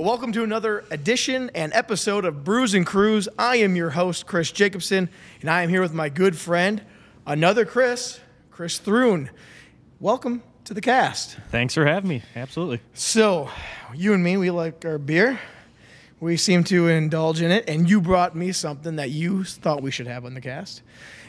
Well, welcome to another edition and episode of Brews and Crews. I am your host, Chris Jacobson, and I am here with my good friend, another Chris Thrun. Welcome to the cast. Thanks for having me. Absolutely. So, you and me, we like our beer. We seem to indulge in it, and you brought me something that you thought we should have on the cast.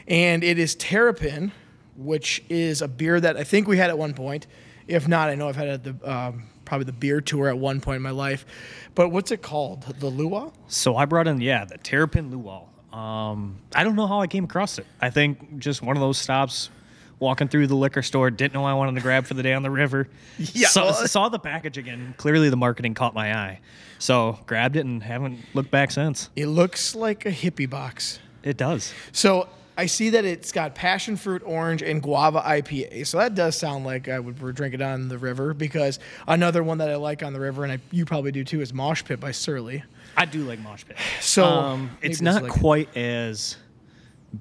And it is Terrapin, which is a beer that I think we had at one point. If not, I know I've had it at the probably the beer tour at one point in my life. But what's it called? The Luwak? So I brought in, the Terrapin Luwak. I don't know how I came across it. I think just one of those stops, walking through the liquor store, didn't know I wanted to grab for the day on the river. Yeah. Saw the package again. Clearly the marketing caught my eye. So grabbed it and haven't looked back since. It looks like a hippie box. It does. So I see that it's got passion fruit, orange, and guava IPA. So that does sound like I would drink it on the river, because another one that I like on the river, and you probably do too, is Mosh Pit by Surly. I do like Mosh Pit. So it's not quite as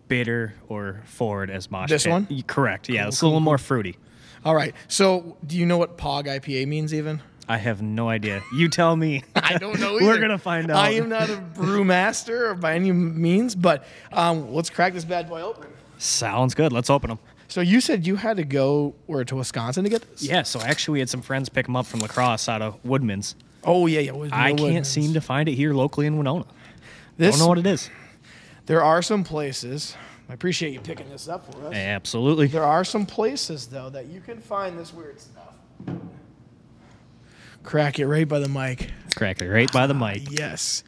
bitter or forward as Mosh Pit. This one? Correct. Yeah, it's a little more fruity. All right. So do you know what Pog IPA means even? I have no idea. You tell me. I don't know either. We're going to find out. I am not a brewmaster by any means, but let's crack this bad boy open. Sounds good. Let's open them. So you said you had to go to Wisconsin to get this? Yeah, so actually we had some friends pick them up from La Crosse out of Woodman's. Oh, yeah. I can't seem to find it here locally in Winona. Don't know what it is. There are some places. I appreciate you picking this up for us. Absolutely. There are some places, though, that you can find this weird stuff. Crack it right by the mic. Crack it right by the mic. Yes.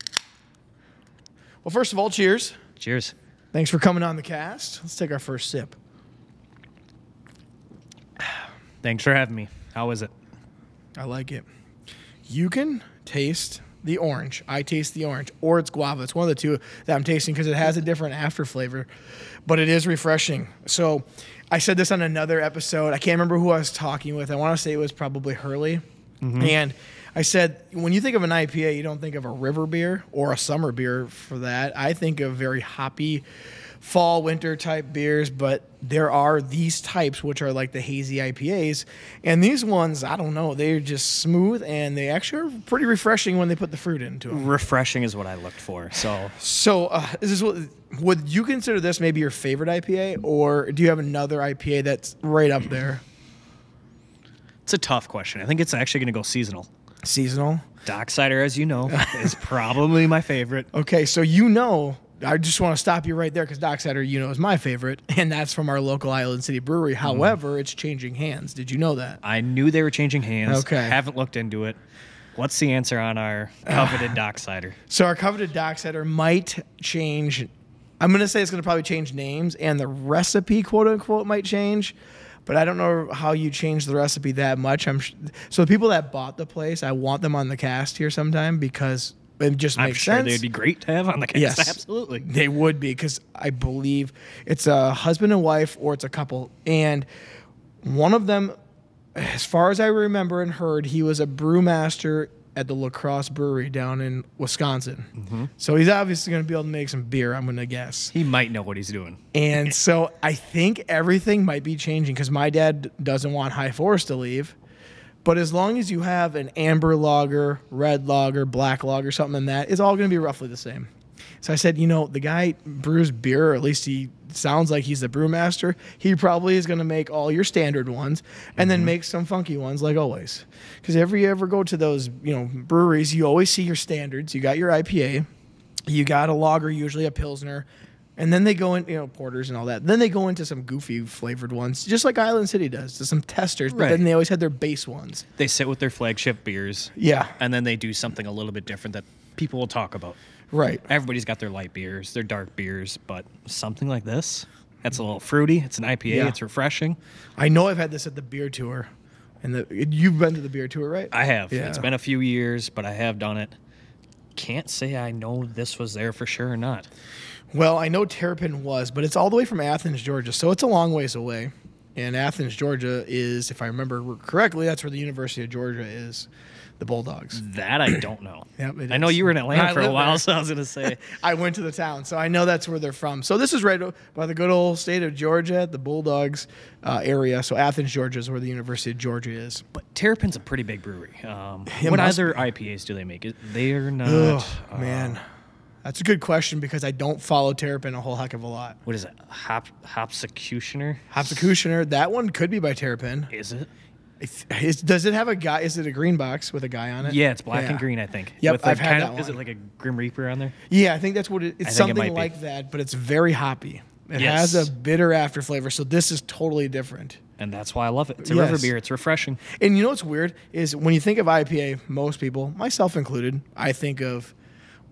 Well, first of all, cheers. Cheers. Thanks for coming on the cast. Let's take our first sip. Thanks for having me. How is it? I like it. You can taste the orange. I taste the orange, or it's guava. It's one of the two that I'm tasting because it has a different after flavor, but it is refreshing. So I said this on another episode. I can't remember who I was talking with. I want to say it was probably Hurley. Mm-hmm. And I said, when you think of an IPA, you don't think of a river beer or a summer beer for that. I think of very hoppy fall, winter type beers, but there are these types which are like the hazy IPAs. And these ones, I don't know, they're just smooth, and they actually are pretty refreshing when they put the fruit into them. Refreshing is what I looked for. So is this would you consider this maybe your favorite IPA, or do you have another IPA that's right up there? It's a tough question. I think it's actually going to go seasonal. Seasonal? Dockside, as you know, is probably my favorite. Okay, so I just want to stop you right there, because Dockside, is my favorite, and that's from our local Island City brewery. However, it's changing hands. Did you know that? I knew they were changing hands. Okay. Haven't looked into it. What's the answer on our coveted Docksider? So our coveted Docksider might change. I'm going to say it's going to probably change names, and the recipe, quote unquote, might change. But I don't know how you change the recipe that much. So the people that bought the place, I want them on the cast here sometime, because it just makes sense. I'm sure they'd be great to have on the cast. Yes, absolutely. They would be, because I believe it's a husband and wife, or it's a couple. And one of them, as far as I remember and heard, he was a brewmaster at the La Crosse Brewery down in Wisconsin. Mm-hmm. So he's obviously going to be able to make some beer, I'm going to guess. He might know what he's doing. And so I think everything might be changing, because my dad doesn't want High Forest to leave. But as long as you have an amber lager, red lager, black lager, something in that, it's all going to be roughly the same. So I said, the guy brews beer, or at least he sounds like he's the brewmaster. He probably is going to make all your standard ones, and then make some funky ones, like always. Because if you ever go to those, breweries, you always see your standards. You got your IPA, you got a lager, usually a Pilsner, and then they go in, porters and all that. Then they go into some goofy flavored ones, just like Island City does, to some testers. But then they always had their base ones. They sit with their flagship beers. Yeah. And then they do something a little bit different that people will talk about. Right. Everybody's got their light beers, their dark beers, but something like this, that's a little fruity. It's an IPA. Yeah. It's refreshing. I know I've had this at the beer tour. And you've been to the beer tour, right? I have. Yeah. It's been a few years, but I have done it. Can't say I know this was there for sure or not. Well, I know Terrapin was, but it's all the way from Athens, Georgia, so it's a long ways away. And Athens, Georgia is, if I remember correctly, that's where the University of Georgia is, the Bulldogs. That I don't know. Yep, it I know is. you were in I Atlanta for a live while, there. so I was going to say. I went to the town, so I know that's where they're from. So this is right by the good old state of Georgia, the Bulldogs area. So Athens, Georgia is where the University of Georgia is. But Terrapin's a pretty big brewery. It What must other IPAs do they make? They're not. Oh, man. That's a good question because I don't follow Terrapin a whole heck of a lot. What is it? Hopsecutioner? Hopsecutioner, that one could be by Terrapin. Is it? Does it have a guy? Is it a green box with a guy on it? Yeah, it's black Yeah. and green, I think. Yep, With, like, I've had kind that of, Is it one. like a Grim Reaper on there? Yeah, I think that's what think it's it something might be. like that, but it's very hoppy. It Yes. has a bitter after flavor, so this is totally different. And that's why I love it. It's a Yes. river beer. It's refreshing. And you know what's weird is when you think of IPA, most people, myself included, I think of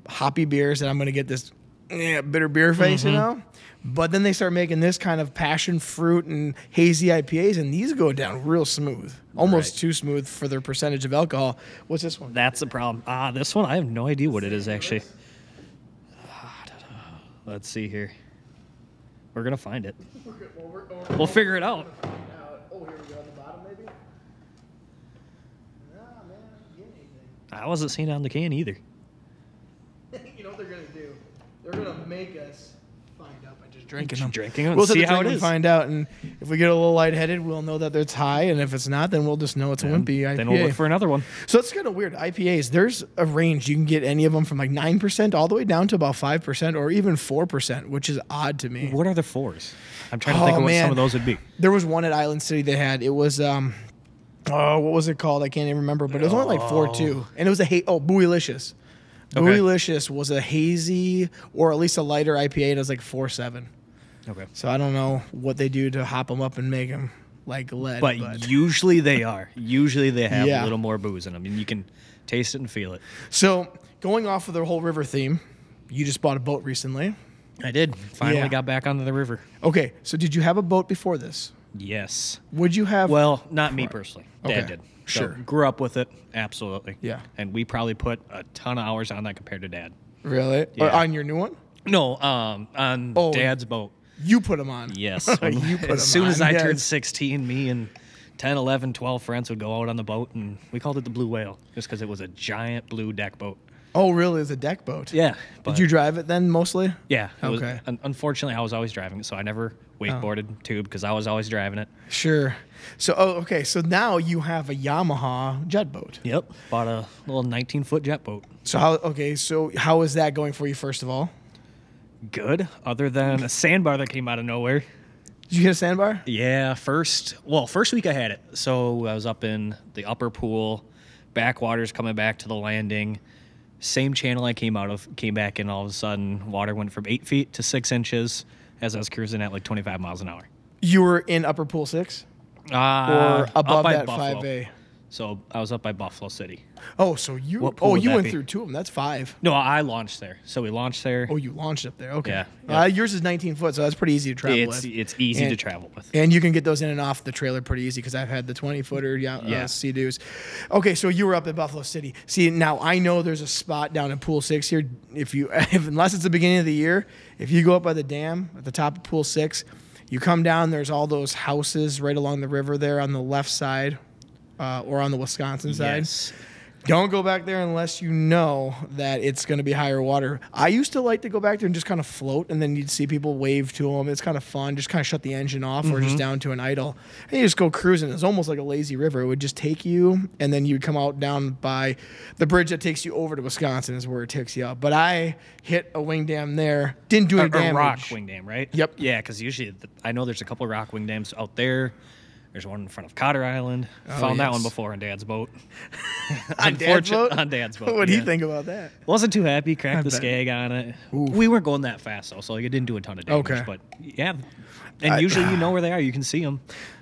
hoppy beers that I'm going to get this bitter beer face, you know? But then they start making this kind of passion fruit and hazy IPAs, and these go down real smooth, almost Right. too smooth for their percentage of alcohol. What's this one? That's the problem. This one, I have no idea what it is, actually. Let's see here. We're going to find it. We'll figure it out. Oh, here we go at the bottom, maybe? Nah, man, I didn't get anything. I wasn't seeing it on the can either. You know what they're gonna do? They're gonna make us find out by just drinking Just them. drinking them, We'll see have to how drink it and is. find out, and if we get a little lightheaded, we'll know that it's high, and if it's not, then we'll just know it's a wimpy IPA. Then we'll look for another one. So it's kind of weird. IPAs, there's a range. You can get any of them from like 9% all the way down to about 5% or even 4%, which is odd to me. What are the fours? I'm trying to think of what some of those would be. There was one at Island City they had. It was what was it called? I can't even remember, but it was only like 4.2, and it was a Buoylicious. Okay. Buoylicious was a hazy or at least a lighter IPA. And it was like 4.7. Okay. So I don't know what they do to hop them up and make them like lead. But usually they are. Usually they have Yeah. a little more booze in them, and you can taste it and feel it. So going off of the whole river theme, you just bought a boat recently. I did. Finally Yeah. got back onto the river. Okay, so did you have a boat before this? Yes. Would you have? Well, not me personally. Dad Okay. did. Sure. So, grew up with it. Absolutely. Yeah. And we probably put a ton of hours on that compared to Dad. Really? Or Yeah. on your new one? No, on Oh. Dad's boat. You put them on. Yes. You put 'em as soon as on, I yes. turned 16, me and 10, 11, 12 friends would go out on the boat, and we called it the Blue Whale just because it was a giant blue deck boat. Oh, really? It's a deck boat. Yeah. Did you drive it then mostly? Yeah. It was- Okay. unfortunately, I was always driving it, so I never wakeboarded tube because I was always driving it. Sure. So, okay. So now you have a Yamaha jet boat. Yep. Bought a little 19-foot jet boat. So how is that going for you, first of all? Good, other than a sandbar that came out of nowhere. Did you get a sandbar? Yeah, first week I had it. So I was up in the upper pool, backwaters coming back to the landing. Same channel I came out of, came back in, all of a sudden, water went from 8 feet to 6 inches as I was cruising at like 25 miles an hour. You were in Upper Pool 6? Or Up above by that Buffalo. 5A? So I was up by Buffalo City. Oh, so you What pool would you that went be? through 2 of them. That's 5. No, I launched there. So we launched there. Oh, you launched up there. Okay. Yeah, yeah. Yours is 19 foot, so that's pretty easy to travel it's with. it's easy to And- travel with. And you can get those in and off the trailer pretty easy because I've had the 20-footer Yeah. Sea-Doos. Okay, so you were up at Buffalo City. See, now I know there's a spot down in Pool 6 here. Unless it's the beginning of the year, if you go up by the dam at the top of Pool 6, you come down, there's all those houses right along the river there on the left side or on the Wisconsin side. Yes. Don't go back there unless you know that it's going to be higher water. I used to like to go back there and just kind of float, and then you'd see people wave to them. It's kind of fun. Just kind of shut the engine off or just down to an idle. And you just go cruising. It's almost like a lazy river. It would just take you, and then you'd come out down by the bridge that takes you over to Wisconsin is where it takes you up. But I hit a wing dam there. Didn't do any A damage. rock wing dam, right? Yep. Yeah, because usually I know there's a couple of rock wing dams out there. There's one in front of Cotter Island. Found that yes. one before on Dad's boat. On Dad's boat? On Dad's boat. What do you yeah. think about that? Wasn't too happy. Cracked the bet. skag on it. Oof. We weren't going that fast though, so it didn't do a ton of damage. Okay. But yeah, and usually you know where they are. You can see them.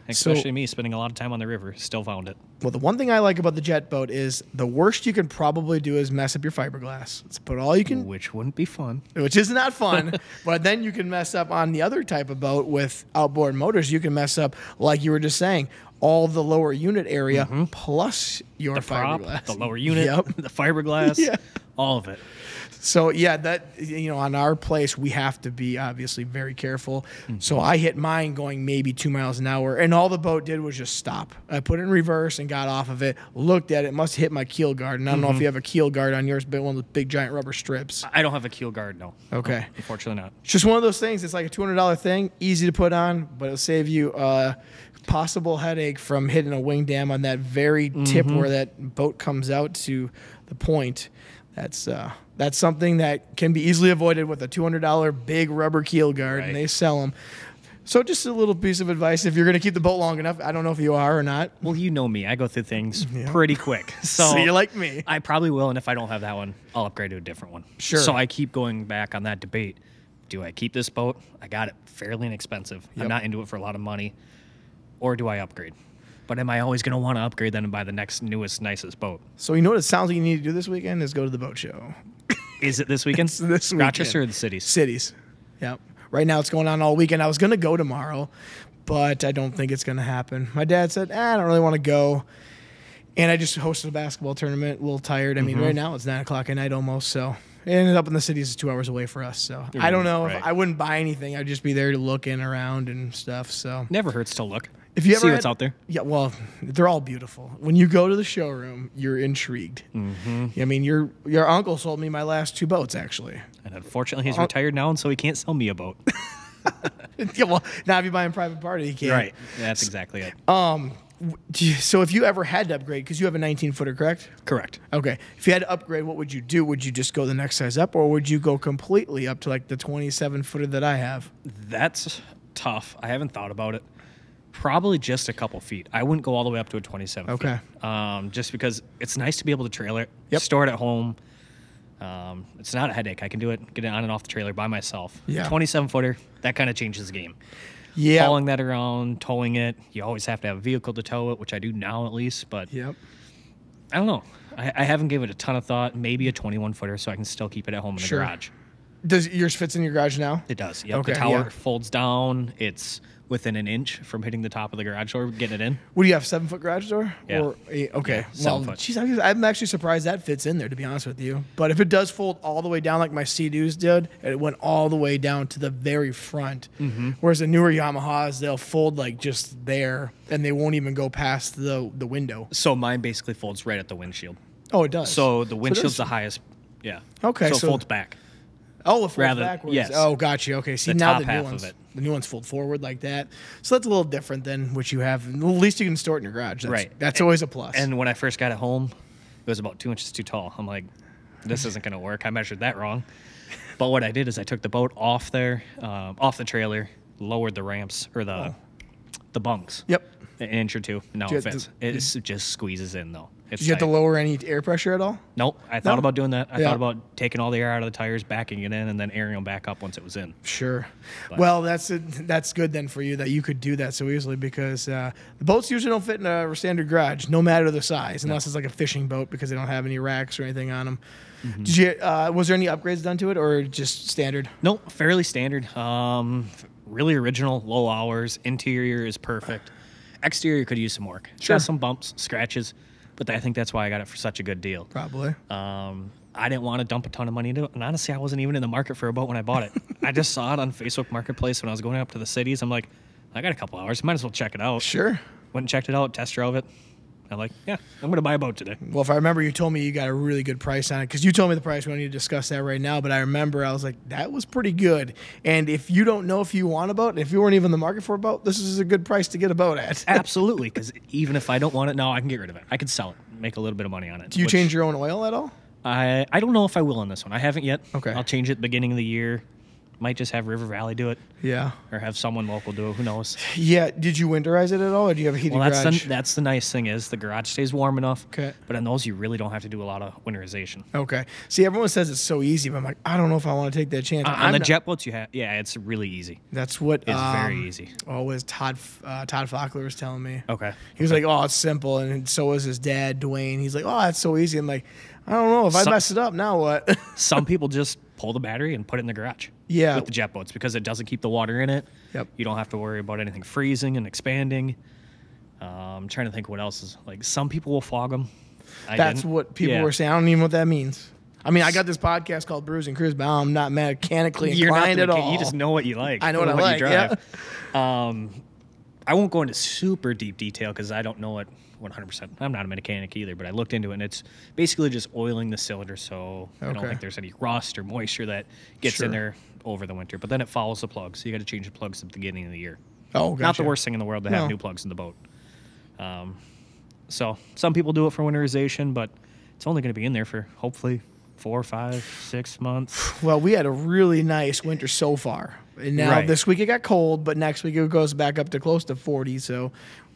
So- Especially me spending a lot of time on the river. Still found it. Well, the one thing I like about the jet boat is the worst you can probably do is mess up your fiberglass. It's put all you can, Which wouldn't be fun. which is not fun. But then you can mess up on the other type of boat with outboard motors. You can mess up, like you were just saying, all the lower unit area plus your The prop, fiberglass. the lower unit, Yep. the fiberglass, Yeah. All of it. So yeah, that on our place we have to be obviously very careful. So I hit mine going maybe 2 miles an hour, and all the boat did was just stop. I put it in reverse and got off of it. Looked at it, must hit my keel guard, and I don't know if you have a keel guard on yours, but one of the big giant rubber strips. I don't have a keel guard, no. Okay. No, unfortunately not. It's just one of those things. It's like a $200 thing, easy to put on, but it'll save you a possible headache from hitting a wing dam on that very tip where that boat comes out to the point. That's something that can be easily avoided with a $200 big rubber keel guard, and they sell them. So just a little piece of advice: if you're going to keep the boat long enough, I don't know if you are or not. Well, you know me. I go through things pretty quick. So you're like me. I probably will, and if I don't have that one, I'll upgrade to a different one. Sure. So I keep going back on that debate. Do I keep this boat? I got it fairly inexpensive. I'm not into it for a lot of money. Or do I upgrade? But am I always going to want to upgrade then and buy the next newest, nicest boat? So you know what it sounds like you need to do this weekend is go to the boat show. Is it this weekend? It's this weekend. Rochester or the cities? Cities. Yep. Right now it's going on all weekend. I was going to go tomorrow, but I don't think it's going to happen. My dad said, I don't really want to go. And I just hosted a basketball tournament, a little tired. I mean, right now it's 9 o'clock at night almost, so it ended up in the cities. It's 2 hours away for us, so I don't know. If I wouldn't buy anything. I'd just be there to look in around and stuff. So never hurts to look. If you ever see what's out there. Yeah, well, they're all beautiful. When you go to the showroom, you're intrigued. I mean, your uncle sold me my last 2 boats, actually. And unfortunately, he's retired now, and so he can't sell me a boat. Yeah, well, now if you buy a private party, you can't. Right. That's exactly it. So if you ever had to upgrade, because you have a 19-footer, correct? Correct. Okay. If you had to upgrade, what would you do? Would you just go the next size up, or would you go completely up to like the 27-footer that I have? That's tough. I haven't thought about it. Probably just a couple feet. I wouldn't go all the way up to a 27 Okay. feet. Just because it's nice to be able to trailer it, Yep. store it at home. It's not a headache. I can do it, get it on and off the trailer by myself. Yeah. 27-footer, that kind of changes the game. Yeah. Hauling that around, towing it, you always have to have a vehicle to tow it, which I do now at least. But Yep. I don't know. I haven't given it a ton of thought. Maybe a 21-footer so I can still keep it at home in the garage. Does yours fits in your garage now? It does. Yep. Okay, The tower yeah. folds down. It's within an inch from hitting the top of the garage door, getting it in. What do you have, 7-foot garage door? Yeah. Or okay. Yeah, Well, 7 foot. geez, I'm actually surprised that fits in there, to be honest with you. But if it does fold all the way down like my Sea-Doos did, and it went all the way down to the very front, whereas the newer Yamahas, they'll fold like just there, and they won't even go past the window. So mine basically folds right at the windshield. Oh, it does. So the windshield's does- the highest. Yeah. Okay, So it so- folds back. Oh, it folds rather- backwards. yes. Oh, gotcha. Okay. See, The now top the new half of ones, it. the new ones fold forward like that. So that's a little different than what you have. At least you can store it in your garage. That's, Right. That's always a plus. And when I first got it home, it was about 2 inches too tall. I'm like, this isn't going to work. I measured that wrong. But what I did is I took the boat off there, off the trailer, lowered the ramps or the bunks. Yep. An inch or two. No, Did it you fits. It just squeezes in though. It's Did you have to tight. lower any air pressure at all? Nope. I thought No? about doing that. I Yeah. thought about taking all the air out of the tires, backing it in, and then airing them back up once it was in. Sure. Well, that's good then for you that you could do that so easily because the boats usually don't fit in a standard garage, no matter the size, unless it's like a fishing boat because they don't have any racks or anything on them. Did you? Was there any upgrades done to it or just standard? Nope. Fairly standard. Really original. Low hours. Interior is perfect. Exterior could use some work. It's Sure. got some bumps, scratches, but I think that's why I got it for such a good deal. Probably. I didn't want to dump a ton of money into it, and honestly, I wasn't even in the market for a boat when I bought it. I just saw it on Facebook Marketplace when I was going up to the cities. I'm like, I got a couple hours, might as well check it out. Sure. Went and checked it out, test drove it. I'm like, yeah, I'm gonna buy a boat today. Well, if I remember, you told me you got a really good price on it because you told me the price. We don't need to discuss that right now, but I remember I was like, that was pretty good. And if you don't know if you want a boat, if you weren't even in the market for a boat, this is a good price to get a boat at. Absolutely, because even if I don't want it now, I can get rid of it. I could sell it, make a little bit of money on it. Do you change your own oil at all? I don't know if I will on this one. I haven't yet. Okay. I'll change it beginning of the year. Might just have River Valley do it, Yeah. or have someone local do it. Who knows? Yeah. Did you winterize it at all, or do you have a heated Well, garage? that's the nice thing is the garage stays warm enough. Okay. But on those, you really don't have to do a lot of winterization. Okay. See, everyone says it's so easy, but I'm like, I don't know if I want to take that chance. On I'm the not- jet boats, you have it's really easy. That's what It's very easy. Oh, was Todd Fockler was telling me. Okay. He was like, "Oh, it's simple," and so was his dad, Dwayne. He's like, "Oh, that's so easy." I'm like, I don't know if I Some- mess it up now. What? Some people just pull the battery and put it in the garage. Yeah. With the jet boats because it doesn't keep the water in it. Yep. You don't have to worry about anything freezing and expanding. I'm trying to think what else is like. Some people will fog them. That's what people were saying. I don't even know what that means. I mean, I got this podcast called Brews and Cruise, but I'm not mechanically You're not inclined the at all. You just know what you like. I know what I you like, drive. I won't go into super deep detail because I don't know it 100%. I'm not a mechanic either, but I looked into it, and it's basically just oiling the cylinder so I don't Okay. think there's any rust or moisture that gets Sure. in there over the winter. But then it follows the plugs, so you got to change the plugs at the beginning of the year. Oh, gotcha. Not the worst thing in the world to have No. new plugs in the boat. So some people do it for winterization, but it's only going to be in there for hopefully 4, 5, 6 months. Well, we had a really nice winter so far. And now Right. this week it got cold, but next week it goes back up to close to 40. So,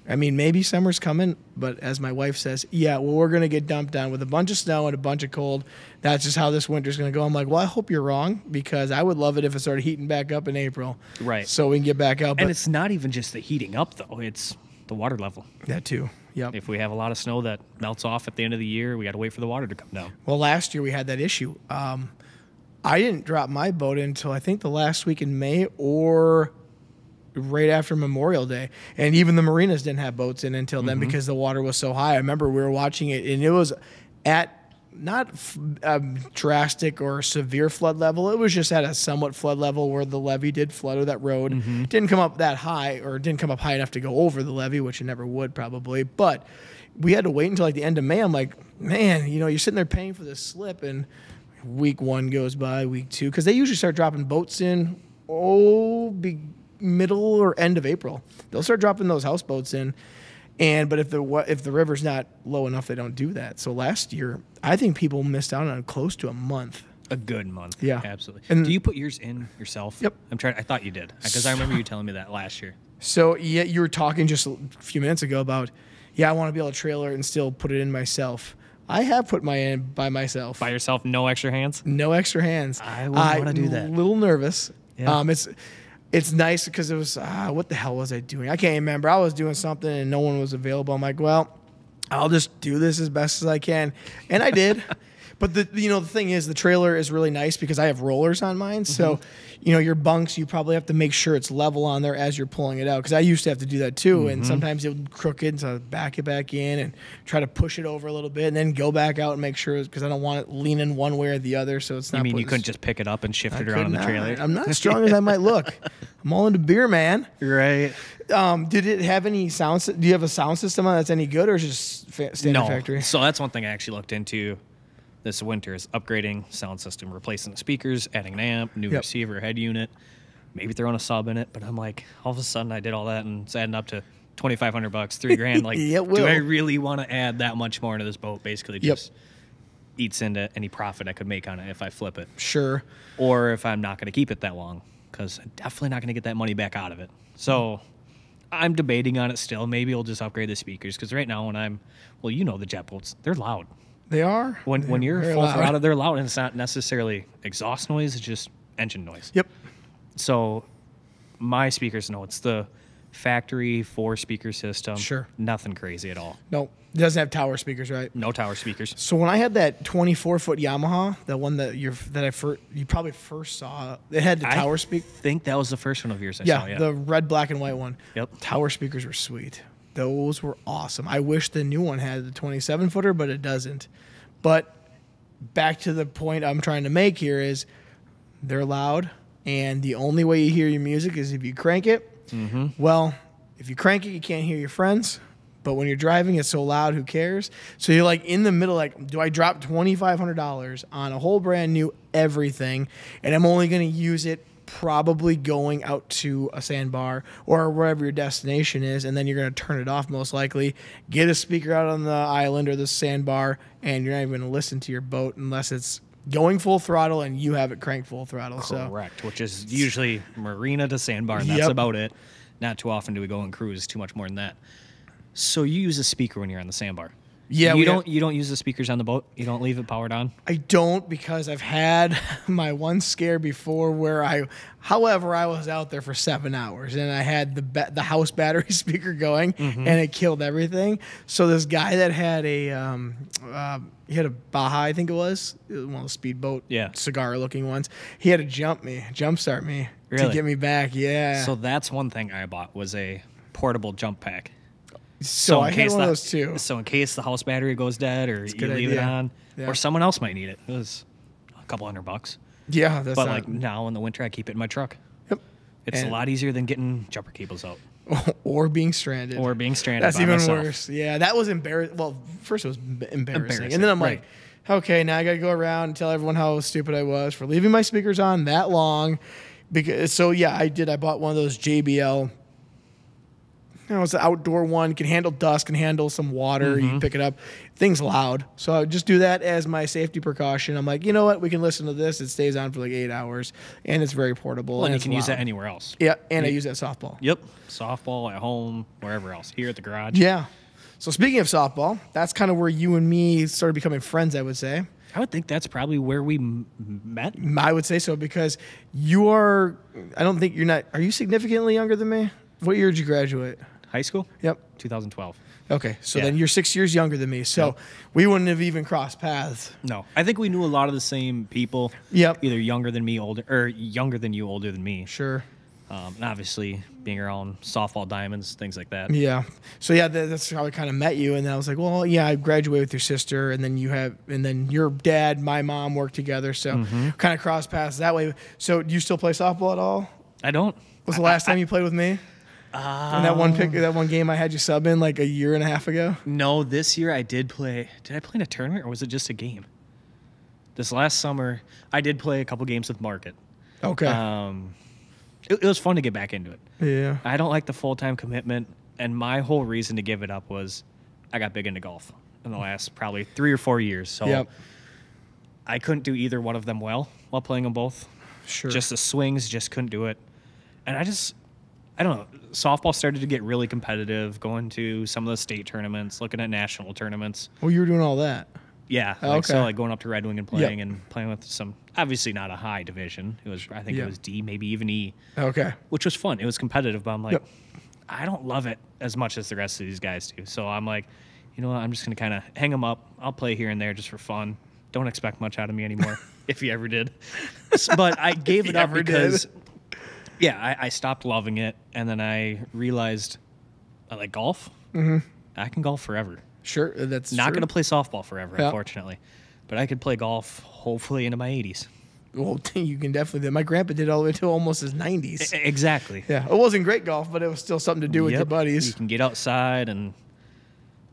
I mean, maybe summer's coming, but as my wife says, yeah, well, we're going to get dumped on with a bunch of snow and a bunch of cold. That's just how this winter's going to go. I'm like, well, I hope you're wrong because I would love it if it started heating back up in April. Right. So we can get back out. And But it's not even just the heating up, though. It's the water level. that too. Yep. If we have a lot of snow that melts off at the end of the year, we got to wait for the water to come down. Well, last year we had that issue. I didn't drop my boat until I think the last week in May or right after Memorial Day. And even the marinas didn't have boats in until then because the water was so high. I remember we were watching it, and it was at not drastic or severe flood level. It was just at a somewhat flood level where the levee did flood or that road. Didn't come up that high or didn't come up high enough to go over the levee, which it never would probably. But we had to wait until like the end of May. I'm like, man, you know, you're sitting there paying for this slip, and week 1 goes by, week 2, because they usually start dropping boats in middle or end of April. They'll start dropping those houseboats in, but if the river's not low enough, they don't do that. So last year, I think people missed out on close to a month. A good month. Yeah. Absolutely. And- do you put yours in yourself? Yep. I thought you did because I remember you telling me that last year. So yeah, you were talking just a few minutes ago about, I want to be able to trailer it and still put it in myself. I have put mine in by myself. By yourself, no extra hands? No extra hands. I wouldn't wanna do that. A little nervous. Yeah. It's nice because it was what the hell was I doing? I can't remember. I was doing something and no one was available. I'm like, well, I'll just do this as best as I can, and I did. But the thing is, the trailer is really nice because I have rollers on mine. So, your bunks, you probably have to make sure it's level on there as you're pulling it out. Because I used to have to do that too, and sometimes it would crook it, so I'd back it back in and try to push it over a little bit, and then go back out and make sure because I don't want it leaning one way or the other. So it's not. You mean you putting- couldn't just pick it up and shift I it around in could the trailer? not. I'm not as strong as I might look. I'm all into beer, man. Right. Did it have any sound? Do you have a sound system on that's any good, or is it just standard factory? So that's one thing I actually looked into this winter is upgrading sound system, replacing the speakers, adding an amp, new Yep. receiver, head unit, maybe throwing a sub in it. But I'm like, all of a sudden I did all that and it's adding up to $2,500, $3,000. Like, Yeah, it will. do I really want to add that much more into this boat? Basically, Yep. just eats into any profit I could make on it if I flip it, Sure. or if I'm not going to keep it that long, because I'm definitely not going to get that money back out of it. So I'm debating on it still. Maybe I'll just upgrade the speakers because right now the jet boats, they're loud. They are. When you're Very full loud. throttle, they're loud, and it's not necessarily exhaust noise; it's just engine noise. Yep. So my speakers, no, it's the factory 4-speaker system. Sure. Nothing crazy at all. No, it doesn't have tower speakers, right? No tower speakers. So when I had that 24-foot Yamaha, the one that you probably first saw, it had the tower I speak. think that was the first one of yours I Yeah, saw. Yeah. the red, black, and white one. Yep. Tower speakers were sweet. Those were awesome. I wish the new one had the 27-footer, but it doesn't. But back to the point I'm trying to make here is they're loud, and the only way you hear your music is if you crank it. Mm-hmm. Well, if you crank it, you can't hear your friends. But when you're driving, it's so loud, who cares? So you're like in the middle, like, do I drop $2,500 on a whole brand new everything, and I'm only going to use it probably going out to a sandbar or wherever your destination is, and then you're going to turn it off most likely, get a speaker out on the island or the sandbar, and you're not even going to listen to your boat unless it's going full throttle and you have it cranked full throttle. Correct, which is usually marina to sandbar, and that's Yep. about it. Not too often do we go and cruise too much more than that. So you use a speaker when you're on the sandbar. Yeah, you don't use the speakers on the boat. You don't leave it powered on. I don't, because I've had my one scare before where I was out there for 7 hours and I had the house battery speaker going and it killed everything. So this guy that had he had a Baja, I think it was one of the speedboat cigar looking ones. He had to jumpstart me to Really? get me back. Yeah. So that's one thing I bought was a portable jump pack. So I had one of those too. So in case the house battery goes dead or you good leave it idea. on, Yeah. or someone else might need it. a couple $100. Yeah, that's But not, like now in the winter, I keep it in my truck. Yep. It's And- a lot easier than getting jumper cables out or being stranded. or being stranded. That's by even myself. worse. Yeah, that was embarrassing. Well, first it was embarrassing. And then Embarrassing, I'm like, okay, now I got to go around and tell everyone how stupid I was for leaving my speakers on that long. Because so yeah, I did. I bought one of those JBL. You know, it's an outdoor one, can handle dust, can handle some water. You can pick it up. Thing's loud. So I would just do that as my safety precaution. I'm like, you know what? We can listen to this. It stays on for like 8 hours, and it's very portable. Well, and you it's can use loud. that anywhere else. Yeah, and I use that softball. Yep. Softball at home, wherever else. Here at the garage. Yeah. So speaking of softball, that's kind of where you and me started becoming friends, I would say. I would think that's probably where we met. I would say so because you are, I don't think you're not, are you significantly younger than me? What year did you graduate? High school? Yep. 2012. Okay. So Yeah. then you're 6 years younger than me. So we wouldn't have even crossed paths. No. I think we knew a lot of the same people. Yep. Either younger than me, older, or younger than you, older than me. Sure. And obviously being around softball diamonds, things like that. Yeah. So yeah, that's how I kind of met you. And then I was like, well, yeah, I graduated with your sister, and then and then your dad, my mom worked together. So kind of crossed paths that way. So do you still play softball at all? I don't. Was the last time you played with me? In that one game I had you sub in like a year and a half ago? No, this year I did play. Did I play in a tournament or was it just a game? This last summer, I did play a couple games with Market. Okay. It was fun to get back into it. Yeah. I don't like the full-time commitment, and my whole reason to give it up was I got big into golf in the last probably 3 or 4 years. So Yep. I couldn't do either one of them well while playing them both. Sure. Just the swings, just couldn't do it. And I don't know, softball started to get really competitive, going to some of the state tournaments, looking at national tournaments. Well, you were doing all that. Yeah, Oh, like, so okay. like going up to Red Wing and playing and playing with some, obviously not a high division. It was, I think Yeah. it was D, maybe even E, Okay. which was fun. It was competitive, but I'm like, Yep. I don't love it as much as the rest of these guys do. So I'm like, you know what, I'm just going to kind of hang them up. I'll play here and there just for fun. Don't expect much out of me anymore, if you ever did. But I gave it up ever did. because, yeah, I stopped loving it, and then I realized I like golf. Mm-hmm. I can golf forever. Sure. That's Not true. going to play softball forever, Yeah. unfortunately. But I could play golf hopefully into my 80s. Well, you can definitely do it. My grandpa did all the way to almost his 90s. Exactly. Yeah. It wasn't great golf, but it was still something to do with your Yep. buddies. You can get outside, and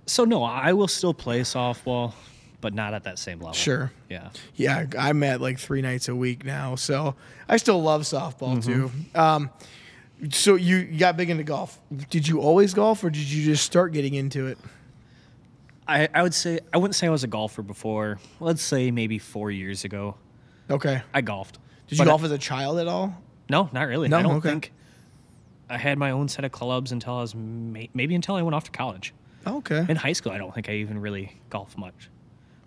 so no, I will still play softball, but not at that same level. Sure. Yeah. Yeah, I'm at like 3 nights a week now, so I still love softball Mm-hmm. too. So you got big into golf. Did you always golf, or did you just start getting into it? I would say I wouldn't say I was a golfer before. Let's say maybe 4 years ago, Okay. I golfed. Did you But golf as a child at all? No, not really. No? I don't Okay. think I had my own set of clubs until I was maybe until I went off to college. Okay. In high school, I don't think I even really golfed much.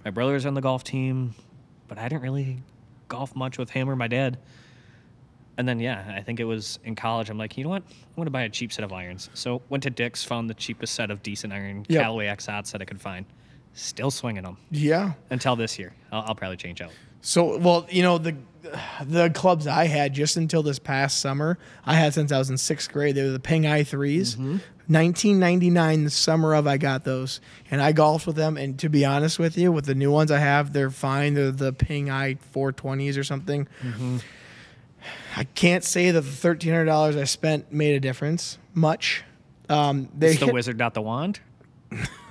My brother was on the golf team, but I didn't really golf much with him or my dad. And then, yeah, I think it was in college. I'm like, you know what? I want to buy a cheap set of irons. So went to Dick's, found the cheapest set of decent iron Yep. Callaway XOTs that I could find. Still swinging them Yeah. until this year. I'll probably change out. So, well, the clubs I had just until this past summer, I had since I was in 6th grade. They were the Ping i3s. 1999, the summer of, I got those, and I golfed with them. And to be honest with you, with the new ones I have, they're fine. They're the Ping i420s or something. I can't say that the $1,300 I spent made a difference much. It's the wizard, not the wand.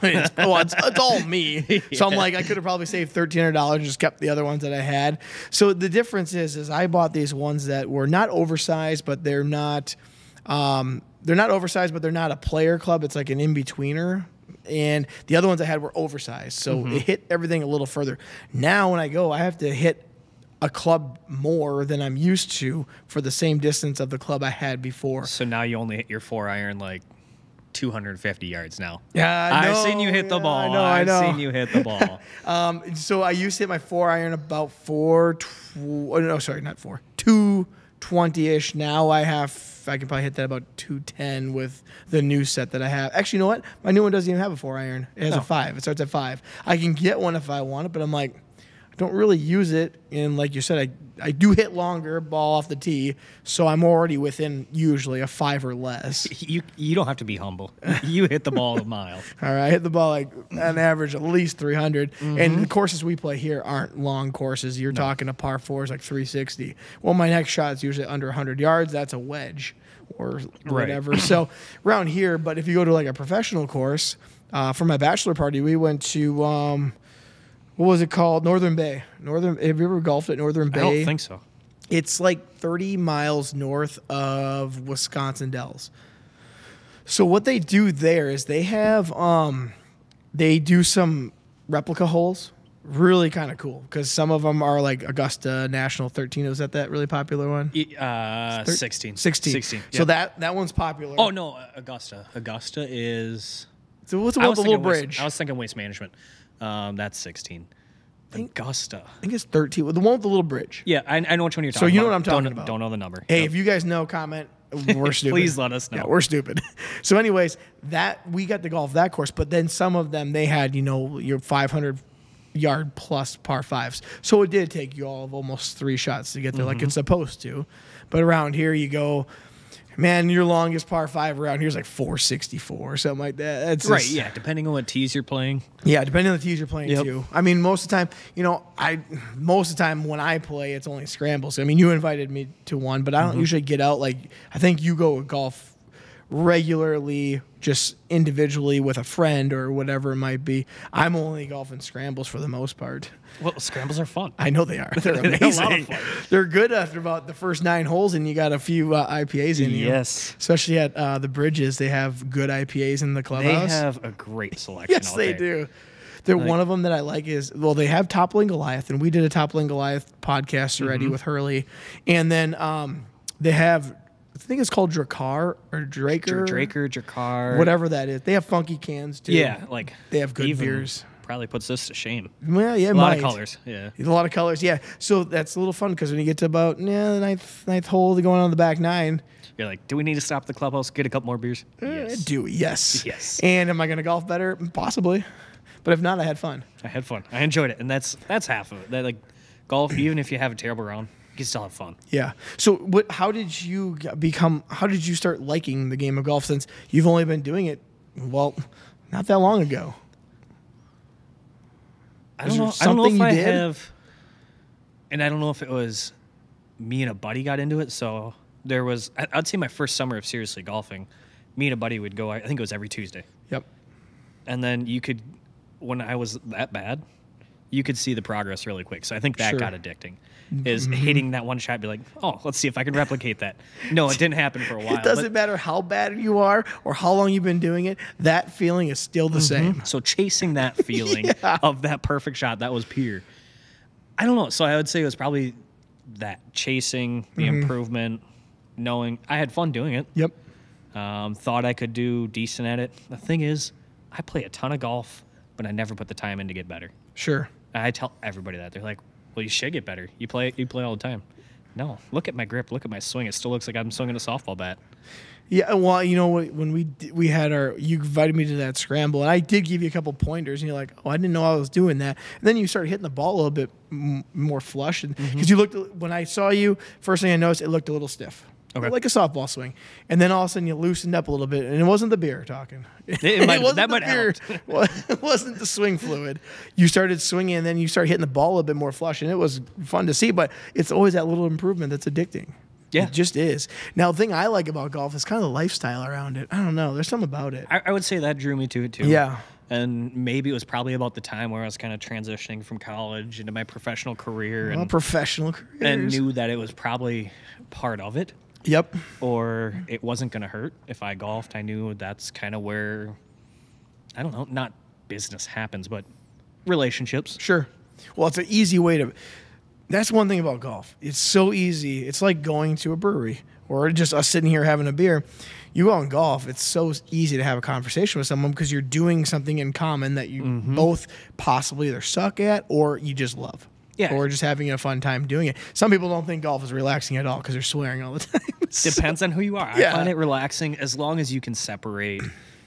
It's all me. So I'm like, I could have probably saved $1,300 and just kept the other ones that I had. So the difference is I bought these ones that were not oversized, but they're not oversized, but they're not a player club. It's like an in-betweener. And the other ones I had were oversized. So it hit everything a little further. Now when I go, I have to hit a club more than I'm used to for the same distance of the club I had before. So now you only hit your 4-iron like 250 yards now. Yeah, I I've know. sing you hit the Yeah, ball. I know. I've seen you hit the ball. So I used to hit my 4-iron about 220-ish. Now I can probably hit that about 210 with the new set that I have. Actually, you know what? My new one doesn't even have a 4-iron. It has a 5. It starts at 5. I can get one if I want it, but I'm like, I don't really use it. And like you said, I do hit longer ball off the tee, so I'm already within usually a 5 or less. You don't have to be humble. You hit the ball a mile. All right, I hit the ball like on average at least 300. And the courses we play here aren't long courses. You're talking a par 4 is like 360. Well, my next shot is usually under 100 yards. That's a wedge or whatever. So around here, but if you go to like a professional course, for my bachelor party, we went to what was it called? Northern Bay. Have you ever golfed at Northern Bay? I don't think so. It's like 30 miles north of Wisconsin Dells. So what they do there is they have they do some replica holes. Really kind of cool because some of them are like Augusta National 13. Was that really popular one? 16. 16. Yep. So that one's popular. Oh no, Augusta. Augusta is. So what's the one with the little bridge? I was thinking Waste Management. That's 16. Augusta. I think it's 13. The one with the little bridge. Yeah, I know which one you're talking about. So you know what I'm talking about. Don't know the number. Hey, Nope. if you guys know, comment. We're stupid. Please let us know. Yeah, we're stupid. So anyways, that we got to golf that course, but then some of them they had, your 500-yard plus par 5s. So it did take you all of almost 3 shots to get there like it's supposed to. But around here you go, man, your longest par 5 around here is like 464 or something like that. That's Right, just, yeah, depending on what tees you're playing. Yeah, depending on the tees you're playing Yep. too. I mean, most of the time, most of the time when I play, it's only scrambles. I mean, you invited me to one, but I don't usually get out. Like, I think you go golf regularly, just individually with a friend or whatever it might be. I'm only golfing scrambles for the most part. Well, scrambles are fun. I know they are. They're They're a amazing. lot of fun. They're good after about the first 9 holes, and you got a few IPAs in you. Yes. Especially at the Bridges, they have good IPAs in the They clubhouse. have a great selection. Yes, out they there. do. They're one of them that I like is, well, they have Toppling Goliath, and we did a Toppling Goliath podcast already with Hurley. And then they have, I think it's called Drakkar or Draker. Drakkar. Whatever that is. They have funky cans, too. Yeah, like They have good even beers. Probably puts this to shame. Well, yeah, it A lot might. of colors. Yeah. A lot of colors, yeah. So that's a little fun because when you get to about the ninth hole, going on the back 9. You're like, do we need to stop at the clubhouse, get a couple more beers? Yes. Do yes. Yes. And am I going to golf better? Possibly. But if not, I had fun. I had fun. I enjoyed it, and that's half of it. That, like, golf, even if you have a terrible round, you can still have fun. Yeah. So how did you start liking the game of golf since you've only been doing it, well, not that long ago? I don't know if I have, and I don't know if it was me and a buddy got into it. So there was, I'd say my first summer of seriously golfing, me and a buddy would go, I think it was every Tuesday. Yep. And then you could, when I was that bad, you could see the progress really quick. So I think that Sure. got addicting. Is hitting that one shot, be like, oh, let's see if I can replicate that. No, it didn't happen for a while. It doesn't matter how bad you are or how long you've been doing it. That feeling is still the same. So chasing that feeling of that perfect shot, that was pure. I don't know. So I would say it was probably that chasing the improvement, knowing I had fun doing it. Yep. Thought I could do decent at it. The thing is, I play a ton of golf, but I never put the time in to get better. Sure. I tell everybody that. They're like, well, you should get better. You play all the time. No, look at my grip. Look at my swing. It still looks like I'm swinging a softball bat. Yeah, well, you know what? When we had you invited me to that scramble, and I did give you a couple pointers, and you're like, "Oh, I didn't know I was doing that." And then you started hitting the ball a little bit more flush, and because you looked when I saw you, first thing I noticed, it looked a little stiff, Okay. like a softball swing. And then all of a sudden, you loosened up a little bit, and it wasn't the beer talking. It might- wasn't that the might beer. Well, it wasn't the swing fluid. You started swinging, and then you started hitting the ball a bit more flush, and it was fun to see. But it's always that little improvement that's addicting. Yeah. It just is. Now, the thing I like about golf is kind of the lifestyle around it. I don't know. There's something about it. I would say that drew me to it too. Yeah. And maybe it was probably about the time where I was kind of transitioning from college into my professional career Well, and professional careers. knew that it was probably part of it, Yep. or it wasn't going to hurt if I golfed. I knew that's kind of where, I don't know, not business happens, but relationships. Sure. Well, it's an easy way to. That's one thing about golf. It's so easy. It's like going to a brewery or just us sitting here having a beer. You go on golf, it's so easy to have a conversation with someone because you're doing something in common that you both possibly either suck at or you just love. Yeah. Or just having a fun time doing it. Some people don't think golf is relaxing at all because they're swearing all the time. Depends on who you are. Yeah. I find it relaxing as long as you can separate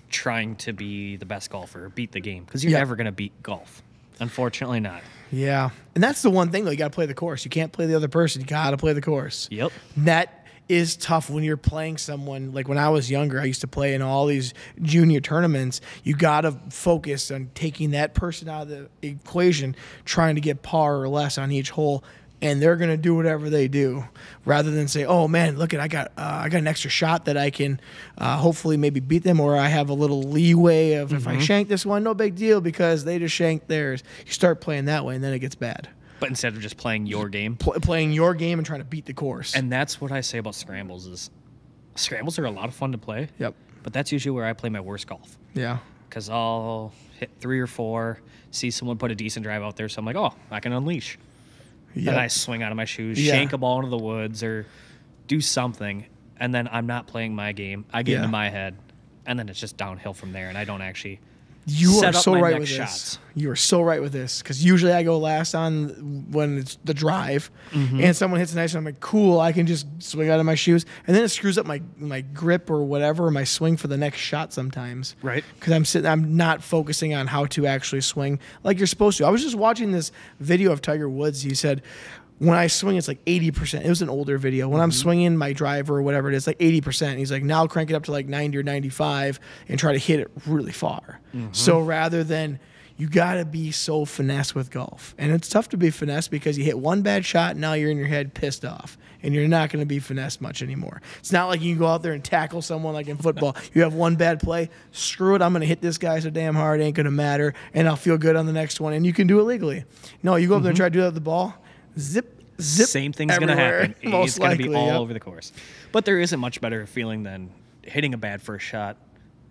trying to be the best golfer, beat the game, because you're Yeah. never going to beat golf. Unfortunately not. Yeah. And that's the one thing, though. You got to play the course. You can't play the other person. You got to play the course. Yep. That is tough when you're playing someone. Like when I was younger, I used to play in all these junior tournaments. You got to focus on taking that person out of the equation, trying to get par or less on each hole. And they're gonna do whatever they do, rather than say, "Oh man, look at I got an extra shot that I can hopefully maybe beat them, or I have a little leeway of if I shank this one, no big deal because they just shanked theirs." You start playing that way, and then it gets bad. But instead of just playing your game, Playing your game and trying to beat the course. and that's what I say about scrambles is scrambles are a lot of fun to play. Yep. But that's usually where I play my worst golf Yeah. because I'll hit 3 or 4, see someone put a decent drive out there, so I'm like, oh, I can unleash. Yep. And I swing out of my shoes, Yeah. shank a ball into the woods, or do something, and then I'm not playing my game. I get Yeah. into my head, and then it's just downhill from there, and I don't actually You set are up so my right next with this. shots. You are so right with this because usually I go last on when it's the drive, and someone hits a nice one. I'm like, cool, I can just swing out of my shoes, and then it screws up my grip or whatever, my swing for the next shot sometimes. Right. Because I'm not focusing on how to actually swing like you're supposed to. I was just watching this video of Tiger Woods. He said, when I swing, it's like 80%. It was an older video. When I'm swinging my driver or whatever it is, like 80%. He's like, now I'll crank it up to like 90 or 95 and try to hit it really far. So rather than, you got to be so finesse with golf. And it's tough to be finesse because you hit one bad shot, and now you're in your head pissed off. And you're not going to be finesse much anymore. It's not like you can go out there and tackle someone like in football. You have one bad play, screw it, I'm going to hit this guy so damn hard, it ain't going to matter, and I'll feel good on the next one. And you can do it legally. No, you go up there and try to do that with the ball, zip, same thing's going to everywhere, happen. most It's going to be likely, all yep. over the course. But there is a much better feeling than hitting a bad first shot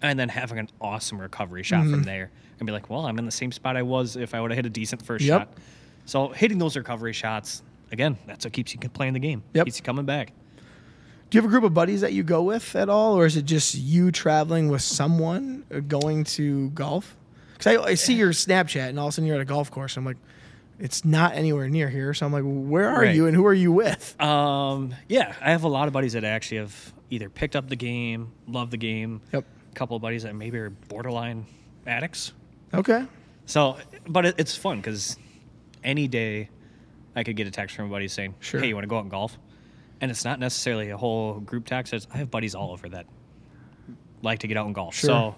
and then having an awesome recovery shot Mm-hmm. from there and be like, well, I'm in the same spot I was if I would have hit a decent first Yep. shot. So hitting those recovery shots, again, that's what keeps you playing the game. Yep. Keeps you coming back. Do you have a group of buddies that you go with at all, or is it just you traveling with someone going to golf? Because I see your Snapchat, and all of a sudden you're at a golf course. I'm like, it's not anywhere near here. So I'm like, where are Right. you, and who are you with? Yeah, I have a lot of buddies that actually have either picked up the game, love the game. Yep. A couple of buddies that maybe are borderline addicts. Okay. So, but it's fun because any day I could get a text from a buddy saying, Sure. hey, you want to go out and golf? And it's not necessarily a whole group text. I have buddies all over that like to get out and golf. Sure. So,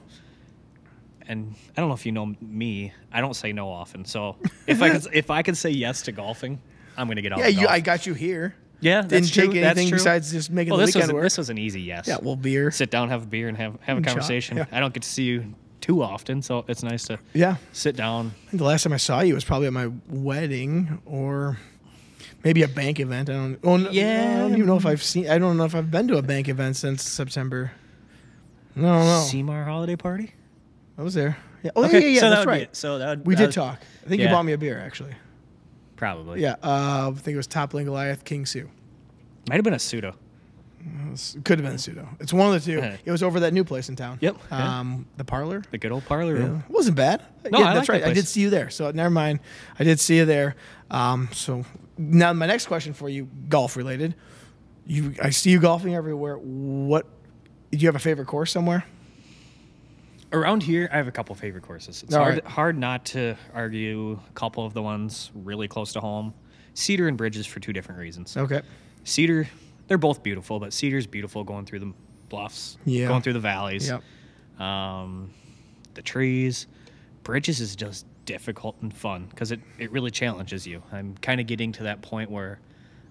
and I don't know if you know me, I don't say no often. So if I could say yes to golfing, I'm going to get out Yeah, and golf. I got you here. Yeah, Didn't that's true. take That's anything true. besides just making Well, the this weekend work. was an easy yes. Yeah, well, beer. Sit down, have a beer, and have a And chat, conversation. yeah. I don't get to see you too often, so it's nice to Yeah. sit down. I think the last time I saw you was probably at my wedding or maybe a bank event. I don't. Oh, no, Yeah. I don't even know if I've seen. I don't know if I've been to a bank event since September. No. Seymour holiday party? I was there. Yeah. Oh Okay, yeah. so that That's would be right. it. So that would, We that did was- talk. I think you Yeah. bought me a beer actually. Probably. Yeah. I think it was Toppling Goliath, King Sue. Might have been a pseudo. It could have been pseudo. It's one of the two. Uh-huh. It was over that new place in town. Yep, yeah. The parlor. The good old parlor Yeah. room. It wasn't bad. No, yeah, I that's like right. that I did place. see you there. So never mind. I did see you there. So now my next question for you, golf related. I see you golfing everywhere. What do you have a favorite course somewhere? Around here, I have a couple favorite courses. It's All hard, right. hard not to argue a couple of the ones really close to home. Cedar and Bridges for two different reasons. Okay. Cedar, they're both beautiful, but Cedar's beautiful going through the bluffs, Yeah. going through the valleys, Yep. the trees. Bridges is just difficult and fun because it really challenges you. I'm kind of getting to that point where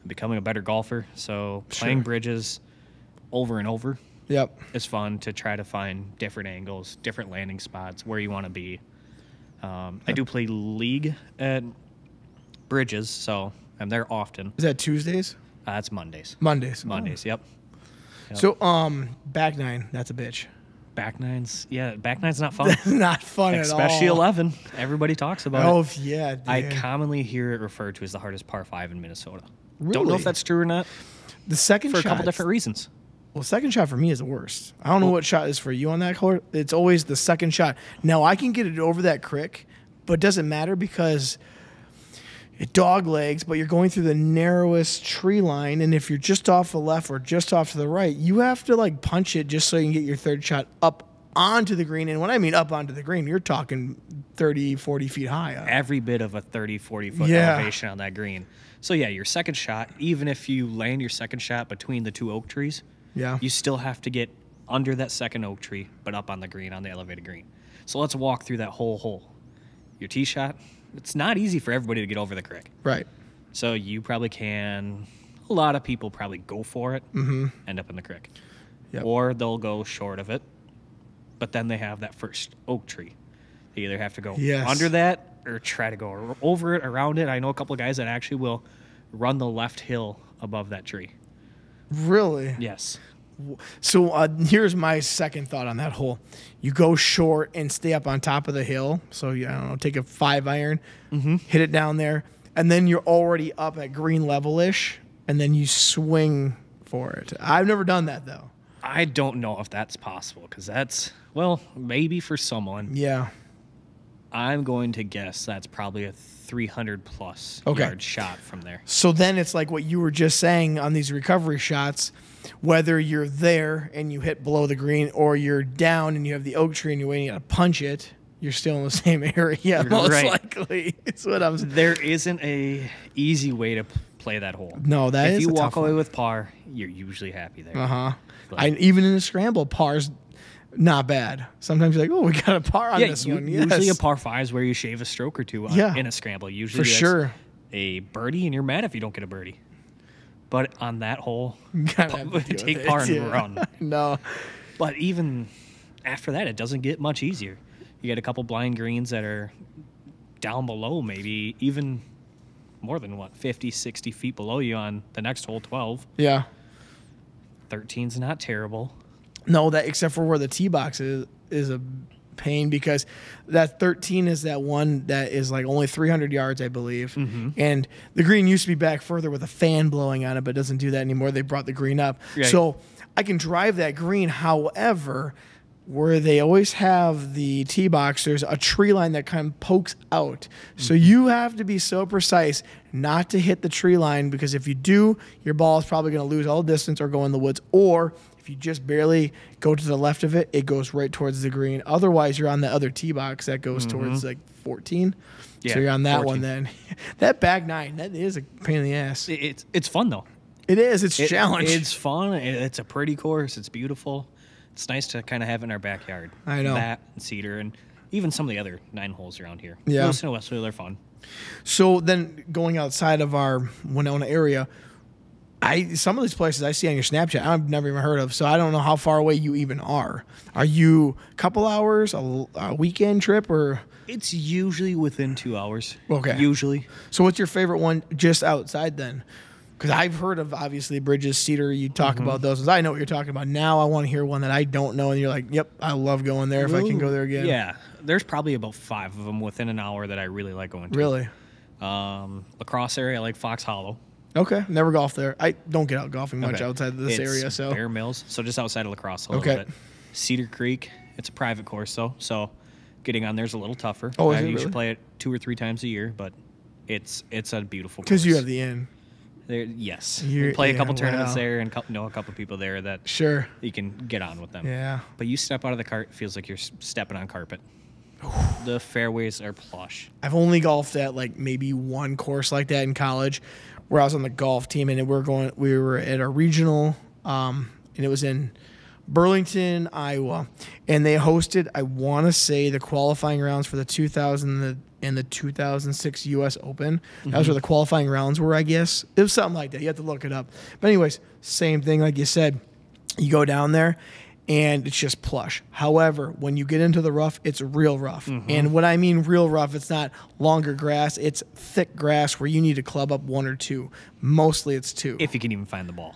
I'm becoming a better golfer, so playing Sure. Bridges over and over Yep. is fun to try to find different angles, different landing spots, where you want to be. I do play league at Bridges, so I'm there often. Is that Tuesdays? It's Mondays. Mondays. Mondays, yep. Yep. So back nine. That's a bitch. Back nines, yeah, back nines not fun. Not fun at all. Especially 11. Everybody talks about Oh it. yeah. I dude. commonly hear it referred to as the hardest par 5 in Minnesota. Don't know Really? if that's true or not The second for a shot. couple different reasons. Well, second shot for me is the worst. I don't know what shot is for you on that court. It's always the second shot. Now I can get it over that crick, but it doesn't matter because it dog legs, but you're going through the narrowest tree line, and if you're just off the left or just off to the right, you have to like punch it just so you can get your third shot up onto the green. And when I mean up onto the green, you're talking 30, 40 feet high. Every bit of a 30, 40 foot Yeah. elevation on that green. So yeah, your second shot, even if you land your second shot between the two oak trees, Yeah. you still have to get under that second oak tree, but up on the green, on the elevated green. So let's walk through that whole hole. Your tee shot, it's not easy for everybody to get over the creek. Right. So you probably can, a lot of people probably go for it, end up in the creek. Yep. Or they'll go short of it, but then they have that first oak tree. They either have to go Yes. under that or try to go over it, around it. I know a couple of guys that actually will run the left hill above that tree. Really? Yes. So here's my second thought on that hole. You go short and stay up on top of the hill. So, I don't know, take a 5 iron, hit it down there, and then you're already up at green level-ish, and then you swing for it. I've never done that, though. I don't know if that's possible because that's, well, maybe for someone. Yeah. I'm going to guess that's probably a 300-plus Okay. yard shot from there. So then it's like what you were just saying on these recovery shots, whether you're there and you hit below the green or you're down and you have the oak tree and you're waiting to punch it, you're still in the same area, most Right. likely. It's what I'm saying. There isn't a easy way to play that hole. No, that if is you a walk tough away one. with par, you're usually happy there. Uh-huh. But- Even in a scramble, par's not bad. Sometimes you're like, oh, we got a par on this one. Yes. Usually a par 5 is where you shave a stroke or two Yeah. in a scramble. Usually For that's sure. a birdie, and you're mad if you don't get a birdie. But on that hole, You gotta have to deal take with par it, and yeah. run. No. But even after that, it doesn't get much easier. You get a couple blind greens that are down below, maybe even more than, 50, 60 feet below you on the next hole, 12. Yeah. 13's not terrible. No, that except for where the tee box is a pain because that 13 is that one that is like only 300 yards, I believe. And the green used to be back further with a fan blowing on it, but it doesn't do that anymore. They brought the green up. Right. So I can drive that green. However, where they always have the tee box, there's a tree line that kind of pokes out. So you have to be so precise not to hit the tree line because if you do, your ball is probably going to lose all distance or go in the woods. Or if you just barely go to the left of it, it goes right towards the green. Otherwise, you're on the other tee box that goes towards like 14. Yeah, So you're on that 14. one then. That back nine, that is a pain in the ass. It's fun, though. It is. It's a challenge. It's fun. It's a pretty course. It's beautiful. It's nice to kind of have in our backyard. I know. That and Cedar and even some of the other 9 holes around here. Yeah. Wilson and Westville, they're fun. So then going outside of our Winona area, some of these places I see on your Snapchat, I've never even heard of. So I don't know how far away you even are. Are you a couple hours, a weekend trip, or? It's usually within 2 hours. Okay. Usually. So what's your favorite one just outside then? Because I've heard of obviously Bridges, Cedar. You talk about those. I know what you're talking about. Now I want to hear one that I don't know, and you're like, "Yep, I love going there if I can go there again." Yeah. There's probably about 5 of them within an hour that I really like going to. Really? Lacrosse area, I like Fox Hollow. Okay. Never golf there. I don't get out golfing much Okay. outside of this It's area. So Bear Mills, so just outside of Lacrosse a little Okay. bit. Cedar Creek, it's a private course though, so getting on there's a little tougher. Oh, is it You really? should play it 2 or 3 times a year, but it's a beautiful course. because you have the in. There, yes. You're- You play a couple yeah, tournaments wow. there and know a couple people there that Sure. you can get on with them. Yeah. But you step out of the cart, it feels like you're stepping on carpet. The fairways are plush. I've only golfed at like maybe one course like that in college, where I was on the golf team, and we were at a regional, and it was in Burlington, Iowa, and they hosted, I want to say, the qualifying rounds for the 2000 and the 2006 U.S. Open. That was where the qualifying rounds were, I guess. It was something like that. You have to look it up. But anyways, same thing, like you said. You go down there, and it's just plush. However, when you get into the rough, it's real rough. And what I mean real rough, it's not longer grass. It's thick grass where you need to club up 1 or 2. Mostly it's 2. If you can even find the ball.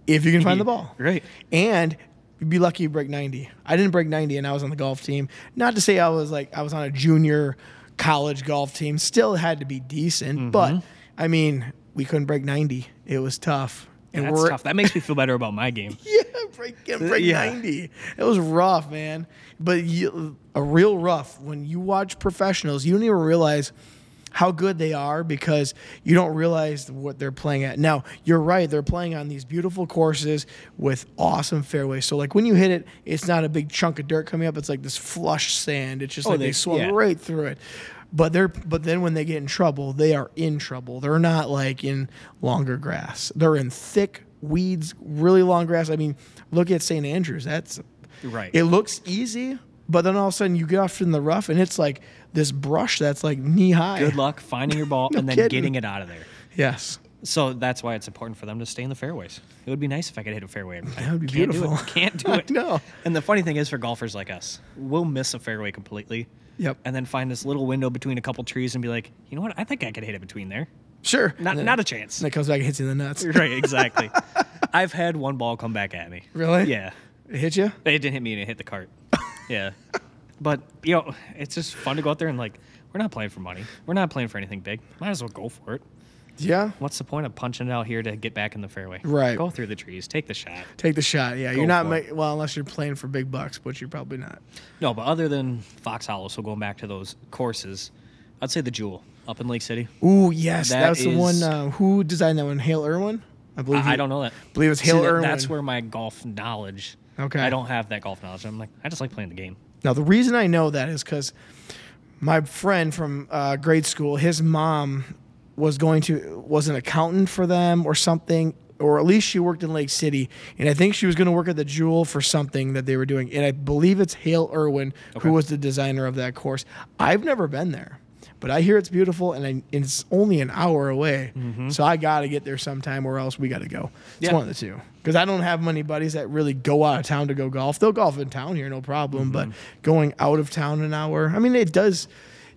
If you can find the ball. Right. And you'd be lucky you break 90. I didn't break 90, and I was on the golf team. Not to say I was on a junior college golf team. Still had to be decent. But, I mean, we couldn't break 90. It was tough. And That's tough. That makes me feel better about my game. Yeah, break Yeah. 90. It was rough, man. But a real rough. When you watch professionals, you don't even realize how good they are because you don't realize what they're playing at. Now, you're right. They're playing on these beautiful courses with awesome fairways. So, like, when you hit it, it's not a big chunk of dirt coming up. It's like this flush sand. It's just like they swung right through it. But then when they get in trouble, they are in trouble. They're not like in longer grass. They're in thick weeds, really long grass. I mean, look at St. Andrews. That's right. It looks easy, but then all of a sudden you get off in the rough and it's like this brush that's like knee high. Good luck finding your ball and then getting it out of there. Yes. So that's why it's important for them to stay in the fairways. It would be nice if I could hit a fairway every time. That would be Can't beautiful. Do it. Can't do it. No. And the funny thing is, for golfers like us, we'll miss a fairway completely. Yep. And then find this little window between a couple trees and be like, you know what? I think I could hit it between there. Sure. Not a chance. And it comes back and hits you in the nuts. Right, exactly. I've had one ball come back at me. Really? Yeah. It hit you? It didn't hit me and it hit the cart. Yeah. But, you know, it's just fun to go out there and, like, we're not playing for money. We're not playing for anything big. Might as well go for it. Yeah. What's the point of punching it out here to get back in the fairway? Right. Go through the trees. Take the shot. Take the shot. Yeah. Go You're not, for it. well, unless you're playing for big bucks, but you're probably not. No, but other than Fox Hollow, so going back to those courses, I'd say the Jewel up in Lake City. Ooh, yes. That That was the is- one. Who designed that one? Hale Irwin? I believe. I don't know that. I believe it's Hale Irwin. That's where my golf knowledge. Okay. I don't have that golf knowledge. I'm like, I just like playing the game. Now, the reason I know that is because my friend from grade school, his mom was an accountant for them or something, or at least she worked in Lake City. And I think she was going to work at the Jewel for something that they were doing. And I believe it's Hale Irwin who was the designer of that course. I've never been there, but I hear it's beautiful, and it's only an hour away. So I got to get there sometime, or else we got to go. It's one of the two. Because I don't have many buddies that really go out of town to go golf. They'll golf in town here, no problem. But going out of town an hour, I mean, it does.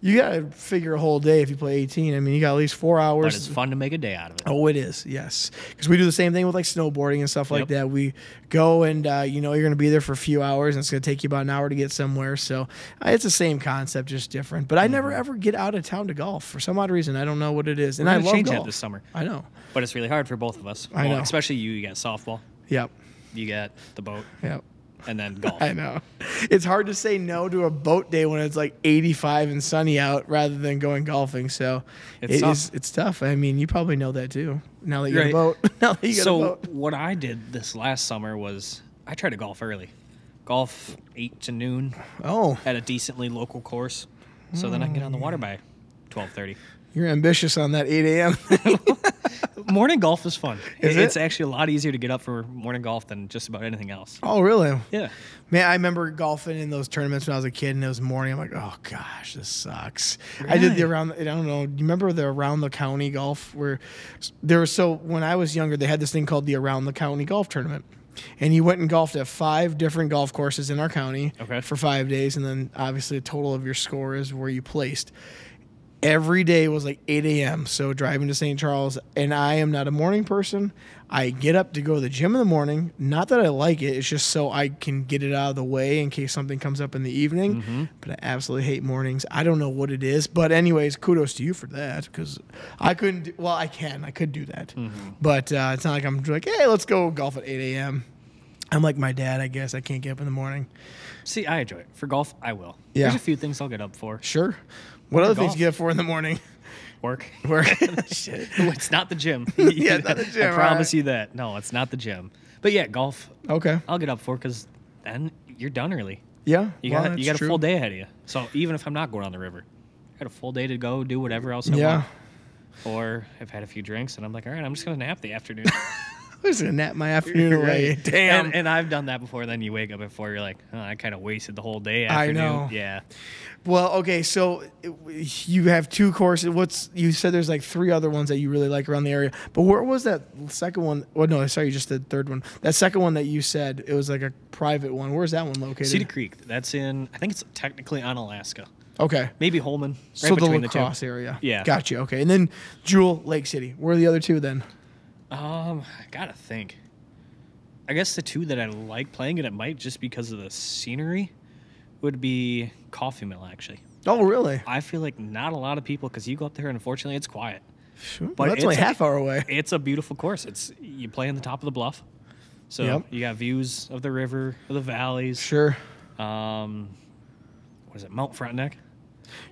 You got to figure a whole day if you play 18. I mean, you got at least 4 hours. But it's fun to make a day out of it. Oh, it is, yes. Because we do the same thing with like snowboarding and stuff like that. We go and, you're going to be there for a few hours, and it's going to take you about an hour to get somewhere. So it's the same concept, just different. But I never ever get out of town to golf for some odd reason. I don't know what it is. And We're I gonna love change golf. that this summer. I know. But it's really hard for both of us. I know. Especially you. You got softball. Yep. You got the boat. Yep. And then golf. I know. It's hard to say no to a boat day when it's like 85 and sunny out rather than going golfing. So it's tough. I mean, you probably know that too. Now that you got a boat. Now that you got a boat. What I did this last summer was I tried to golf early. Golf 8 to noon Oh, at a decently local course. So then I can get on the water by 12:30. you're ambitious on that 8 a.m. Morning golf is fun. Is It's it? actually a lot easier to get up for morning golf than just about anything else. Oh, really? Yeah. Man, I remember golfing in those tournaments when I was a kid, and it was morning. I'm like, oh gosh, this sucks. I did the Really? I don't know. Do you remember the around the county golf where there was when I was younger, they had this thing called the around the county golf tournament. And you went and golfed at 5 different golf courses in our county for 5 days, and then obviously the total of your score is where you placed. Every day was like 8 a.m. So driving to St. Charles, and I am not a morning person. I get up to go to the gym in the morning. Not that I like it. It's just so I can get it out of the way in case something comes up in the evening. But I absolutely hate mornings. I don't know what it is. But anyways, kudos to you for that because I couldn't. I could do that. But it's not like I'm like, hey, let's go golf at 8 a.m. I'm like my dad, I guess. I can't get up in the morning. See, I enjoy it. For golf, I will. Yeah. There's a few things I'll get up for. Sure. What other things golf. you get up for in the morning? Work. Work. Shit. It's not the gym. Yeah, not the gym, I promise right. you that. No, it's not the gym. But yeah, golf, Okay. I'll get up for because then you're done early. Yeah. You got a full day ahead of you. So even if I'm not going on the river, I got a full day to go do whatever else I want. Or I've had a few drinks and I'm like, all right, I'm just gonna nap the afternoon. I'm just gonna nap my afternoon away. Right. Damn. And I've done that before. Then you wake up at 4, you're like, oh, I kind of wasted the whole day. I Afternoon. know. Yeah. Well, okay, so you have 2 courses. You said there's like 3 other ones that you really like around the area. But where was that second one? Well, no, sorry, just the third one. That second one that you said it was like a private one. Where's that one located? Cedar Creek. That's in. I think it's technically on Alaska. Okay. Maybe Holman. Right So the between lacrosse area. Yeah. Gotcha. Okay, and then Jewel, Lake City. Where are the other 2 then? I gotta think. I guess the 2 that I like playing, and it might just because of the scenery, would be Coffee Mill, actually. Oh, really? I feel like not a lot of people, because you go up there and unfortunately it's quiet. Sure. But Well, that's only half hour away. It's a beautiful course. You play on the top of the bluff. So Yep. you got views of the river, of the valleys. Sure. What is it, Mount Frontenac?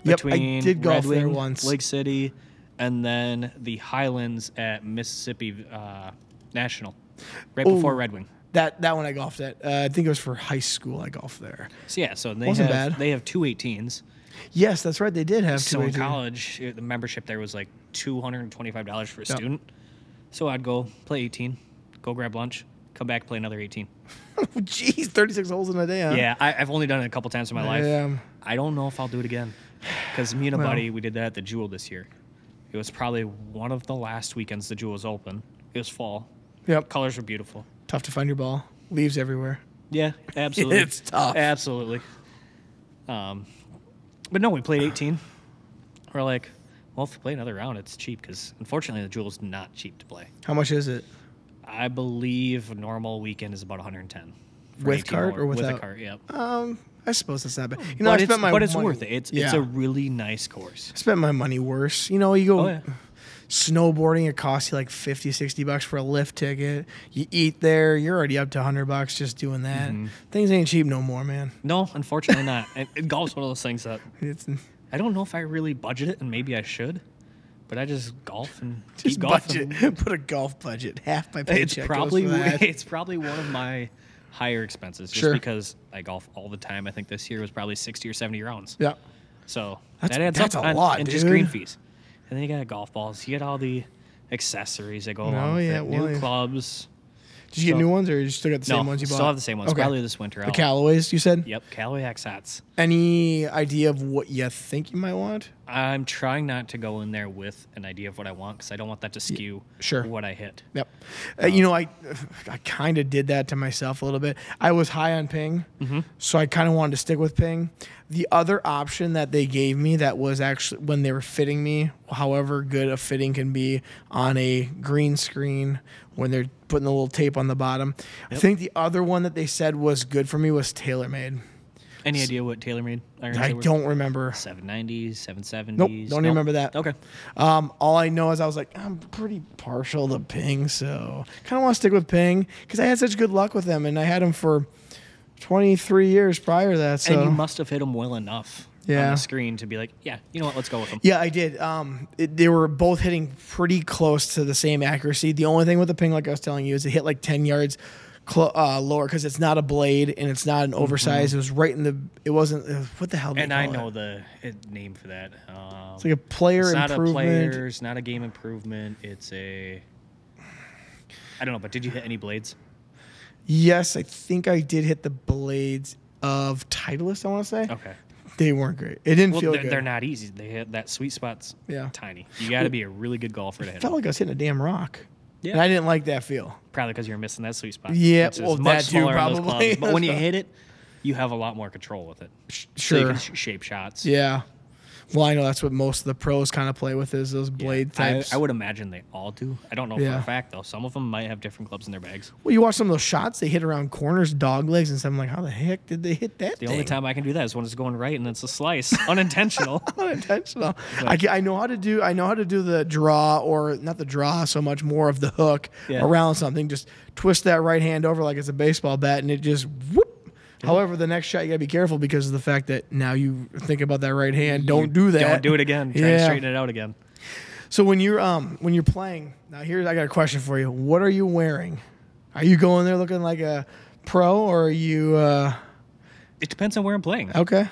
Yep, I between did golf Red there Wing, once. Lake City, and then the Highlands at Mississippi National, right before Red Wing. That one I golfed at. I think it was for high school. I golfed there. So yeah, so they Wasn't have bad. they have 218s. Yes, that's right. They did have So in 218. college, the membership there was like $225 for a student. So I'd go play 18, go grab lunch, come back, play another 18. Jeez, 36 holes in a day, huh? Yeah, I've only done it a couple times in my life. Yeah. I don't know if I'll do it again. Because me and a Well. buddy, we did that at the Jewel this year. It was probably one of the last weekends the Jewel was open. It was fall. Yep. Colors were beautiful. Tough to find your ball. Leaves everywhere. Yeah, absolutely. It's tough. Absolutely. But no, we played 18. We're like, well, if we play another round, it's cheap because unfortunately the Jewel's not cheap to play. How much is it? I believe a normal weekend is about 110. for an With 18 cart hole. or With a without? cart, yep. I suppose that's not bad. But I spent my it's money- worth it. It's yeah. a really nice course. I spent my money worse. You go Oh, yeah. snowboarding, it costs you like $50-$60 for a lift ticket. You eat there, you're already up to $100 just doing that. Mm-hmm. Things ain't cheap no more, man. No, unfortunately not. And golf's one of those things that It's I don't know if I really budget it, and maybe I should, but I just golf and just keep golfing. budget. Put a golf budget. Half my It's paycheck probably goes for that. it's probably one of my higher expenses, just Sure. because I golf all the time. I think this year was probably 60 or 70 rounds. Yeah. So That's- that adds that's up a on- lot, and just dude. green fees. And then you got golf balls. You get all the accessories that go along with yeah, it. well, New yeah. clubs. Did you get So- new ones or you still got the same ones you bought? still have the same ones. Okay. Probably this winter. The Callaways, you said? Yep, Callaway X hats. Any idea of what you think you might want? I'm trying not to go in there with an idea of what I want because I don't want that to skew sure. what I hit. Yep. I kind of did that to myself a little bit. I was high on ping, so I kind of wanted to stick with ping. The other option that they gave me that was actually when they were fitting me, however good a fitting can be on a green screen when they're putting the little tape on the bottom. I think the other one that they said was good for me was TaylorMade. Any idea what TaylorMade irons I they were? don't remember. 790s, 770s. Nope, don't even remember that. Okay. All I know is I was like, I'm pretty partial to Ping, so kind of want to stick with Ping because I had such good luck with them, and I had them for 23 years prior to that. So And you must have hit them well enough on Yeah. the screen to be like, yeah, you know what, let's go with them. yeah, I did. They were both hitting pretty close to the same accuracy. The only thing with the Ping, like I was telling you, is it hit like 10 yards lower because it's not a blade and it's not an oversized. It was right in the. It wasn't. What the hell? And I know the name for that. It's like a player it's not improvement. a player, it's not a game improvement. It's a. I don't know, but did you hit any blades? Yes, I think I did hit the blades of Titleist. I want to say. Okay. They weren't great. It didn't Well, feel they're, good. they're not easy. They hit that sweet spot's Yeah. tiny. You got to be a really good golfer to I hit felt them. like I was hitting a damn rock. Yeah. And I didn't like that feel. Probably because you're missing that sweet spot. Yeah, It's well, much that too, smaller on those probably. clubs, but when you hit it, you have a lot more control with it. So you Sure. can shape shots. Yeah. Well, I know that's what most of the pros kind of play with is those blade types. I would imagine they all do. I don't know Yeah. for a fact though. Some of them might have different clubs in their bags. Well, you watch some of those shots they hit around corners, dog legs, and stuff. I'm like, how the heck did they hit that? The only time I can do that is when it's going right and it's a slice, unintentional. Unintentional. I know how to do. I know how to do the draw, or not the draw so much, more of the hook Yeah. around something. Just twist that right hand over like it's a baseball bat, and it just whoop. However, the next shot you gotta be careful because of the fact that now you think about that right hand. Don't do that. Don't do it again. Try to straighten it out again. So when you're playing now, I got a question for you. What are you wearing? Are you going there looking like a pro, or are you It depends on where I'm playing. okay?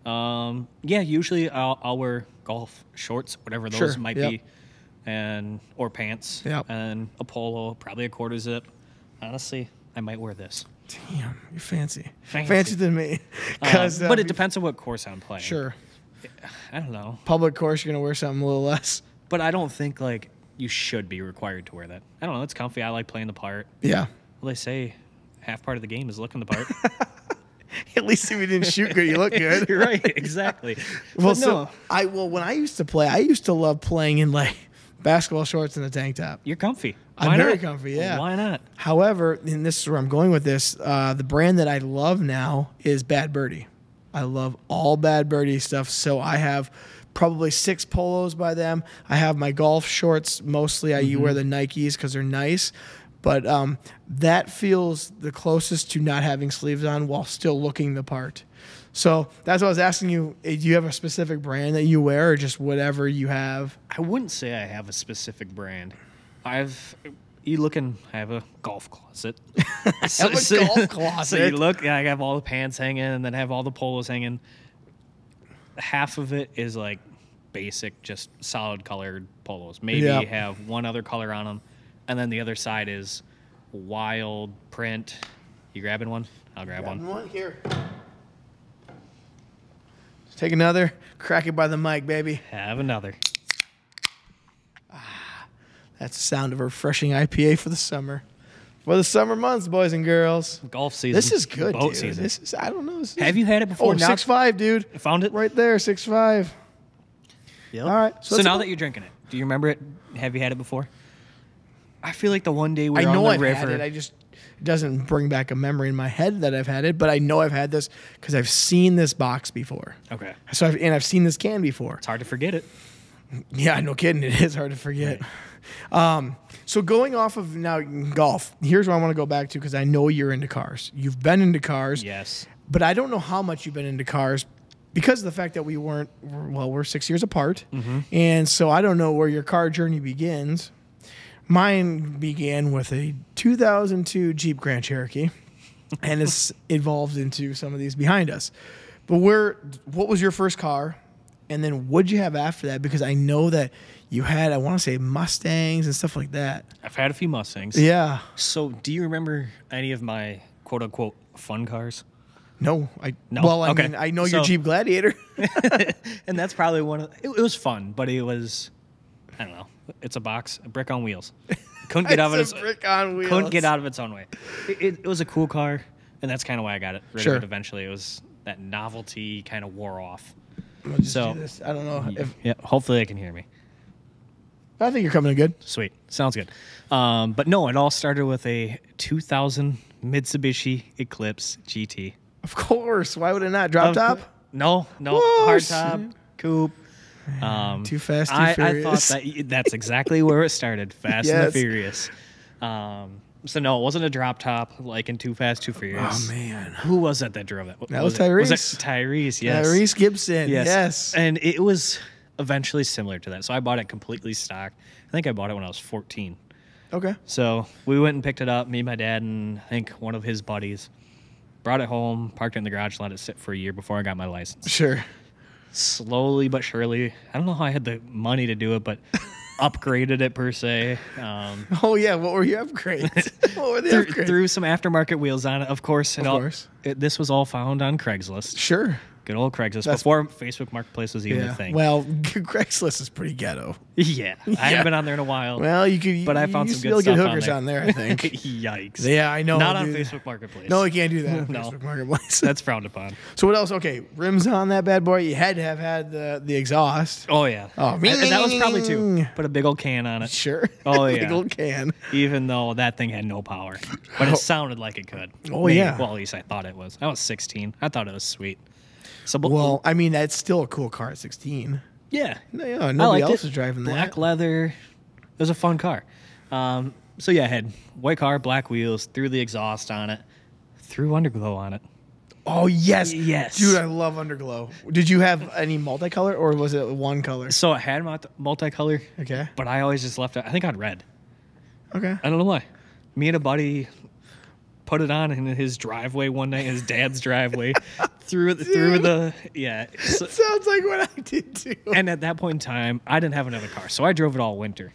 Yeah, usually I'll wear golf shorts, whatever those Sure, might yep. be, or pants, Yep. and a polo, probably a quarter zip. Honestly, I might wear this. Damn, you're fancy. Fancy. Fancier than me. But it depends on what course I'm playing. Sure. I don't know, Public course, you're gonna wear something a little less. but I don't think like you should be required to wear that. I don't know. It's comfy. I like playing the part. Yeah. Well, they say half part of the game is looking the part. At least if you didn't shoot good, you look good. You're right. Exactly. Well, But no, when I used to play, I used to love playing in like basketball shorts and a tank top. you're comfy. I'm Why very not? comfy, yeah. Why not? However, and this is where I'm going with this, the brand that I love now is Bad Birdie. I love all Bad Birdie stuff. So I have probably 6 polos by them. I have my golf shorts mostly. I wear the Nikes because they're nice. But that feels the closest to not having sleeves on while still looking the part. So that's what I was asking you. Do you have a specific brand that you wear, or just whatever you have? I wouldn't say I have a specific brand. I have a golf closet. Have a golf closet. So you look, I have all the pants hanging, and then have all the polos hanging. Half of it is like basic, just solid colored polos. Maybe have one other color on them, and then the other side is wild print. You grabbing one? I'll grab one. Here. Take another. Crack it by the mic, baby. Have another. That's the sound of a refreshing IPA for the summer. For the summer months, boys and girls. Golf season. This is good, Boat dude. season. This is, I don't know. Have you had it before? Oh, 6.5, dude. Found it? Right there, 6.5. Yep. All right. So now that you're drinking it, do you remember it? Have you had it before? I feel like the one day we were I know on the I've river. had it. It doesn't bring back a memory in my head that I've had it, but I know I've had this because I've seen this box before. Okay. So I've seen this can before. It's hard to forget it. Yeah, no kidding. It is hard to forget. Right. So going off of now golf, here's what I want to go back to because I know you're into cars. You've been into cars. Yes. But I don't know how much you've been into cars because of the fact that we're 6 years apart. Mm-hmm. And so I don't know where your car journey begins. Mine began with a 2002 Jeep Grand Cherokee and it's evolved into some of these behind us. But what was your first car? And then what'd you have after that? Because I know that you had, I want to say, Mustangs and stuff like that. I've had a few Mustangs. Yeah. So do you remember any of my quote unquote fun cars? No. No? Well, I Okay. mean, I know your Jeep Gladiator. And that's probably it was fun, but it was, I don't know. It's a brick on wheels. Couldn't get out of It's a brick on wheels. Couldn't get out of its own way. It was a cool car, and that's kind of why I got it. Sure. It eventually, it was that novelty kind of wore off. I'll just So do this. I don't know if Yeah, hopefully they can hear me. I think you're coming in good. Sweet, sounds good. But no, it all started with a 2000 Mitsubishi Eclipse GT. Of course. Why would it not drop top? No, Whoosh. hardtop, coupe. Too fast, too I furious. thought that's exactly where it started. Fast and the Yes. Furious. So no, it wasn't a drop top like in Too Fast, Too Furious. Oh man, Who was that drove it? That was it? Was it Tyrese. Tyrese? Yes. Tyrese Gibson. Yes. And it was eventually similar to that. So I bought it completely stock. I think I bought it when I was 14. Okay. So we went and picked it up, me, my dad, and I think one of his buddies. Brought it home, parked it in the garage, let it sit for a year before I got my license. Sure. Slowly but surely, I don't know how I had the money to do it, but upgraded it per se. Oh yeah. What were your upgrades? What were the upgrades? Threw some aftermarket wheels on it. Of course. Of course. This was all found on Craigslist. Sure. Good old Craigslist. That's- Before Facebook Marketplace was even a Yeah. thing. Well, Craigslist is pretty ghetto. Yeah. I haven't been on there in a while. Well, you could. But I found you some still good get stuff on hookers there. on there. I think. Yikes. Yeah, I know. Not on dude. Facebook Marketplace. No, you can't do that on No. Facebook Marketplace. That's frowned upon. So what else? Okay, rims on that bad boy. You had to have had the exhaust. Oh, yeah. Oh, And that was probably two. Put a big old can on it. Sure. Oh, Big yeah. old can. Even though that thing had no power. But it sounded like it could. Oh, yeah. Well, at least I thought it was. I was 16. I thought it was sweet. So, Well, I mean, that's still a cool car at 16. yeah. No, yeah, I nobody liked else it. is driving Black that. leather. It was a fun car. So yeah, I had white car, black wheels, threw the exhaust on it, threw underglow on it. Oh yes, Yes. dude, I love underglow. Did you have any multicolor or was it one color? So it had multicolor, Okay. but I always just left it. I think on red. Okay. I don't know why. Me and a buddy put it on in his driveway one night, his dad's driveway, through the yeah. So- Sounds like what I did too. and at that point in time, I didn't have another car, so I drove it all winter.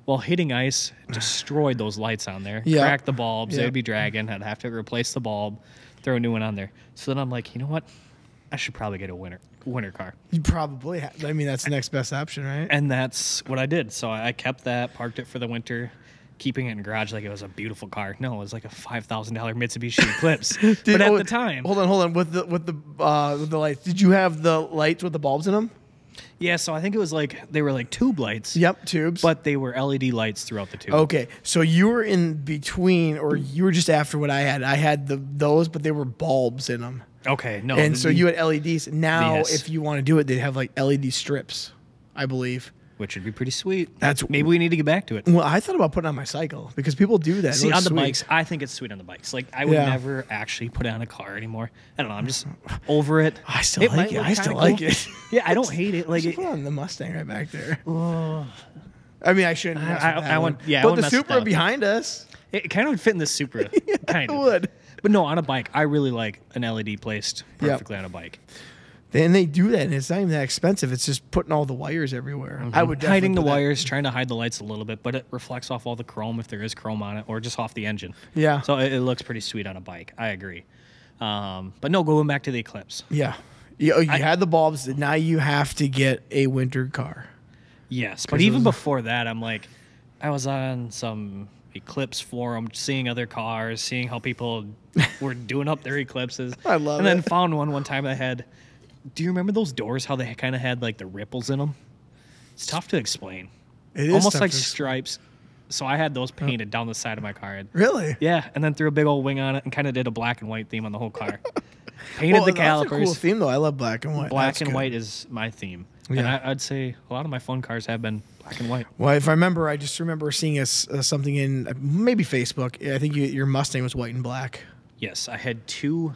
Well, hitting ice destroyed those lights on there. Yeah. Cracked the bulbs. Yeah. They'd be dragging. I'd have to replace the bulb, throw a new one on there. So then I'm like, you know what? I should probably get a winter car. You probably I mean, that's the next best option, right? And that's what I did. So I kept that, parked it for the winter, keeping it in the garage like it was a beautiful car. No, it was like a $5,000 Mitsubishi Eclipse. But at the time, hold on, with the lights. Did you have the lights with the bulbs in them? yeah. So I think it was like they were like tube lights. Yep, tubes. But they were LED lights throughout the tube. Okay, so you were in between, or you were just after what I had. I had those, but they were bulbs in them, Okay. No. and so you had LEDs. Now, Yes. if you want to do it, they have like LED strips, I believe. which would be pretty sweet. That's- Maybe we need to get back to it. Well, I thought about putting on my cycle because people do that. It See, looks on the sweet. bikes, I think it's sweet on the bikes. Like, I would Yeah. never actually put it on a car anymore. I don't know. I'm just over it. I still like might it. look I still kinda like cool. it. Yeah, I don't hate it. Like, Just put on the Mustang right back there. oh, I mean, I shouldn't. mess with I that want- one. yeah, I but wouldn't the mess with Supra that. behind us. it kind of would fit in the Supra. Kind It of. would. But no, on a bike, I really like an LED placed perfectly on a bike. And they do that, and it's not even that expensive. It's just putting all the wires everywhere. I would definitely Hiding the put that- wires, trying to hide the lights a little bit, but it reflects off all the chrome if there is chrome on it, or just off the engine. Yeah. So it looks pretty sweet on a bike. I agree. But no, going back to the Eclipse. Yeah. You had the bulbs. Now you have to get a winter car. Yes, but 'Cause even those- before that, I'm like, I was on some Eclipse forum, seeing other cars, seeing how people were doing up their Eclipses. I love And then it. found one time that had. Do you remember those doors? How they kind of had like the ripples in them. It's tough to explain. It is Almost tough like to explain. stripes. So I had those painted down the side of my car. Really? Yeah, and then threw a big old wing on it and kind of did a black and white theme on the whole car. Painted the That's a calipers. cool theme, though. I love black and white. Black That's and good. white is my theme. And Yeah. I'd say a lot of my fun cars have been black and white. Well, if I remember, I just remember seeing something in maybe Facebook. I think your Mustang was white and black. Yes, I had 2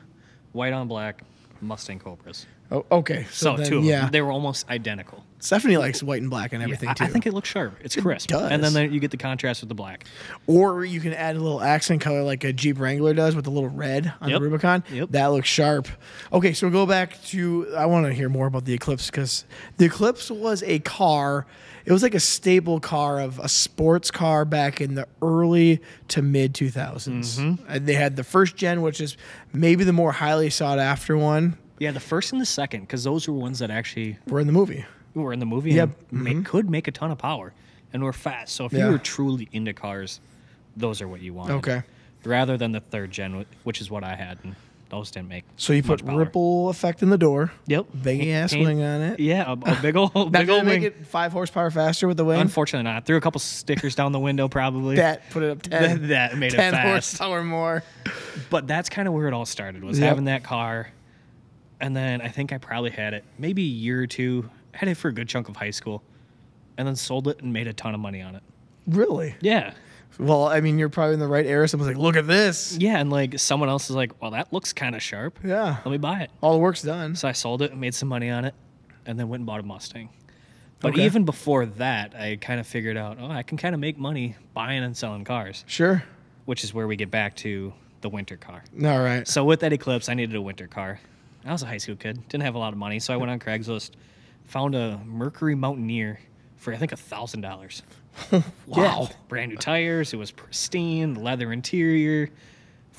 white on black Mustang Cobras. Oh, okay. So then, 2 of yeah. them. They were almost identical. Stephanie likes white and black and Yeah, everything I too. think it looks sharp. It's crisp. does. And then you get the contrast with the black. Or you can add a little accent color like a Jeep Wrangler does with a little red on Yep. the Rubicon. Yep. That looks sharp. Okay, so go back to, I want to hear more about the Eclipse because the Eclipse was a car. It was like a staple car of a sports car back in the early to mid 2000s. Mm-hmm. And they had the first gen, which is maybe the more highly sought after one. Yeah, the first and the second, because those were ones that actually We're in the movie. were in the movie Yep. and could make a ton of power and were fast. So if Yeah. you were truly into cars, those are what you wanted. Okay. Rather than the third gen, which is what I had, and those didn't make. So you much put power. ripple effect in the door. Yep. Big ass Paint- wing on it. Yeah, a big old Not big gonna old make wing. it 5 horsepower faster with the wing. Unfortunately not. Threw a couple stickers down the window probably. That put it up 10. That made it 10 fast. horsepower more. But that's kind of where it all started, was Yep. having that car. And then I think I probably had it maybe a year or two. Had it for a good chunk of high school. And then sold it and made a ton of money on it. Really? Yeah. Well, I mean, you're probably in the right era. Someone's like, look at this. Yeah, and like someone else is like, well, that looks kind of sharp. Yeah. Let me buy it. All the work's done. So I sold it and made some money on it and then went and bought a Mustang. But Okay. even before that, I kind of figured out, I can kind of make money buying and selling cars, Sure. which is where we get back to the winter car. All right. So with that Eclipse, I needed a winter car. I was a high school kid, didn't have a lot of money, so I went on Craigslist, found a Mercury Mountaineer for I think $1,000. Wow. Yeah, brand new tires. It was pristine, leather interior,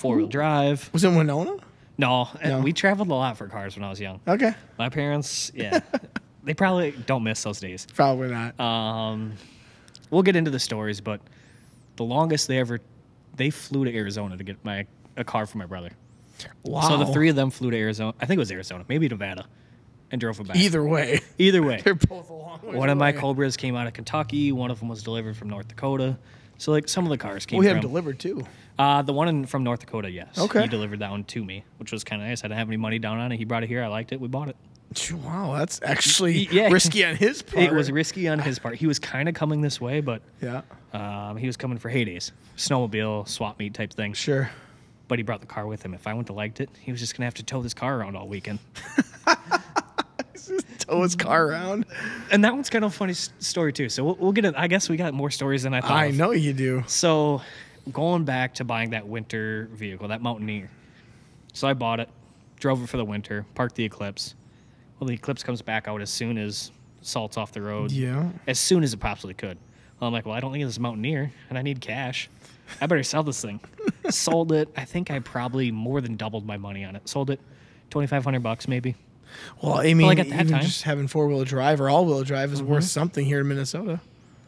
4-wheel drive. Was it Winona? No, No. we traveled a lot for cars when I was young. Okay. My parents, yeah, they probably don't miss those days. Probably not. We'll get into the stories, but the longest they flew to Arizona to get a car for my brother. Wow. So the 3 of them flew to Arizona. I think it was Arizona, maybe Nevada, and drove it back. Either way. Either way. They're both a long way One of my away. Cobras came out of Kentucky. One of them was delivered from North Dakota. So like some of the cars came We had them from. delivered too. The one from North Dakota, yes. Okay. He delivered that one to me, which was kind of nice. I didn't have any money down on it. He brought it here. I liked it. We bought it. Wow, that's actually Yeah. risky on his part. It was risky on his part. He was kind of coming this way, but Yeah. he was coming for heydays, snowmobile, swap meet type thing. Sure. But he brought the car with him. If I wouldn't have liked it, he was just gonna have to tow this car around all weekend. Tow his car around. And that one's kind of a funny story too. So we'll get it. I guess we got more stories than I thought. I of. know you do. So going back to buying that winter vehicle, that Mountaineer. So I bought it, drove it for the winter, parked the Eclipse. Well, the Eclipse comes back out as soon as salt's off the road. Yeah. As soon as it possibly could. Well, I'm like, well, I don't think it's Mountaineer, and I need cash. I better sell this thing. Sold it. I think I probably more than doubled my money on it. Sold it, $2,500 maybe. Well, I mean, like at that even time- just having 4-wheel drive or all-wheel drive is worth something here in Minnesota.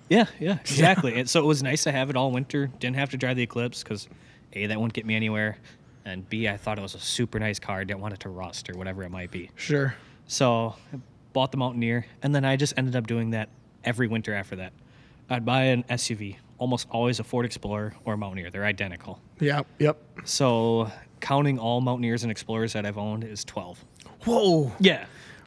Yeah, exactly. And so it was nice to have it all winter. Didn't have to drive the Eclipse because A, that wouldn't get me anywhere, and B, I thought it was a super nice car. Didn't want it to rust or whatever it might be. Sure. So I bought the Mountaineer, and then I just ended up doing that every winter after that. I'd buy an SUV, almost always a Ford Explorer or a Mountaineer. They're identical. Yeah. Yep. So counting all Mountaineers and Explorers that I've owned is 12. Whoa. Yeah.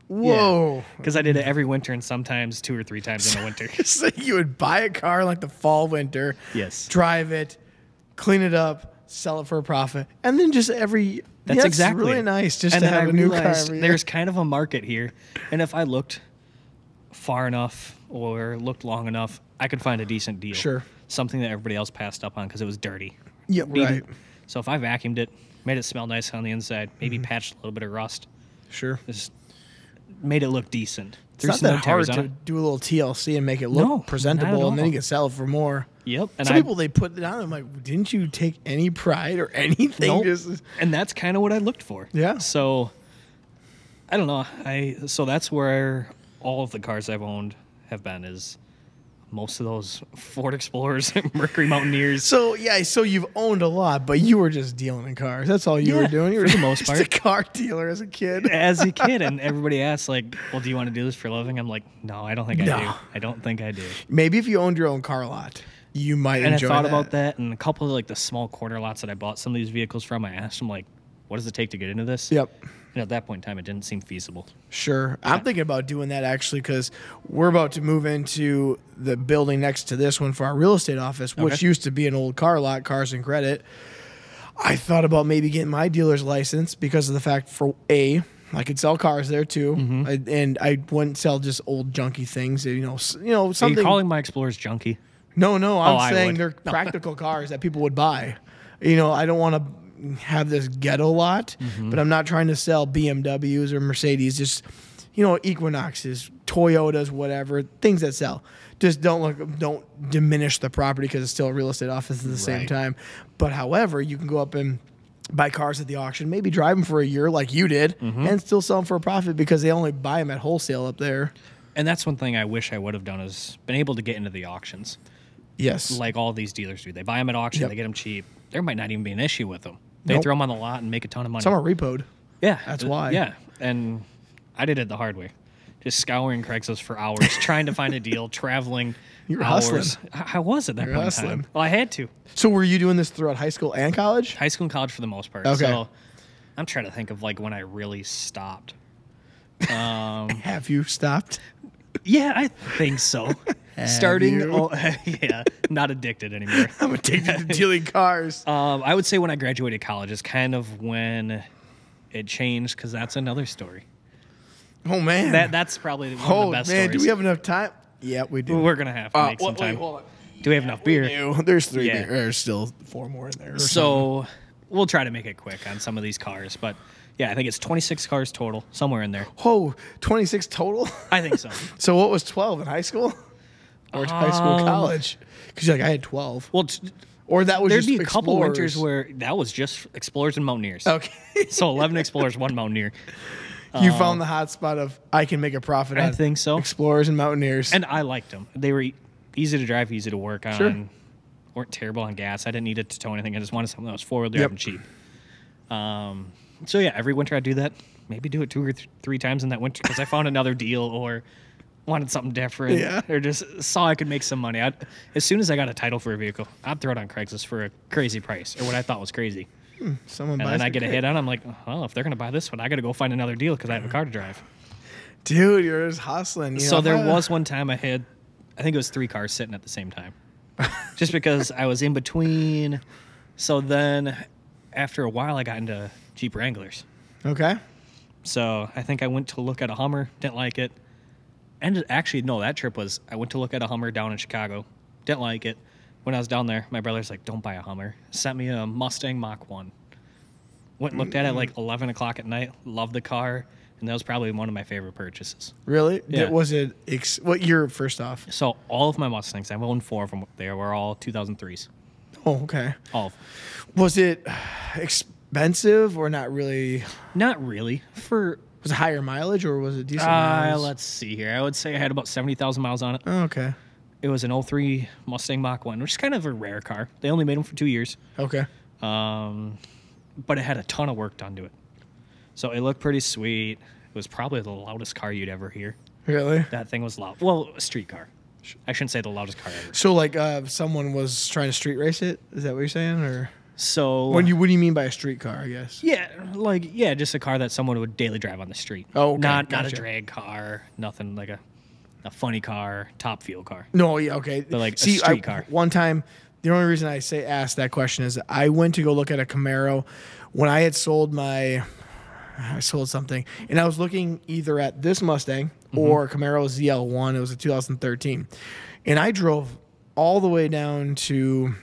Whoa. Because I did it every winter and sometimes 2 or 3 times in the winter. So you would buy a car in like the fall, winter, Yes. drive it, clean it up, sell it for a profit, and then just That's exactly really it. nice just And to then have I a new car realized every year. there's kind of a market here, and if I looked far enough or looked long enough, I could find a decent deal. Sure. Something that everybody else passed up on because it was dirty. Yeah, right. So if I vacuumed it, made it smell nice on the inside, maybe patched a little bit of rust, Sure. just made it look decent. It's not that hard to do a little TLC and make it look No, not presentable, at and then you all. can sell it for more. Yep. And Some people, they put it on. I'm like, didn't you take any pride or anything? Nope. Just And that's kind of what I looked for. Yeah. So I don't know. So that's where all of the cars I've owned have been, is most of those Ford Explorers, Mercury Mountaineers. So you've owned a lot, but you were just dealing in cars. That's all you were Yeah, doing. You were for the most just a part. car dealer as a kid. As a kid, and everybody asks, like, well, do you want to do this for a living? I'm like, no, I don't think I No. do. I don't think I do. Maybe if you owned your own car lot, you might And I enjoy thought about that, and a couple of like the small corner lots that I bought some of these vehicles from, I asked them, like, what does it take to get into this? Yep. And at that point in time, it didn't seem feasible. Sure. I'm thinking about doing that actually because we're about to move into the building next to this one for our real estate office, which Okay. used to be an old car lot, Cars and Credit. I thought about maybe getting my dealer's license because of the fact I could sell cars there too, and I wouldn't sell just old junky things. Are you Something. calling my Explorers junky? No, I'm I saying would. they're practical cars that people would buy. I don't want to have this ghetto lot, but I'm not trying to sell BMWs or Mercedes. Just Equinoxes, Toyotas, whatever things that sell. Just don't diminish the property because it's still a real estate office at the same Right. time. But however, you can go up and buy cars at the auction, maybe drive them for a year like you did, and still sell them for a profit because they only buy them at wholesale up there. And that's one thing I wish I would have done, is been able to get into the auctions Yes. like all these dealers do. They buy them at auction, Yep. they get them cheap. There might not even be an issue with them. They Nope. throw them on the lot and make a ton of money. Some are repoed. Yeah, That's why. Yeah, and I did it the hard way, just scouring Craigslist for hours, trying to find a deal, traveling. You were hours. hustling. I was at that You're point in hustling. time. Well, I had to. So were you doing this throughout high school and college? High school and college for the most part. Okay. So I'm trying to think of like when I really stopped. Have you stopped? Yeah, I think so. Starting, you? yeah, not addicted anymore. I'm addicted to dealing cars. I would say when I graduated college is kind of when it changed, because that's another story. Oh man. That's probably one of Oh the best man, stories. do we have enough time? Yeah, we do. We're gonna have to make some time. hold on. Do we have enough beer? There's 3 Yeah. beer. There's still 4 more in there. or something. So we'll try to make it quick on some of these cars, but yeah, I think it's 26 cars total, somewhere in there. 26 total. I think so. So what was 12 in high school? Or high school, college? Because I had 12. Well, Or that was there'd just be a couple Explorers. winters where that was just Explorers and Mountaineers. Okay. So 11 Explorers, 1 Mountaineer. You found the hot spot of I can make a profit I on think so. Explorers and Mountaineers. And I liked them. They were easy to drive, easy to work on. Sure. Weren't terrible on gas. I didn't need it to tow anything. I just wanted something that was 4-wheel drive Yep. and cheap. So yeah, every winter I do that. Maybe do it 2 or 3 times in that winter because I found another deal or wanted something different. Yeah. Or just saw I could make some money. As soon as I got a title for a vehicle, I'd throw it on Craigslist for a crazy price or what I thought was crazy. Someone And buys then I it, get a great. hit on. I'm like, oh, if they're gonna buy this one, I got to go find another deal because I have a car to drive. Dude, you're just hustling. So there was one time I had, I think it was 3 cars sitting at the same time, just because I was in between. So then, after a while, I got into Jeep Wranglers. Okay. So I think I went to look at a Hummer, didn't like it. And actually, no, that trip was I went to look at a Hummer down in Chicago, didn't like it. When I was down there, my brother's like, "Don't buy a Hummer." Sent me a Mustang Mach 1. Went and looked at it like 11 o'clock at night. Loved the car, and that was probably one of my favorite purchases. Really? Yeah. Was it what year first off? So all of my Mustangs, I've owned 4 of them. They were all 2003s. Oh, okay. All of them. Was it expensive or not really? Not really. For Was it higher mileage or was it decent miles? let's see here. I would say I had about 70,000 miles on it. Oh, okay. It was an 03 Mustang Mach 1, which is kind of a rare car. They only made them for 2 years. Okay. But it had a ton of work done to it. So it looked pretty sweet. It was probably the loudest car you'd ever hear. Really? That thing was loud. Well, a street car. I shouldn't say the loudest car ever. So like someone was trying to street race it? Is that what you're saying? Or So What do you mean by a street car? I guess. yeah, just a car that someone would daily drive on the street. Oh, okay, not a gotcha. drag car, nothing like a funny car, top fuel car. No, yeah, okay. But like a street car. One time, the only reason I asked that question is I went to go look at a Camaro when I had I sold something, and I was looking either at this Mustang or Camaro ZL1. It was a 2013, and I drove all the way down to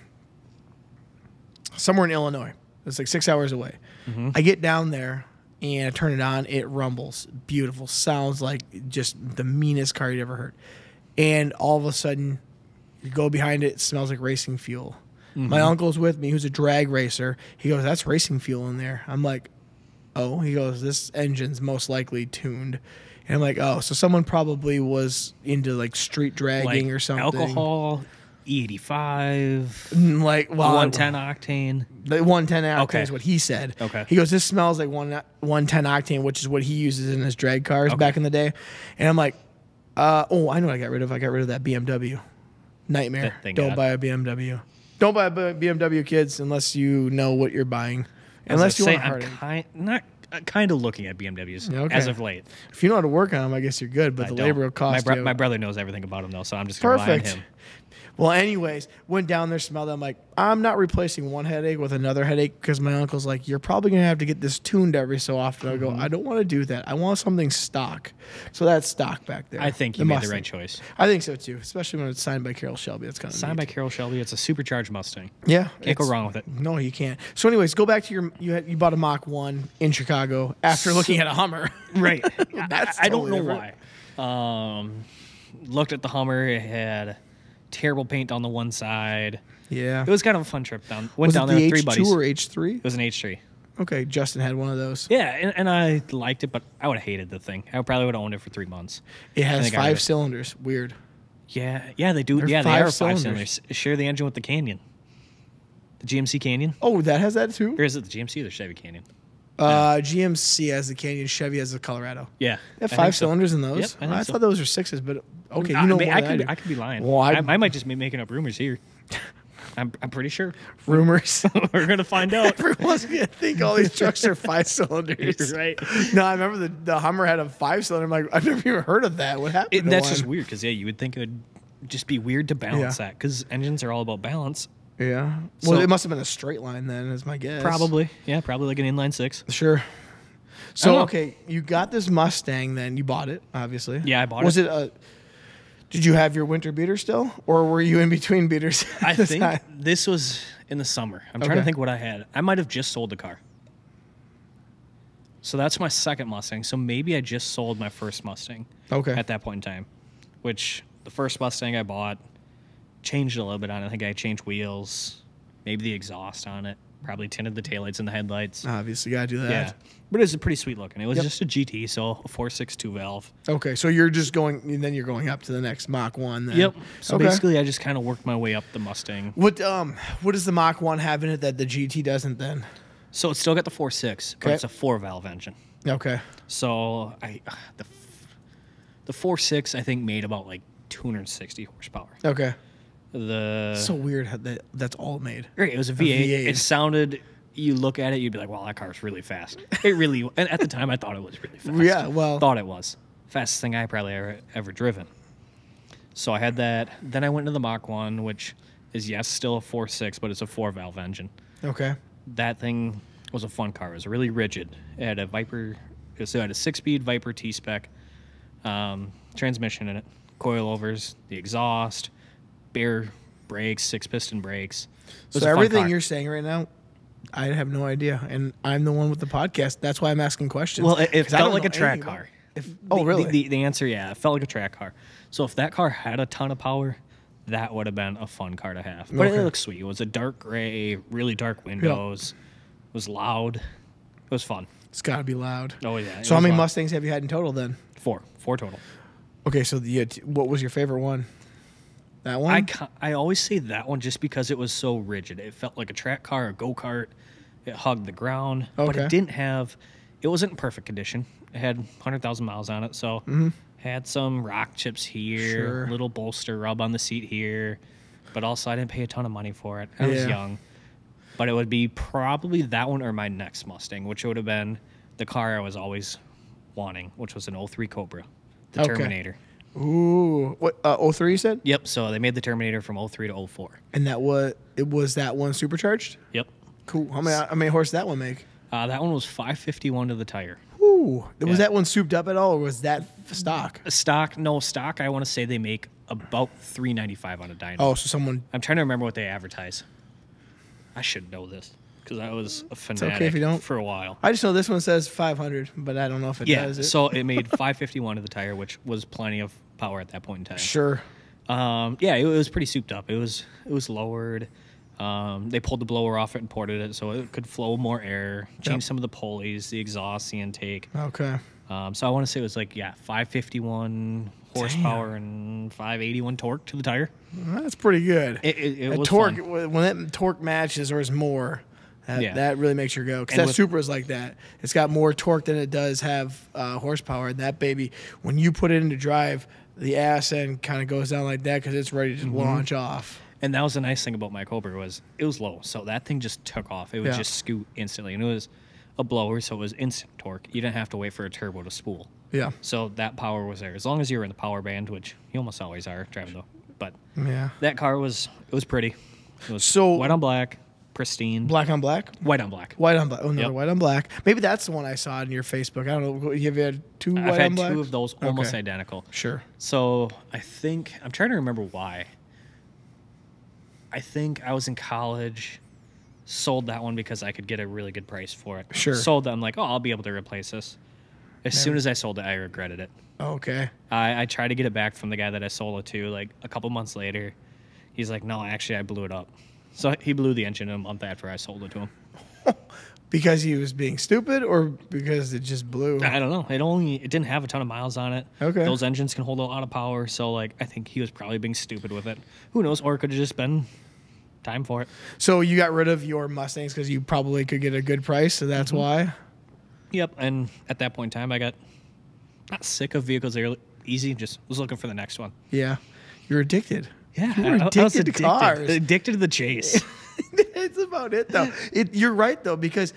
somewhere in Illinois. It's like 6 hours away. I get down there and I turn it on. It rumbles. Beautiful. Sounds like just the meanest car you'd ever heard. And all of a sudden, you go behind it. It smells like racing fuel. My uncle's with me, who's a drag racer. He goes, "That's racing fuel in there." I'm like, "Oh." He goes, "This engine's most likely tuned." And I'm like, "Oh, so someone probably was into like street dragging Like or something." alcohol, E85, Like, well, 110 octane. The 110 octane Okay. is what he said. Okay. He goes, "This smells like 110 octane, which is what he uses in his drag cars back in the day." And I'm like, I know what I got rid of. I got rid of that BMW. Nightmare. Thank Don't God. buy a BMW. Don't buy a BMW, kids, unless you know what you're buying. I was Unless you gonna want say, to I'm kind of looking at BMWs Okay. as of late. If you know how to work on them, I guess you're good. But I the don't. labor will cost you. My brother knows everything about them though, so I'm just gonna rely on Perfect. him. Well, anyways, went down there, smelled it. I'm like, I'm not replacing one headache with another headache because my uncle's like, "You're probably going to have to get this tuned every so often." I go, "I don't want to do that. I want something stock." So that's stock back there. I think The you made the Mustang. right choice. I think so too, especially when it's signed by Carroll Shelby. That's kind of Signed by Carroll Shelby. It's a supercharged Mustang. Yeah, Can't go it's- wrong with it. No, you can't. So, anyways, go back to you bought a Mach 1 in Chicago after looking at a Hummer. Right. That's I don't totally know different. why. Looked at the Hummer. It had terrible paint on the one side. Yeah. It was kind of a fun trip down. Went Was down it there the with three H2 buddies. or H3? It was an H3. Okay, Justin had one of those. Yeah, and I liked it, but I would have hated the thing. I probably would have owned it for 3 months. It has think I 5 would. cylinders. Weird. Yeah, they do. They're Yeah, they 5 are 5 cylinders. cylinders. Share the engine with the Canyon. The GMC Canyon. Oh, that has that too? Or is it the GMC or the Chevy Canyon? GMC has the Canyon, Chevy has the Colorado. Yeah. They have I 5 think so. cylinders in those? Yep, I think so. thought those were 6s, but okay, I you know mean, more I than could I I could be lying. Well, I might just be making up rumors here. I'm pretty sure. do. Rumors. We're gonna find out. Everyone's going to think all these trucks are 5 cylinders. You're right. No, I remember the Hummer had a 5-cylinder. I'm like, I've never even heard of that. What happened to That's one? just weird because you would think it would just be weird to balance Yeah. that because engines are all about balance. Yeah. Well, So- it must have been a straight line then, is my guess. Probably like an inline 6. Sure. So, know. okay, you got this Mustang then. You bought it, obviously. Yeah, I bought Was it. Did you have your winter beater still? Or were you in between beaters? I at the think time? this was in the summer. I'm trying Okay. to think what I had. I might have just sold the car. So that's my second Mustang. So maybe I just sold my first Mustang Okay. at that point in time, which the first Mustang I bought changed a little bit on it. I think I changed wheels, maybe the exhaust on it, probably tinted the taillights and the headlights. Obviously, you got to do that. Yeah. But it was a pretty sweet looking. It was Yep. just a GT, so a 4.62 valve. Okay, so you're just going, and then you're going up to the next Mach 1 then. Yep. So Okay. basically, I just kind of worked my way up the Mustang. What does the Mach 1 have in it that the GT doesn't then? So it's still got the 4.6, but Okay. it's a 4-valve engine. Okay. So the 4.6 I think made about like 260 horsepower. Okay. The So weird how that's all made. Right, it was a V8. V8. It sounded. You look at it, you'd be like, "Wow, that car's really fast." It really. And at the time, I thought it was really fast. Yeah, well- thought it was fastest thing I probably ever driven. So I had that. Then I went into the Mach 1, which is still a 4.6, but it's a 4-valve engine. Okay. That thing was a fun car. It was really rigid. It had a Viper. So it had a 6-speed Viper T-Spec transmission in it, coilovers, the exhaust, bare brakes, 6-piston brakes. It was So a fun everything car. you're saying right now, I have no idea, and I'm the one with the podcast. That's why I'm asking questions. Well, it 'Cause I felt don't like know a track anything car. Really? The answer, yeah, it felt like a track car. So if that car had a ton of power, that would have been a fun car to have. But Okay. it looks sweet. It was a dark gray, really dark windows. It was loud. It was fun. It's got to be loud. Oh yeah. it So how was many loud. Mustangs have you had in total then? Four total. Okay, so what was your favorite one? That one? I always say that one just because it was so rigid. It felt like a track car, a go kart. It hugged the ground, but Okay. it didn't have. It wasn't in perfect condition. It had 100,000 miles on it, so had some rock chips here, Mm-hmm. Sure. little bolster rub on the seat here, but also I didn't pay a ton of money for it. I was Yeah. young, but it would be probably that one or my next Mustang, which would have been the car I was always wanting, which was an '03 Cobra, the Okay. Terminator. Ooh, what? 03 you said? Yep. So they made the Terminator from '03 to '04. And it was that one supercharged? Yep. Cool. How many horse did that one make? That one was 551 to the tire. Ooh, was Yeah. that one souped up at all, or was that stock? Stock, no stock. I want to say they make about 395 on a dyno. Oh, so someone. I'm trying to remember what they advertise. I should know this because I was a fanatic okay if you don't. for a while. I just know this one says 500, but I don't know if it Yeah, does. It. so it made 551 to the tire, which was plenty of power at that point in time. Sure. Yeah, it was pretty souped up. It was lowered. They pulled the blower off it and ported it so it could flow more air. Changed some of the pulleys, the exhaust, the intake. Okay. So I want to say it was like 551 horsepower and 581 torque to the tire. That's pretty good. It That was torque fun. when that torque matches or is more, Yeah. that really makes you go. Because And that with- Supra is like that. It's got more torque than it does have horsepower. And that baby, when you put it into drive, the ass end kind of goes down like that because it's ready to launch off. And that was the nice thing about my Cobra was it was low, so that thing just took off. It would Yeah. just scoot instantly, and it was a blower, so it was instant torque. You didn't have to wait for a turbo to spool. Yeah. So that power was there as long as you were in the power band, which you almost always are driving though. But Yeah. that car was pretty. It was So- white on black, pristine. Black on black? White on black. White on black. Oh, another Yep. white on black. Maybe that's the one I saw on your Facebook. I don't know. Have you had two I've white had on black? two of those almost Okay. identical. Sure. So I'm trying to remember why. I think I was in college, sold that one because I could get a really good price for it. Sure. Sold that. I'm like, oh, I'll be able to replace this. As soon as I sold it, I regretted it. Okay. I tried to get it back from the guy that I sold it to like a couple months later. He's like, no, actually, I blew it up. So he blew the engine a month after I sold it to him. Because he was being stupid or because it just blew? I don't know. It didn't have a ton of miles on it. Okay. Those engines can hold a lot of power, so like I think he was probably being stupid with it. Who knows? Or it could have just been time for it. So you got rid of your Mustangs because you probably could get a good price, so that's why? Yep. And at that point in time, I got not sick of vehicles. They were easy. Just was looking for the next one. Yeah. You're addicted. Yeah, You were I was addicted to cars. Addicted to the chase. It's about it, though. You're right, though, because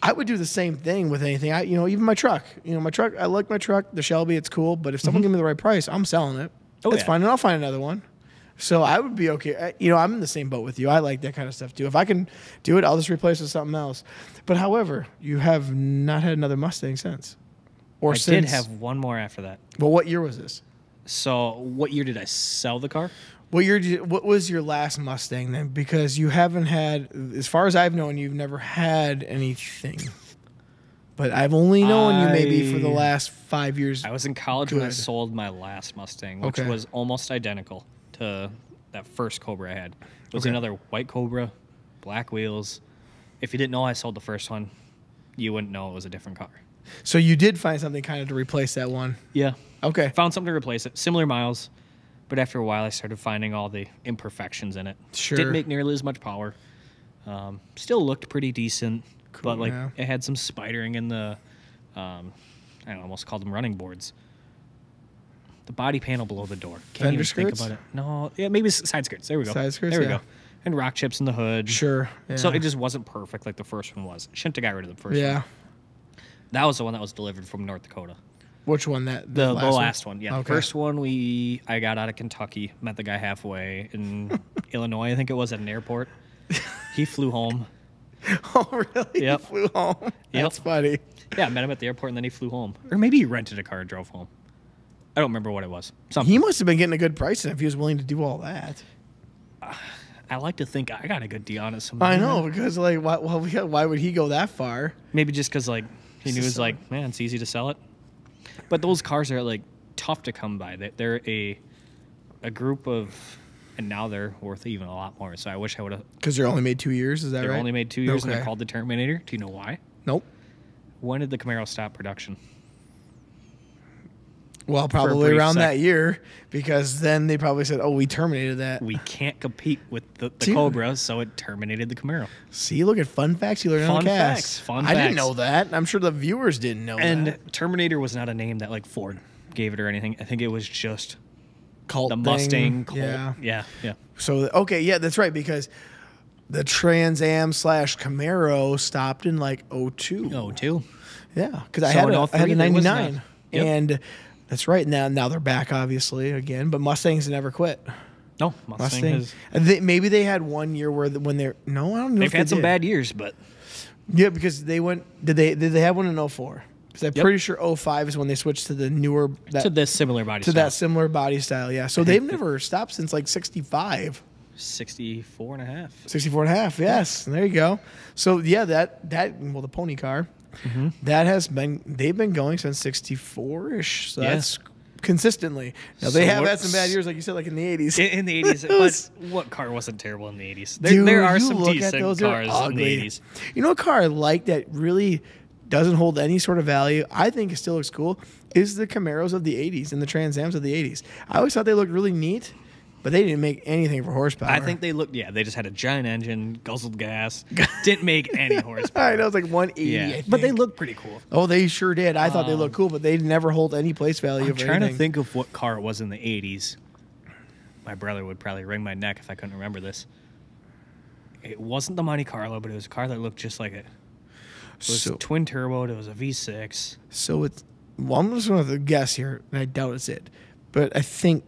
I would do the same thing with anything. Even my truck. My truck, I like my truck, the Shelby, it's cool, but if someone give me the right price, I'm selling it. Oh, That's yeah. fine, and I'll find another one. So I would be okay. I'm in the same boat with you. I like that kind of stuff, too. If I can do it, I'll just replace it with something else. But however, you have not had another Mustang since. Or I since. did have one more after that. Well, what year was this? So what year did I sell the car? What was your last Mustang then? Because you haven't had, as far as I've known, you've never had anything. But I've only known you maybe for the last 5 years. I was in college when I Good. sold my last Mustang, which Okay. was almost identical to that first Cobra I had. It was Okay. another white Cobra, black wheels. If you didn't know I sold the first one, you wouldn't know it was a different car. So you did find something kind of to replace that one. Yeah. Okay. Found something to replace it. Similar miles. But after a while, I started finding all the imperfections in it. Sure. Didn't make nearly as much power. Still looked pretty decent. Cool, but yeah. it had some spidering in the, I almost called them running boards. The body panel below the door. Can't Fender even think skirts? about it. No, yeah, maybe side skirts. There we go. Side skirts, There we yeah. go. And rock chips in the hood. Sure. Yeah. So it just wasn't perfect like the first one was. Shouldn't have got rid of the first Yeah. one. That was the one that was delivered from North Dakota. Which one? The last one. Yeah. Okay. The first one I got out of Kentucky, met the guy halfway in Illinois, I think it was, at an airport. He flew home. Oh, really? Yep. He flew home. That's funny. Yeah, I met him at the airport and then he flew home. Or maybe he rented a car and drove home. I don't remember what it was. Something. He must have been getting a good price if he was willing to do all that. I like to think I got a good deal on it. I know, because why would he go that far? Maybe just because he knew it's like, man, it's easy to sell it. But those cars are like tough to come by. They're a group of, and now they're worth even a lot more. So I wish I would have. Because they're only made 2 years, is that They're right? only made 2 years and Okay. they're called the Terminator. Do you know why? Nope. When did the Camaro stop production? Well, probably brief around sec. that year, because then they probably said, "Oh, we terminated that." We can't compete with the Dude. Cobra, so it terminated the Camaro. See, look at fun facts you learned on Fun the cast. facts, fun I didn't facts. know that. I'm sure the viewers didn't know And that. Terminator was not a name that like Ford gave it or anything. I think it was just Cult the thing. Mustang Colt. Yeah. Yeah. So okay, yeah, that's right. Because the Trans Am / Camaro stopped in like '02. Oh, two. Yeah, because I So had in a 03, there was '99, none. Yep. and that's right. Now they're back, obviously, again. But Mustangs never quit. No, Mustang has. Maybe they had 1 year where when they're no, I don't know. They've if they had some did. bad years, but Yeah, because they went. Did they have one in '04? Because I'm Yep. pretty sure '05 is when they switched to the newer to this similar body to style. that similar body style. Yeah, so they've never stopped since like '65. 64 and a half. 64 and a half, yes. There you go. So yeah, that the pony car, Mm-hmm. that has been they've been going since 64ish. So Yeah. that's consistently. Now So they have what- had some bad years, like you said, like in the 80s. In the 80s, was- but what car wasn't terrible in the 80s? Dude, There are you some look at decent those, they're cars in ugly. the 80s. You know, a car I like that really doesn't hold any sort of value. I think it still looks cool. Is the Camaros of the 80s and the Trans Ams of the 80s. I always thought they looked really neat, but they didn't make anything for horsepower. I think they looked, they just had a giant engine, guzzled gas, didn't make any horsepower. I know it's like 180. Yeah, I but they think. look pretty cool. Oh, they sure did. I thought they looked cool, but they never hold any place value. I'm of trying to anything. think of what car it was in the 80s. My brother would probably wring my neck if I couldn't remember this. It wasn't the Monte Carlo, but it was a car that looked just like it. It was So, twin turbo. It was a V6. so it's. Well, I'm just going to guess here, and I doubt it's it, but I think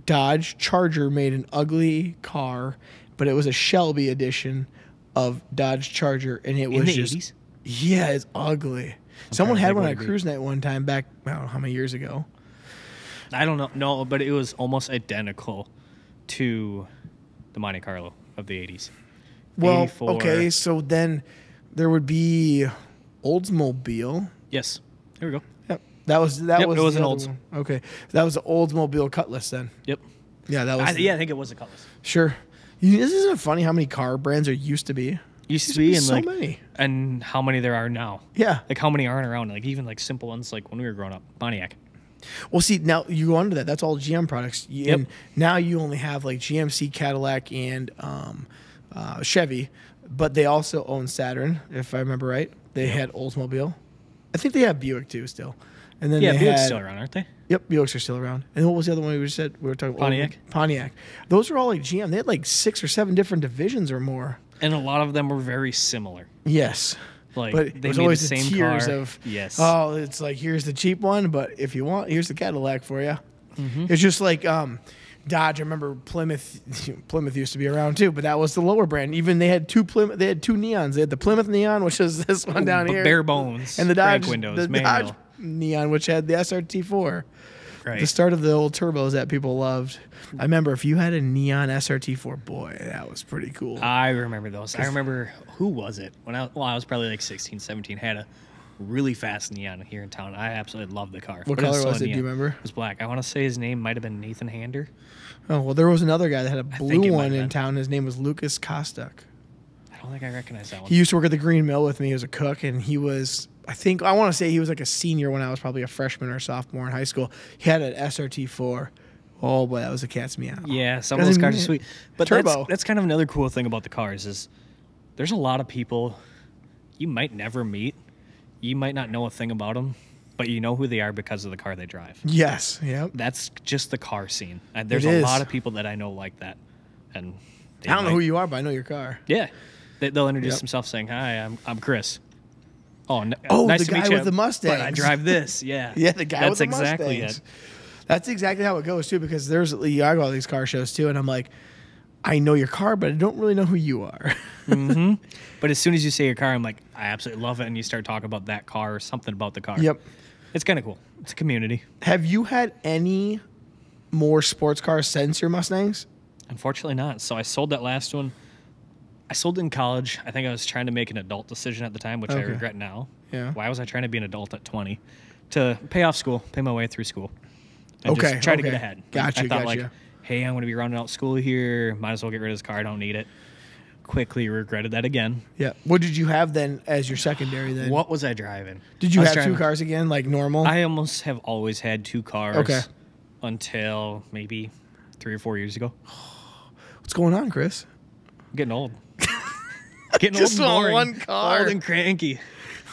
Dodge Charger made an ugly car, but it was a Shelby edition of Dodge Charger, and it was In the just 80s? yeah, it's ugly. Someone trying to had think one what at it'd be. cruise night one time back. I don't know how many years ago. I don't know. No, but it was almost identical to the Monte Carlo of the 80s. Well, 84. okay, so then there would be Oldsmobile. Yes. Here we go. Yep, that was Yep, was it was the an other Olds. one. Okay, that was the Oldsmobile Cutlass then. Yep. Yeah, that was I think it was a Cutlass. sure. Isn't it funny how many car brands there used to be? Used to be, and so like, many. and how many there are now. Yeah. Like how many aren't around? Like even like simple ones, like when we were growing up, Pontiac. Well, see, now you go under that. That's all GM products. And now you only have like GMC, Cadillac, and Chevy, but they also own Saturn, if I remember right. They had Oldsmobile. I think they have Buick too still. And then Yeah, they Buick's had, still around, aren't they? Yep, Buicks are still around. And what was the other one we just said? We were talking Pontiac. Pontiac. Those are all like GM. They had like 6 or 7 different divisions or more. And a lot of them were very similar. Yes. Like But it they was made always the the same tiers car. of, Yes. oh, it's like, here's the cheap one, but if you want, here's the Cadillac for you. Mm-hmm. It's just like Dodge. I remember Plymouth. Plymouth used to be around too, but that was the lower brand. Even they had two neons. They had the Plymouth neon, which is this one down But here, bare bones. and the crank Dodge windows, the manual. Dodge neon, which had the SRT4. Right. The start of the old turbos that people loved. I remember if you had a neon SRT4, boy, that was pretty cool. I remember those. I remember who was it when I was probably like 16, 17. Had a really fast neon here in town. I absolutely loved the car. What But color still was a it? Do you neon. remember? It was black. I want to say his name might have been Nathan Hander. Oh well, there was another guy that had a think blue it might one have in been. town. His name was Lucas Kostuk. I don't think I recognize that one. He used to work at the Green Mill with me as a cook, and he was, I want to say he was like a senior when I was probably a freshman or sophomore in high school. He had an SRT4. Oh boy, that was a cat's meow. Yeah, some of those cars are sweet. But Turbo. that's kind of another cool thing about the cars is there's a lot of people you might never meet. You might not know a thing about them, but you know who they are because of the car they drive. Yes. Yep. That's just the car scene. And there's It a is. lot of people that I know like that. And they I don't know might- who you are, but I know your car. Yeah. They'll introduce Yep. themselves saying, "Hi, I'm Chris." Oh, Oh, nice the to guy meet you. with the But I Mustangs. drive this. Yeah. Yeah, the guy That's with the exactly Mustangs. it. That's exactly how it goes too. Because I go to all these car shows too, and I'm like, I know your car, but I don't really know who you are. But as soon as you say your car, I'm like, I absolutely love it. And you start talking about that car or something about the car. Yep. It's kind of cool. It's a community. Have you had any more sports cars since your Mustangs? Unfortunately not. So I sold that last one. I sold it in college. I think I was trying to make an adult decision at the time, which I Okay. regret now. Yeah. Why was I trying to be an adult at 20? To pay off school, pay my way through school. And Okay, just try to get okay. ahead. Gotcha, I thought like, gotcha. hey, I'm going to be rounding out school here. Might as well get rid of this car. I don't need it. Quickly regretted that again. Yeah. What did you have then as your secondary then? What was I driving? Did you I was have two driving- cars again, like normal? I almost have always had two cars. Okay. Until maybe 3 or 4 years ago. What's going on, Chris? I'm getting old. Getting Just old and on boring. one car. Old and cranky.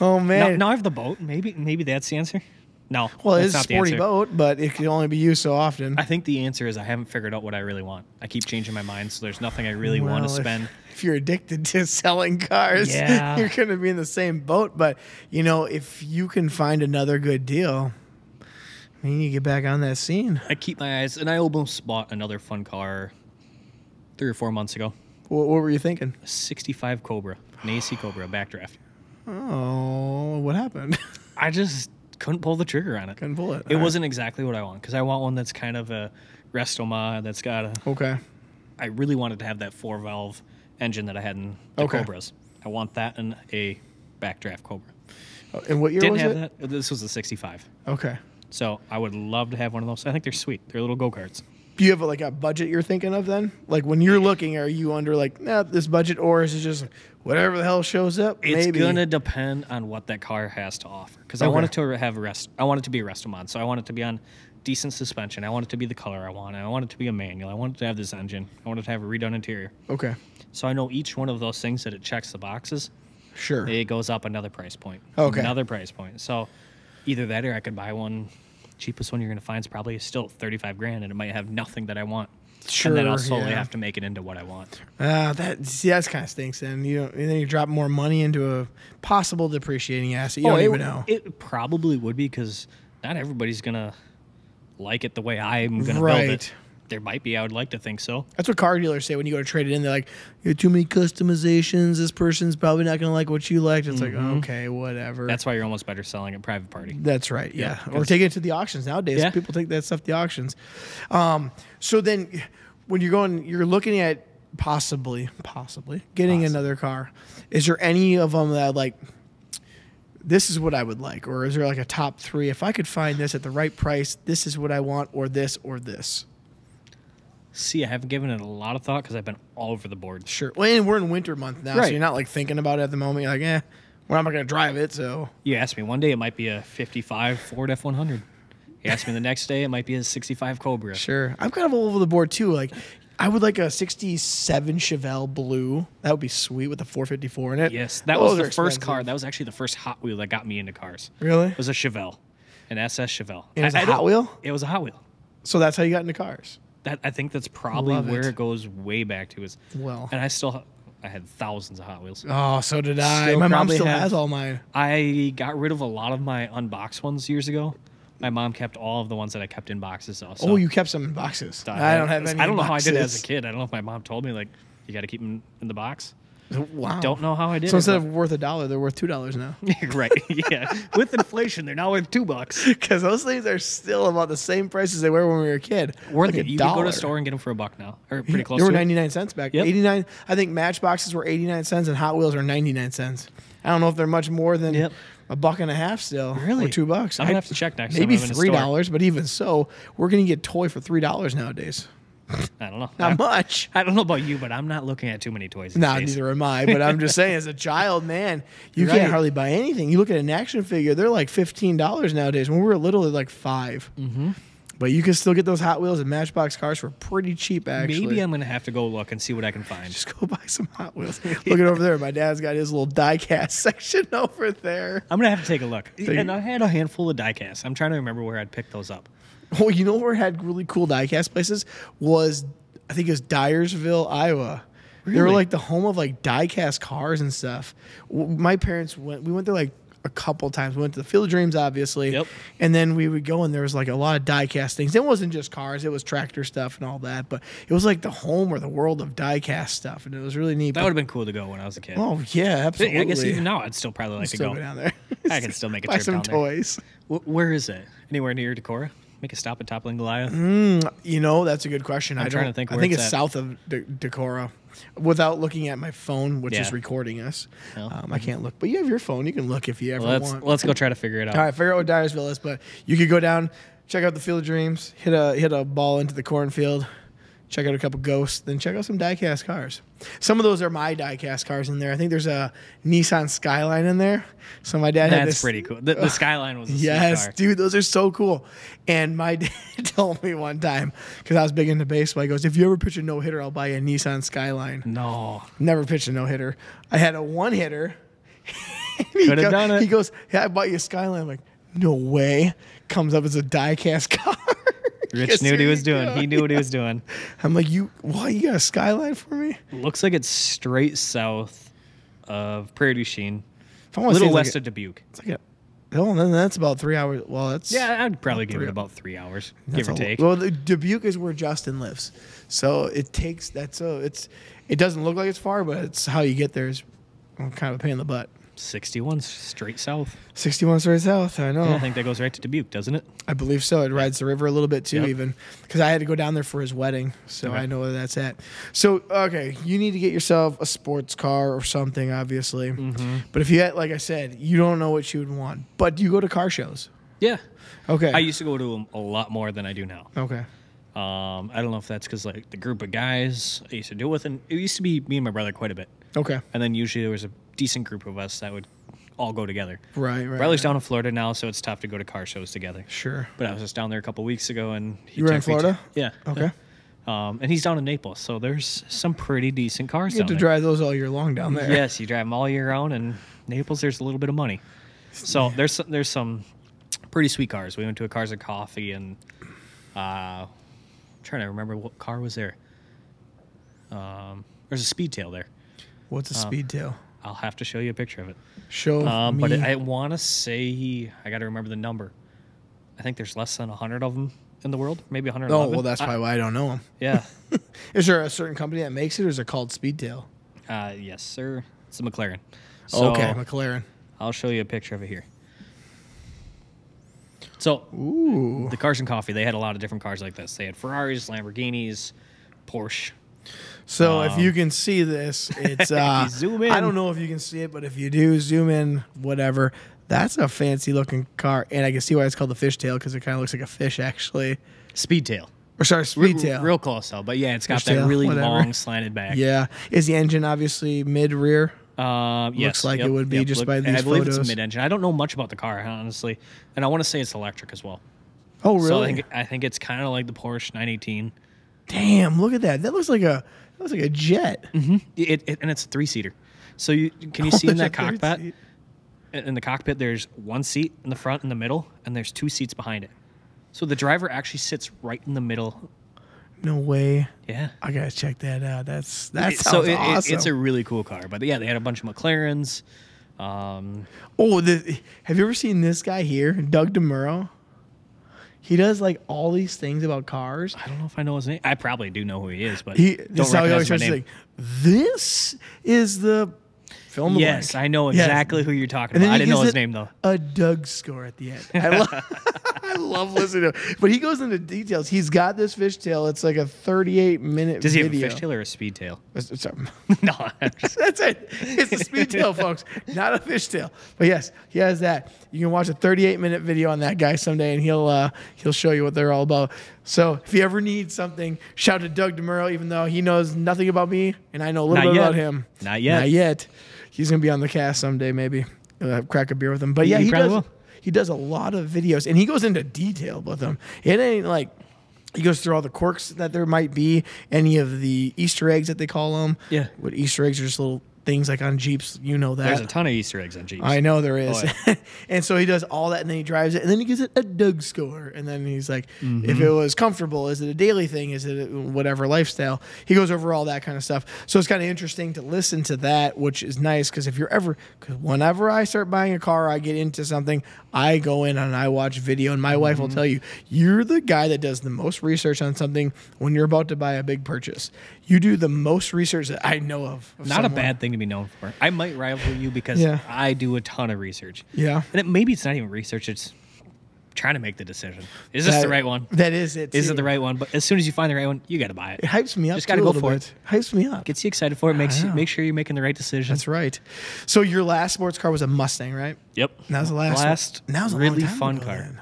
Oh Now, man. now I have the boat. Maybe that's the answer. No. Well, that's it's a not the sporty answer. boat, but it can only be used so often. I think the answer is I haven't figured out what I really want. I keep changing my mind, so there's nothing I really want to Well, spend. If you're addicted to selling cars, Yeah. you're going to be in the same boat. But, if you can find another good deal, you need to get back on that scene. I keep my eyes, and I almost bought another fun car 3 or 4 months ago. What were you thinking? A 65 Cobra, an AC Cobra, backdraft. Oh, what happened? I just couldn't pull the trigger on it. Couldn't pull it. It All right. wasn't exactly what I want because I want one that's kind of a Restoma that's got a. Okay. I really wanted to have that 4-valve engine that I had in the Okay. Cobras. I want that in a backdraft Cobra. And what year Didn't was have it? that. This was a 65. Okay. So I would love to have one of those. I think they're sweet. They're little go-karts. Do you have a budget you're thinking of then? Like when you're looking, are you under this budget, or is it just whatever the hell shows up? It's Maybe. gonna depend on what that car has to offer. Because I Okay. want it to have I want it to be a Restomod. So I want it to be on decent suspension. I want it to be the color I want. I want it to be a manual. I want it to have this engine. I want it to have a redone interior. Okay. So I know each one of those things that it checks the boxes. Sure. It goes up another price point. Okay. Another price point. So either that or I could buy one. Cheapest one you're going to find is probably still 35 grand, and it might have nothing that I want. Sure. And then I'll slowly yeah. have to make it into what I want. That's kind of stinks. Then and then you drop more money into a possible depreciating asset. You don't even know. It probably would be because not everybody's going to like it the way I'm going to build Right. it. There might be. I would like to think so. That's what car dealers say when you go to trade it in. They're like, "You have too many customizations. This person's probably not going to like what you liked." It's like, okay, whatever. That's why you're almost better selling at private party. That's right. Yeah. Yeah, Or 'cause- take it to the auctions nowadays. Yeah. People take that stuff to the auctions. So then when you're looking at possibly getting another car. Is there any of them that this is what I would like? Or is there a top 3? If I could find this at the right price, this is what I want, or this, or this. See, I haven't given it a lot of thought because I've been all over the board. Sure. Well, and we're in winter month now, so Right. you're not thinking about it at the moment. You're like, well, I'm not going to drive it, so. You ask me one day, it might be a 55 Ford F100. You ask me the next day, it might be a 65 Cobra. Sure. I'm kind of all over the board too. I would like a 67 Chevelle blue. That would be sweet with a 454 in it. Yes, that Those was are the first expensive. car. That was actually the first Hot Wheel that got me into cars. Really? It was a Chevelle, an SS Chevelle. It was a I don't- Hot Wheel? It was a Hot Wheel. So that's how you got into cars. I think that's probably Love where it. it goes way back to. Well. And I had thousands of Hot Wheels. Oh, so did I. Still My mom probably still have- has all mine. I got rid of a lot of my unboxed ones years ago. My mom kept all of the ones that I kept in boxes. Though, so Oh, you kept some in boxes. So I don't have any. I don't know how I did it as boxes. a kid. I don't know if my mom told me you got to keep them in the box. Wow. Don't know how I did So it. instead of worth $1, they're worth $2 now. right, yeah. With inflation, they're now worth $2. Because those things are still about the same price as they were when we were a kid. Worth Like it. a You can go to dollar. a store and get them for $1 now, or pretty close They were to it. 99 cents back. Yep. 89. I think Matchboxes were 89 cents and Hot Wheels are 99 cents. I don't know if they're much more than Yep. $1.50 still. Really? Or $2. I'm gonna have to check next time Maybe I'm in a store. $3, but even so, we're gonna get toy for $3 nowadays. I don't know. Not much. I don't know about you, but I'm not looking at too many toys these Nah, days. neither am I. But I'm just saying, as a child, man, you Right. can't hardly buy anything. You look at an action figure; they're like $15 nowadays. When we were little, they're like $5. Mm-hmm. But you can still get those Hot Wheels and Matchbox cars for pretty cheap. Actually, Maybe I'm going to have to go look and see what I can find. just go buy some Hot Wheels. Look at over there. My dad's got his little die-cast section over there. I'm going to have to take a look. you- And I had a handful of die-casts. I'm trying to remember where I'd picked those up. Oh, you know where had really cool die-cast places was, I think it was Dyersville, Iowa. They were Really? like the home of like die-cast cars and stuff. My parents went. We went there like a couple times. We went to the Field of Dreams, obviously. Yep. And then we would go and there was like a lot of die-cast things. It wasn't just cars; it was tractor stuff and all that. But it was like the home or the world of die-cast stuff, and it was really neat. That would have been cool to go when I was a kid. Oh yeah, absolutely. I guess even now I'd still probably like to Still go. go down there. I can still make a Buy trip some down there. toys. Where is it? Anywhere near Decorah? Make a stop at Toppling Goliath? You know, that's a good question. I'm trying to think I where think it's it's at. south of Decorah. Without looking at my phone, which is Yeah. recording us, No. I can't look. But you have your phone; you can look if you ever Well, want. let's go try to figure it out. All right, figure out what Dyersville is. But you could go down, check out the Field of Dreams, hit a ball into the cornfield, check out a couple ghosts, then check out some diecast cars. Some of those are my diecast cars in there. I think there's a Nissan Skyline in there. So my dad had That's this. pretty cool. The Skyline was a sweet Yes, car. dude, those are so cool. And my dad told me one time, because I was big into baseball, he goes, if you ever pitch a no-hitter, I'll buy you a Nissan Skyline. No. Never pitched a no-hitter. I had a one-hitter. Could have done it. He goes, yeah, I bought you a Skyline. I'm like, no way. Comes up as a die-cast car. Rich Yes, knew what he there was you doing. go. He knew what he was doing. I'm like, you got a Skyline for me? Looks like it's straight south of Prairie du Chien, If I a wanna say little it's west of Dubuque. It's like then that's about 3 hours. Well, that's Yeah, I'd probably give 3 it about 3 hours, that's give or a- take. Well, Dubuque is where Justin lives, so it takes it doesn't look like it's far, but it's how you get there is kind of a pain in the butt. 61 straight south. 61 straight south. I know. Yeah, I think that goes right to Dubuque, doesn't it? I believe so. It rides the river a little bit too, Yep. even because I had to go down there for his wedding, so Okay. I know where that's at. So, okay, you need to get yourself a sports car or something, obviously. Mm-hmm. But if you had, like I said, you don't know what you would want, but you go to car shows. Yeah. Okay. I used to go to them a lot more than I do now. okay. I don't know if that's because like the group of guys I used to do it with, and it used to be me and my brother quite a bit. Okay. And then usually there was a decent group of us that would all go together. Right. Riley's down in Florida now, so it's tough to go to car shows together. Sure. But I was just down there a couple weeks ago, and he You were in took me to- Florida? yeah. Okay. And he's down in Naples, so there's some pretty decent cars You get down to there. drive those all year long down there. Yes, you drive them all year round, and Naples, there's a little bit of money. So there's some pretty sweet cars. We went to a Cars and Coffee, and trying to remember what car was there. There's a Speedtail there. What's a Speedtail? I'll have to show you a picture of it. Show me. But I want to say I got to remember the number. I think there's less than 100 of them in the world, maybe 111. Oh, well, that's probably why I don't know them. Yeah. Is there a certain company that makes it, or is it called Speedtail? Yes, sir. It's a McLaren. So Okay, McLaren. I'll show you a picture of it here. So Ooh. the Cars and Coffee, they had a lot of different cars like this. They had Ferraris, Lamborghinis, Porsche. So if you can see this, it's you zoom in. I don't know if you can see it, but if you do zoom in, whatever. That's a fancy looking car, and I can see why it's called the fishtail because it kind of looks like a fish, actually. Speedtail. Or sorry, Speedtail. Real close though, but yeah, it's got Fishtail, that really whatever. long slanted back. Yeah. Is the engine obviously mid rear? Yes, like it would be just by these I believe photos. it's a mid-engine. I don't know much about the car, honestly, and I want to say it's electric as well. Oh, really? So I think it's kind of like the Porsche 918. Damn! Look at that. That looks like a jet. And it's a 3-seater. So can you see in that cockpit? In the cockpit, there's one seat in the front, in the middle, and there's 2 seats behind it. So the driver actually sits right in the middle. No way. Yeah. I gotta check that out. That sounds So awesome. it's a really cool car. But yeah, they had a bunch of McLarens. Have you ever seen this guy here, Doug DeMuro? He does like all these things about cars. I don't know if I know his name. I probably do know who he is, but This don't is how he always recognize my tries to name. like, this is the film. The Yes, blank. I know Yes. exactly who you're talking And then about. I he didn't know gives his it name though. A Doug score at the end. I love listening to him. But he goes into details. He's got this fishtail. It's like a 38-minute Does he have a video. fishtail or a speedtail? Sorry. No, I'm just- That's it. It's a speedtail, folks, not a fishtail. But yes, he has that. You can watch a 38-minute video on that guy someday, and he'll show you what they're all about. So if you ever need something, shout to Doug DeMuro, even though he knows nothing about me, and I know a little Not bit yet. about him. Not yet. Not yet. He's gonna be on the cast someday, maybe. Crack a beer with him. But yeah, He he probably does. will. He does a lot of videos, and he goes into detail with them. It ain't like. He goes through all the quirks that there might be, any of the Easter eggs that they call them. Yeah. What Easter eggs are just little things like on Jeeps, you know that. There's a ton of Easter eggs on Jeeps. I know there is. Oh, And so he does all that, and then he drives it, and then he gives it a Doug score. And then he's like, Mm-hmm. if it was comfortable, is it a daily thing? Is it a whatever lifestyle? He goes over all that kind of stuff. So it's kind of interesting to listen to that, which is nice because whenever I start buying a car, I get into something, I go in and I watch video, and my wife Mm-hmm. will tell you, you're the guy that does the most research on something when you're about to buy a big purchase. You do the most research that I know of Not a someone. bad thing to be known for. I might rival you because Yeah. I do a ton of research. Yeah. And maybe it's not even research, it's trying to make the decision. Is this the right one? That is it. Is too. it the right one? But as soon as you find the right one, you got to buy it. It hypes me up. Just gotta too, go a little for bit. Hypes me up. Gets you excited for it. Make sure you're making the right decision. That's right. So your last sports car was a Mustang, right? Yep. That was the last. One. That was a really long time fun ago car. then.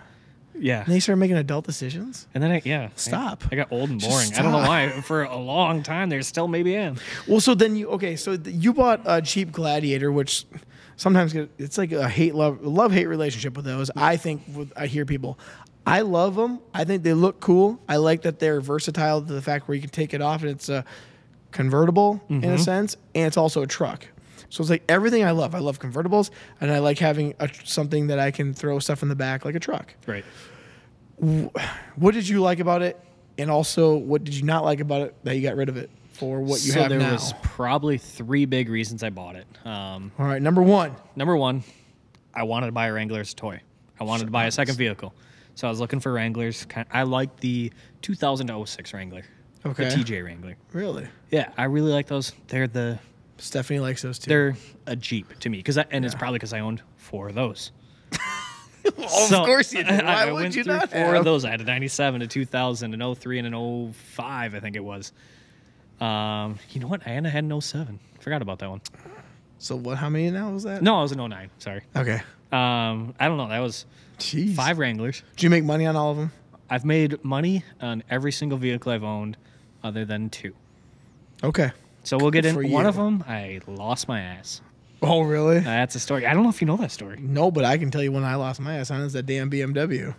Yeah. And then you started making adult decisions. And then I Stop. I got old and Just boring. I don't know stop. why. For a long time there, still maybe am. Well, so then you bought a Jeep Gladiator, which sometimes it's like a love hate relationship with those. I think I hear people. I love them. I think they look cool. I like that they're versatile to the fact where you can take it off and it's a convertible in a sense, and it's also a truck. So it's like everything I love. I love convertibles, and I like having something that I can throw stuff in the back like a truck. Right. What did you like about it? And also, what did you not like about it that you got rid of it for what you have there now? was probably 3 big reasons I bought it. All right, number one. Number one, I wanted to buy a Wrangler as a toy. I wanted to buy a second vehicle. So I was looking for Wranglers. I like the 2006 Wrangler. Okay. The TJ Wrangler. Really? Yeah, I really like those. Stephanie likes those too. They're a Jeep to me. It's probably because I owned 4 of those. Of course you did. Why I would went you through not 4 have? of those. I had a 97, a 2000, an 03, and an 05, I think it was. You know what? I had an 07. Forgot about that one. So what? How many now was that? No, I was an 09. Sorry. Okay. I don't know. That was Jeez. 5 Wranglers. Did you make money on all of them? I've made money on every single vehicle I've owned other than 2. Okay. So we'll get Good in. for One you. of them, I lost my ass. Oh, really? That's a story. I don't know if you know that story. No, but I can tell you when I lost my ass on is that damn BMW.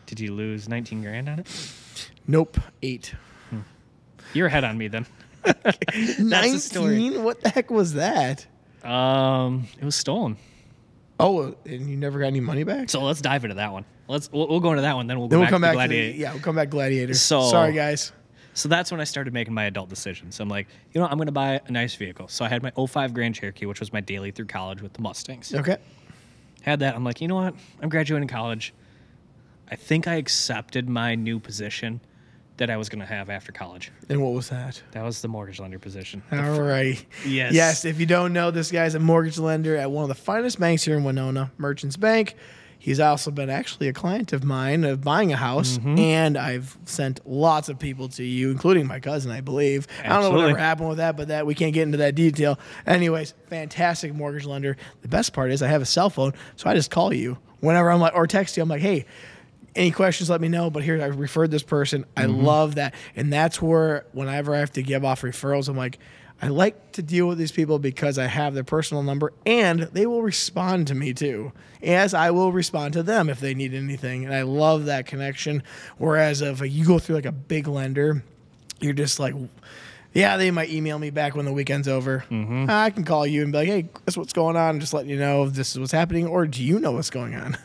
Did you lose 19 grand on it? Nope. 8. You're ahead on me then. That's the story. 19? What the heck was that? It was stolen. Oh, and you never got any money back? So let's dive into that one. We'll go into that one, then we'll Then go we'll back come to back Gladiator. to we'll come back Gladiator. So- Sorry, guys. So that's when I started making my adult decisions. I'm like, you know, I'm going to buy a nice vehicle. So I had my 05 Grand Cherokee, which was my daily through college with the Mustangs. Okay. Had that. I'm like, you know what? I'm graduating college. I think I accepted my new position that I was going to have after college. And what was that? That was the mortgage lender position. All right. Yes. Yes, if you don't know, this guy's a mortgage lender at one of the finest banks here in Winona, Merchants Bank. He's also been actually a client of mine of buying a house, Mm-hmm. and I've sent lots of people to you, including my cousin, I believe. I don't know Absolutely. whatever happened with that, but that we can't get into that detail. Anyways, fantastic mortgage lender. The best part is I have a cell phone, so I just call you whenever I'm like, or text you. I'm like, hey, any questions, let me know. But here, I referred this person. I love that. And that's where, whenever I have to give off referrals, I'm like, I like to deal with these people because I have their personal number and they will respond to me too, as I will respond to them if they need anything. And I love that connection. Whereas if you go through like a big lender, you're just like, yeah, they might email me back when the weekend's over. I can call you and be like, hey, this is what's going on. And just letting you know if this is what's happening, or do you know what's going on?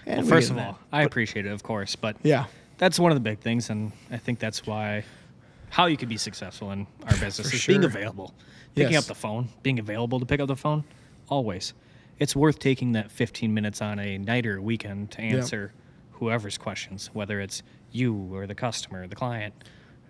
And we First get of that. all, I appreciate it, of course, but Yeah. that's one of the big things, and I think that's why how you could be successful in our business For is being sure. available, picking Yes. up the phone, being available to pick up the phone, always. It's worth taking that 15 minutes on a night or a weekend to answer whoever's questions, whether it's you or the customer, or the client.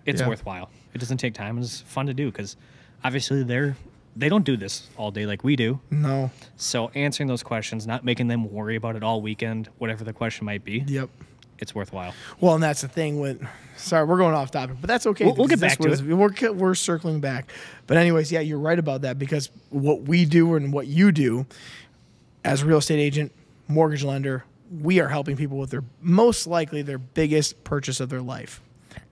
It's Yeah. worthwhile. It doesn't take time. It's fun to do because obviously they don't do this all day like we do. No. So answering those questions, not making them worry about it all weekend, whatever the question might be, Yep. it's worthwhile. Well, and that's the thing with. Sorry, we're going off topic, but that's okay. We'll get because back to this was- We're circling back, but anyways, yeah, you're right about that because what we do and what you do, as a real estate agent, mortgage lender, we are helping people with their most likely their biggest purchase of their life.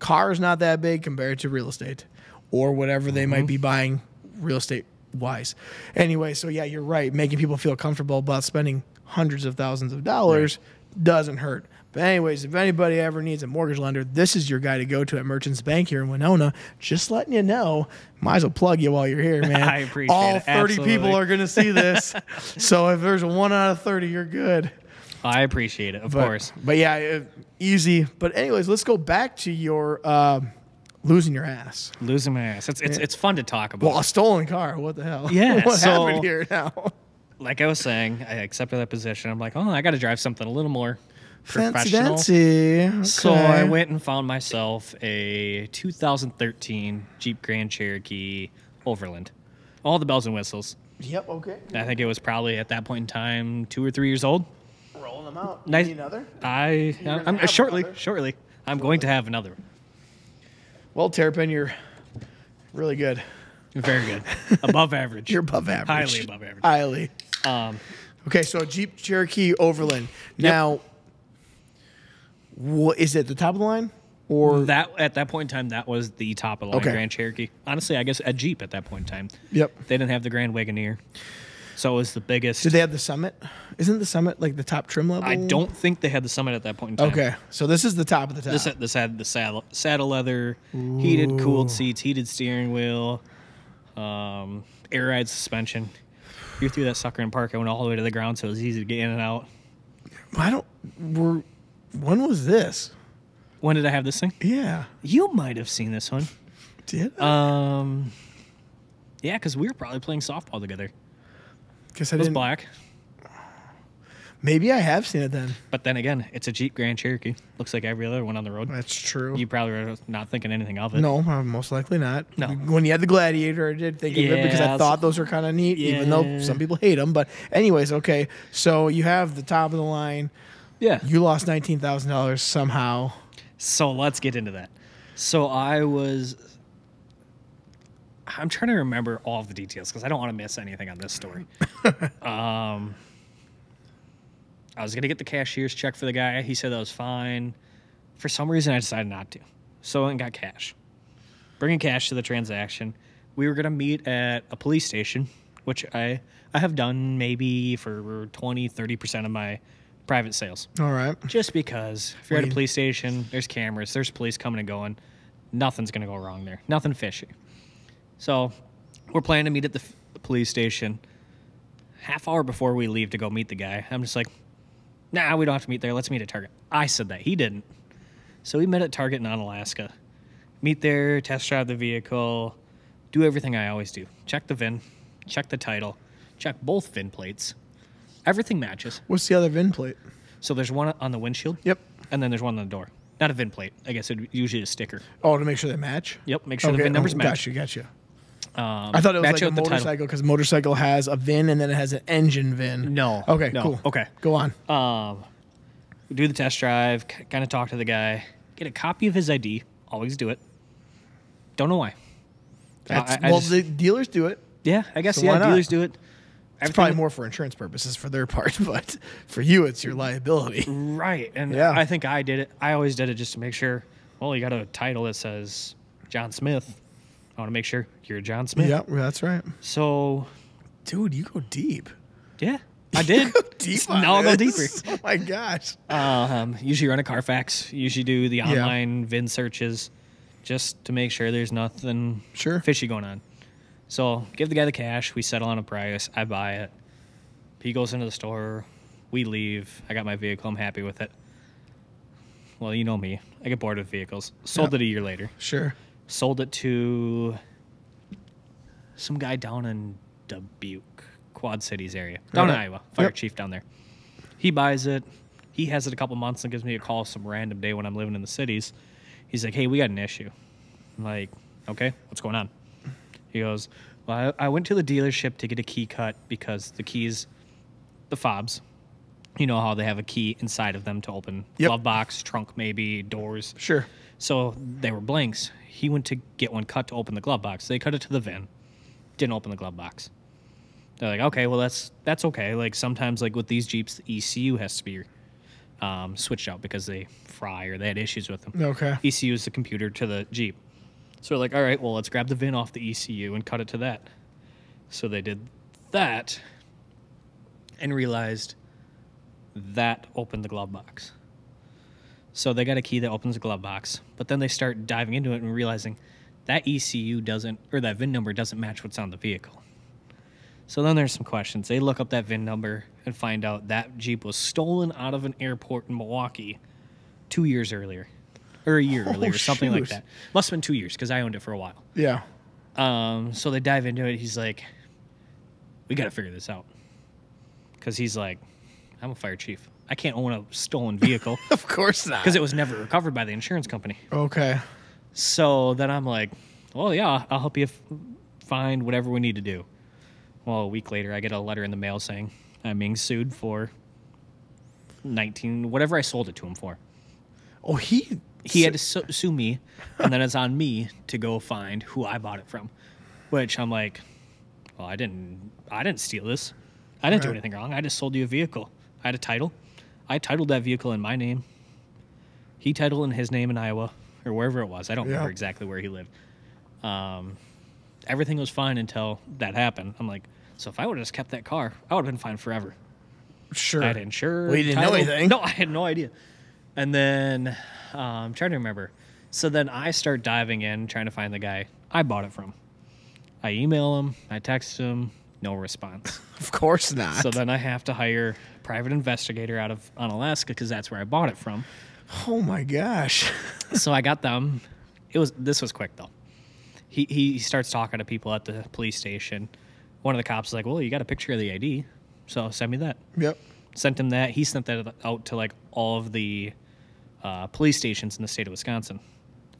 Car is not that big compared to real estate, or whatever they might be buying real estate wise. Anyway, so yeah, you're right. Making people feel comfortable about spending hundreds of thousands of dollars doesn't hurt. But anyways, if anybody ever needs a mortgage lender, this is your guy to go to at Merchants Bank here in Winona. Just letting you know, might as well plug you while you're here, man. I appreciate All it. 30 people Absolutely. are going to see this. So if there's a 1 out of 30, you're good. I appreciate it, of But, course. But yeah, easy. But anyways, let's go back to your losing your ass. Losing my ass. It's fun to talk about. Well, a stolen car. What the hell? Yeah, what so- happened here now? Like I was saying, I accepted that position. I'm like, oh, I got to drive something a little more Fancy professional. dancy. So Okay. I went and found myself a 2013 Jeep Grand Cherokee Overland. All the bells and whistles. Yep. Okay. I think it was probably at that point in time 2 or 3 years old. Rolling them out. Nice. Need another? I'm gonna have shortly. another? I'm going to have another. Well, Terrapin, you're really good. Very good. Above average. You're above average. Highly above average. Highly. Um, Okay, so Jeep Cherokee Overland. Now, what is it? The top of the line, or that at that point in time, that was the top of the line Okay. Grand Cherokee. Honestly, I guess a Jeep at that point in time. Yep. They didn't have the Grand Wagoneer, so it was the biggest. Did they have the Summit? Isn't the Summit like the top trim level? I don't think they had the Summit at that point in time. Okay, so this is the top of the top. This had the saddle leather, heated, cooled seats, heated steering wheel, air ride suspension. You threw that sucker in park. I went all the way to the ground, so it was easy to get in and out. I don't. When was this? When did I have this thing? Yeah. You might have seen this one. Did I? Yeah, because we were probably playing softball together. Guess I It was didn't. black. Maybe I have seen it then. But then again, it's a Jeep Grand Cherokee. Looks like every other one on the road. That's true. You probably were not thinking anything of it. No, most likely not. No. When you had the Gladiator, I did think of it because I Yeah, thought those were kind of neat, even though Yeah. some people hate them. But anyways, okay. So you have the top of the line. Yeah. You lost $19,000 somehow. So let's get into that. So I'm trying to remember all of the details because I don't want to miss anything on this story. I was going to get the cashier's check for the guy. He said that was fine. For some reason, I decided not to. So I went and got cash. Bringing cash to the transaction. We were going to meet at a police station, which I have done maybe for 20, 30% of my private sales. All right. Just because if you're at a Wait. police station, there's cameras, there's police coming and going. Nothing's going to go wrong there. Nothing fishy. So we're planning to meet at the police station. Half hour before we leave to go meet the guy, I'm just like, nah, we don't have to meet there. Let's meet at Target. I said that. He didn't. So we met at Target in Onalaska. Meet there, test drive the vehicle, do everything I always do. Check the VIN, check the title, check both VIN plates. Everything matches. What's the other VIN plate? So there's one on the windshield. Yep. And then there's one on the door. Not a VIN plate. I guess it's usually a sticker. Oh, to make sure they match? Yep. Make sure the VIN numbers match. Gotcha. I thought it was match like a out the title. motorcycle because motorcycle has a VIN and then it has an engine VIN. No. Okay, no. cool. Okay. Go on. Do the test drive. Kind of talk to the guy. Get a copy of his ID. Always do it. Don't know why. The dealers do it. Yeah, I guess, So why not? dealers do it. It's probably more for insurance purposes for their part, but for you, it's your liability. Right. And Yeah. I think I did it. I always did it just to make sure, well, you got a title that says John Smith. I want to make sure you're John Smith. Yeah, that's right. So, Dude, you go deep. yeah, I did. Deep Now I'll go this. deeper. Oh my gosh. Usually run a Carfax. Usually do the online VIN searches just to make sure there's nothing Sure. fishy going on. So give the guy the cash. We settle on a price. I buy it. He goes into the store. We leave. I got my vehicle. I'm happy with it. Well, you know me. I get bored with vehicles. Sold Yep. it a year later. Sure. Sold it to some guy down in Dubuque, Quad Cities area. Down in Right. Iowa. Fire Yep. chief down there. He buys it. He has it a couple months and gives me a call some random day when I'm living in the cities. He's like, hey, we got an issue. I'm like, okay, what's going on? He goes, well, I went to the dealership to get a key cut because the keys, the fobs, you know how they have a key inside of them to open Yep. glove box, trunk maybe, doors. Sure. So they were blanks. He went to get one cut to open the glove box. They cut it to the VIN. Didn't open the glove box. They're like, okay, well, that's okay. Like sometimes like with these Jeeps, the ECU has to be switched out because they fry or they had issues with them. Okay. ECU is the computer to the Jeep. So we're like, all right, well, let's grab the VIN off the ECU and cut it to that. So they did that and realized that opened the glove box. So they got a key that opens the glove box, but then they start diving into it and realizing that ECU doesn't, or that VIN number doesn't match what's on the vehicle. So then there's some questions. They look up that VIN number and find out that Jeep was stolen out of an airport in Milwaukee 2 years earlier. Or a year earlier, or something like shoot. that. Must have been 2 years because I owned it for a while. Yeah. So they dive into it. He's like, we got to figure this out. Because he's like, I'm a fire chief. I can't own a stolen vehicle Of course not. because it was never recovered by the insurance company. Okay. So then I'm like, well, yeah, I'll help you find whatever we need to do. Well, a week later, I get a letter in the mail saying I'm being sued for 19, whatever I sold it to him for. Oh, he He had to sue me, and then it's on me to go find who I bought it from. Which I'm like, well, I didn't steal this. I didn't do Right. anything wrong. I just sold you a vehicle. I had a title. I titled that vehicle in my name. He titled in his name in Iowa or wherever it was. I don't remember Yeah. exactly where he lived. Everything was fine until that happened. I'm like, so if I would have just kept that car, I would have been fine forever. Sure. I had insured. Well, you didn't know title. anything. No, I had no idea. And then I'm trying to remember. So then I start diving in, trying to find the guy I bought it from. I email him. I text him. No response. Of course not. So then I have to hire a private investigator out of on Alaska because that's where I bought it from. Oh my gosh. So I got them. This was quick though. He starts talking to people at the police station. One of the cops is like, "Well, you got a picture of the ID, so send me that." Yep. Sent him that. He sent that out to like all of the police stations in the state of Wisconsin.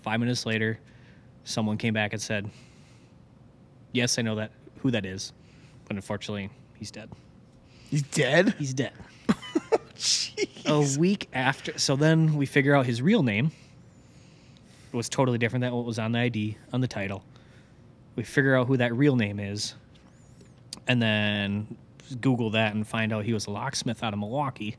5 minutes later, someone came back and said, "Yes, I know who that is, but unfortunately, he's dead." He's dead? He's dead. Jeez. A week after, so then we figure out his real name. It was totally different than what was on the ID, on the title. We figure out who that real name is, and then Google that and find out he was a locksmith out of Milwaukee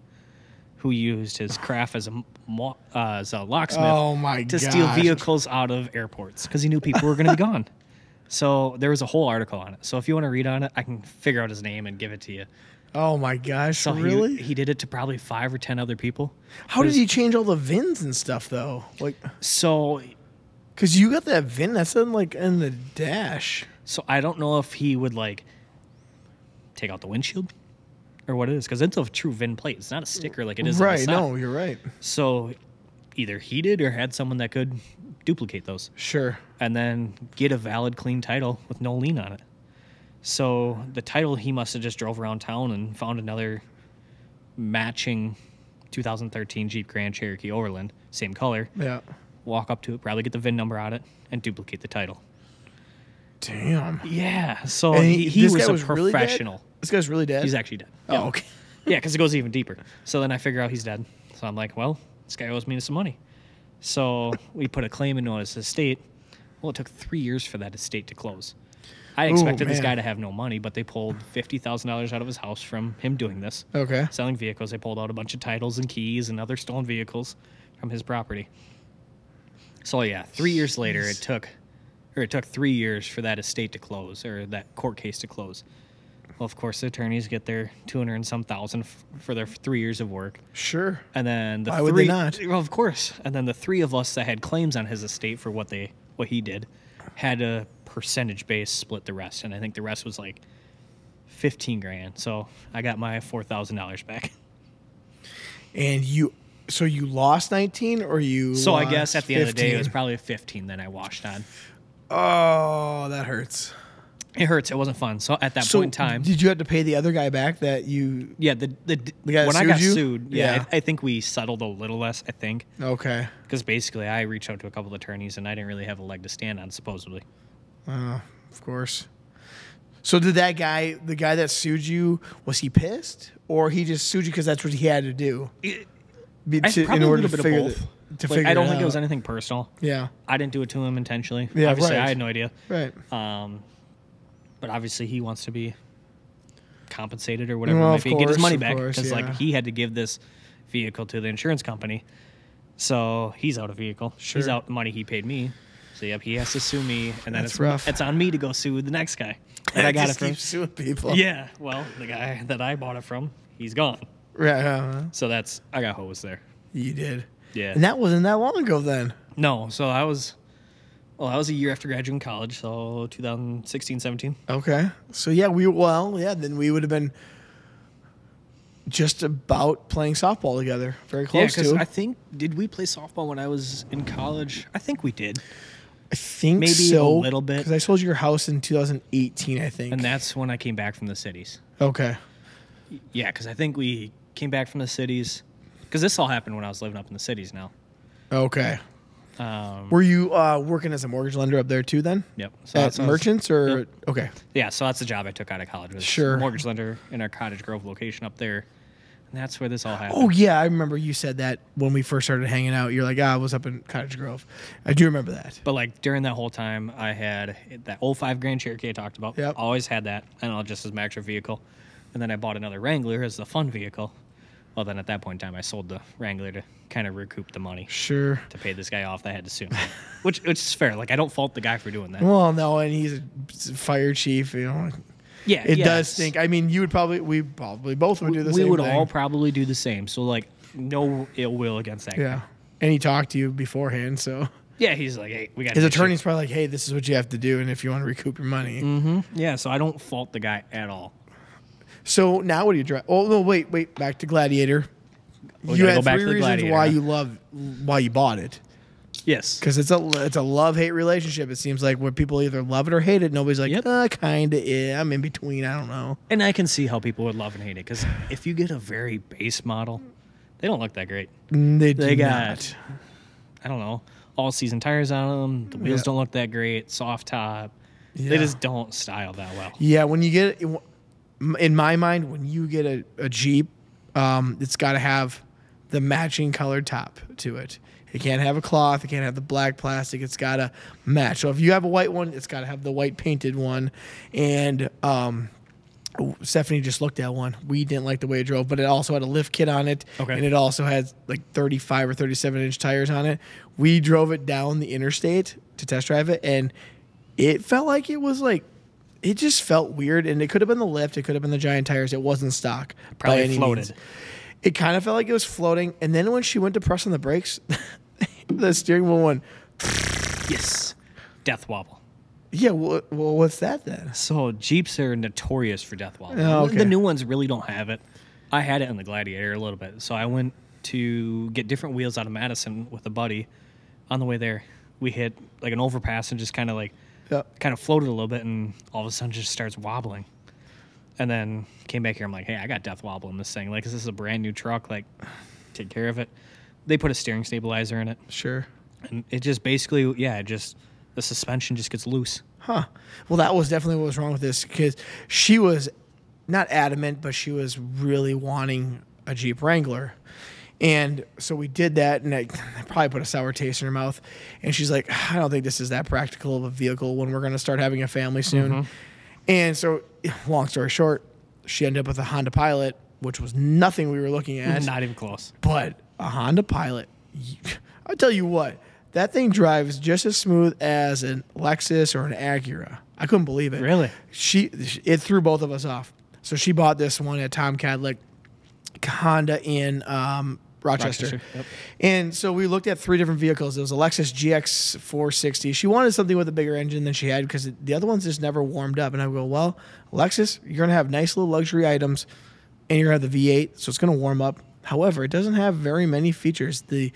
who used his craft as a locksmith Oh my to steal gosh. vehicles out of airports because he knew people were going to be gone. So there was a whole article on it. So if you want to read on it, I can figure out his name and give it to you. Oh my gosh. So Really? he did it to probably 5 or 10 other people. How did he change all the VINs and stuff though? Like, So because you got that VIN that's in like in the dash. So I don't know if he would like take out the windshield or what it is because it's a true VIN plate. It's not a sticker like it is. on the Right. side. No, you're right. So either he did or had someone that could duplicate those Sure. and then get a valid, clean title with no lien on it. So the title he must have just drove around town and found another matching 2013 Jeep Grand Cherokee Overland, same color. Yeah. Walk up to it, probably get the VIN number on it, and duplicate the title. Damn. Yeah. So And he this was guy a really dead? professional. This guy's really dead. He's actually dead. Oh, Yeah. okay. Yeah, because it goes even deeper. So then I figure out he's dead. So I'm like, well, this guy owes me some money. So we put a claim into his estate. Well, it took 3 years for that estate to close. I expected this man. guy to have no money, but they pulled $50,000 out of his house from him doing this. Okay. Selling vehicles. They pulled out a bunch of titles and keys and other stolen vehicles from his property. So yeah, 3 years later, it took 3 years for that estate to close or that court case to close. Well, of course, the attorneys get their 200 and some thousand for their 3 years of work. Sure. And then Why would they not? Well, of course. And then the three of us that had claims on his estate for what he did had a percentage base split the rest, and I think the rest was like 15 grand. So I got my $4,000 back. And so you lost 19 or you So I lost guess at the end of the day, it was 15? probably 15 that I washed on. Oh, that hurts. It hurts. It wasn't fun. So at that So point in time, did you have to pay the other guy back that you? yeah, guy when I sued got you? sued, yeah, Yeah. I think we settled a little less. I think Okay. because basically I reached out to a couple of attorneys and I didn't really have a leg to stand on, supposedly. Of course. So did the guy that sued you, was he pissed or he just sued you because that's what he had to do? Probably a little bit of both. I don't think it was out. anything personal. Yeah. I didn't do it to him intentionally. Yeah, Obviously, right. I had no idea. Right. But obviously, he wants to be compensated or whatever Well, it of might be, get his course, money of back course, because yeah. like he had to give this vehicle to the insurance company, so he's out of vehicle. He's Sure. out the money he paid me. So yep, he has to sue me, and then That's it's rough. It's on me to go sue the next guy that I got it Just from. keep suing people. Yeah, well, the guy that I bought it from, he's gone. Right. So I got hosed there. You did. Yeah. And that wasn't that long ago then. No, so I was a year after graduating college, so 2016, 17. Okay. So yeah, then we would have been just about playing softball together. Very Yeah, close because to. I think, did we play softball when I was in college? I think we did. I think maybe so, a little bit. Because I sold your house in 2018, I think. And that's when I came back from the cities. Okay. Yeah, because I think we came back from the cities. Because this all happened when I was living up in the cities now. Okay. Um, Were you working as a mortgage lender up there too then? yep. So At that's- Merchants or Yep. okay. Yeah, so that's the job I took out of college. Was Sure. mortgage lender in our Cottage Grove location up there. And that's where this all happened. Oh yeah, I remember you said that when we first started hanging out. You're like, I was up in Cottage Grove. I do remember that. But like during that whole time, I had that 05 Grand Cherokee I talked about. Yep. Always had that, and just as my extra vehicle. And then I bought another Wrangler as the fun vehicle. Well, then at that point in time, I sold the Wrangler to kind of recoup the money Sure. to pay this guy off that had to sue me, which is fair. Like I don't fault the guy for doing that. Well, no, and he's a fire chief. You know, Yeah, it yes. does stink. I mean, we probably both would do the We same would thing. all probably do the same. So like, no ill will against that Yeah. guy. And he talked to you beforehand, so Yeah, he's like, hey, we got his attorney's probably like, hey, this is what you have to do, and if you want to recoup your money. Yeah, so I don't fault the guy at all. So now what do you drive? Oh no, wait, back to Gladiator. We You gotta had go back three to the reasons Gladiator. why you bought it. Yes. Because it's a love-hate relationship. It seems like where people either love it or hate it. Nobody's like, Yep. kind of. Yeah, I'm in between. I don't know. And I can see how people would love and hate it because if you get a very base model, they don't look that great. They They do got, not. I don't know, all season tires on them. The wheels Yeah. don't look that great. Soft top. Yeah. They just don't style that well. Yeah, when you get in my mind, when you get a Jeep, it's got to have the matching colored top to it. It can't have a cloth. It can't have the black plastic. It's got to match. So if you have a white one, it's got to have the white painted one. And Stephanie just looked at one. We didn't like the way it drove, but it also had a lift kit on it. Okay. And it also had like 35 or 37-inch tires on it. We drove it down the interstate to test drive it, and it felt like it was like, it just felt weird. And it could have been the lift. It could have been the giant tires. It wasn't stock. Probably by any floated. means. It kind of felt like it was floating. And then when she went to press on the brakes, the steering wheel went, Yes. Death wobble. yeah, well, what's that then? So Jeeps are notorious for death wobble. Oh, okay. The new ones really don't have it. I had it in the Gladiator a little bit. So I went to get different wheels out of Madison with a buddy. On the way there, we hit like an overpass and just kind of floated a little bit, and all of a sudden just starts wobbling. And then came back here. I'm like, hey, I got death wobble in this thing. Like, this is a brand new truck. Like, take care of it. They put a steering stabilizer in it, Sure. and it just basically, the suspension just gets loose. Huh. Well, that was definitely what was wrong with this, because she was not adamant, but she was really wanting a Jeep Wrangler. And so we did that, and I probably put a sour taste in her mouth. And she's like, I don't think this is that practical of a vehicle when we're going to start having a family soon. Mm-hmm. And so, long story short, she ended up with a Honda Pilot, which was nothing we were looking at. Not even close. But a Honda Pilot, I'll tell you what, that thing drives just as smooth as an Lexus or an Acura. I couldn't believe it. Really? It threw both of us off. So she bought this one at Tom Cadillac Honda in Rochester. Yep. And so we looked at 3 different vehicles. It was a Lexus GX 460. She wanted something with a bigger engine than she had because the other ones just never warmed up. And I go, well, Lexus, you're going to have nice little luxury items, and you're going to have the V8, so it's going to warm up. However, it doesn't have very many features. The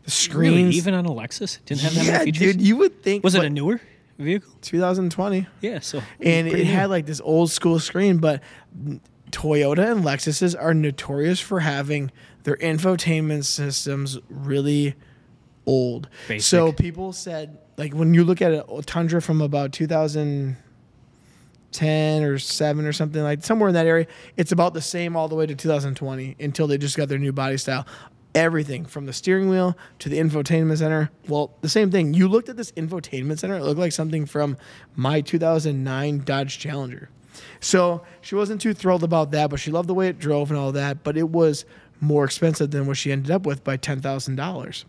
screens. Really? Even on a Lexus? It didn't have that many features? Dude, you would think. Was it but a newer vehicle? 2020. Yeah, so. And it pretty new. had like this old school screen, but Toyota and Lexuses are notorious for having their infotainment systems really old. Basic. So people said, like, when you look at a Tundra from about 2010 or 7 or something, like somewhere in that area, it's about the same all the way to 2020 until they just got their new body style. Everything from the steering wheel to the infotainment center. Well, the same thing. You looked at this infotainment center, it looked like something from my 2009 Dodge Challenger. So she wasn't too thrilled about that, but she loved the way it drove and all that. But it was more expensive than what she ended up with by $10,000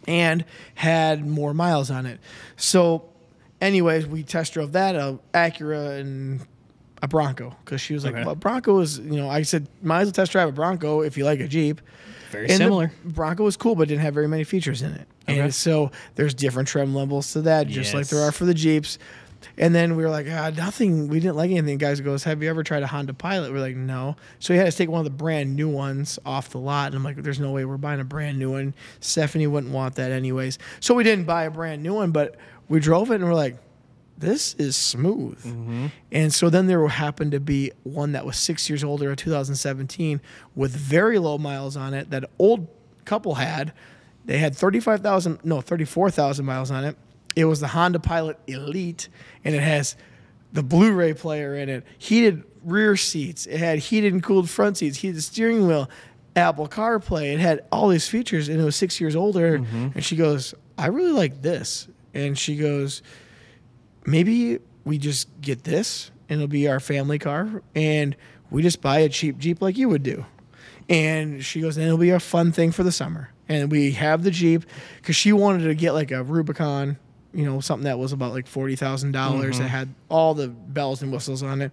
and had more miles on it. So anyways, we test drove that, a Acura and a Bronco, because she was like, Okay. well, Bronco is, I said, might as well test drive a Bronco if you like a Jeep. Very And similar. The Bronco was cool, but didn't have very many features in it. Okay. And so there's different trim levels to that, just like there Yes. are for the Jeeps. And then we were like, nothing. We didn't like anything. The guy goes, have you ever tried a Honda Pilot? We're like, no. So he had to take one of the brand new ones off the lot. And I'm like, there's no way we're buying a brand new one. Stephanie wouldn't want that anyways. So we didn't buy a brand new one, but we drove it and we're like, this is smooth. Mm-hmm. And so then there happened to be one that was 6 years older, a 2017, with very low miles on it that old couple had. They had 34,000 miles on it. It was the Honda Pilot Elite, and it has the Blu-ray player in it, heated rear seats. It had heated and cooled front seats, heated steering wheel, Apple CarPlay. It had all these features, and it was 6 years older. And she goes, I really like this. And she goes, maybe we just get this, and it'll be our family car, and we just buy a cheap Jeep like you would do. And she goes, and it'll be a fun thing for the summer. And we have the Jeep, because she wanted to get like a Rubicon, something that was about like $40,000 that had all the bells and whistles on it.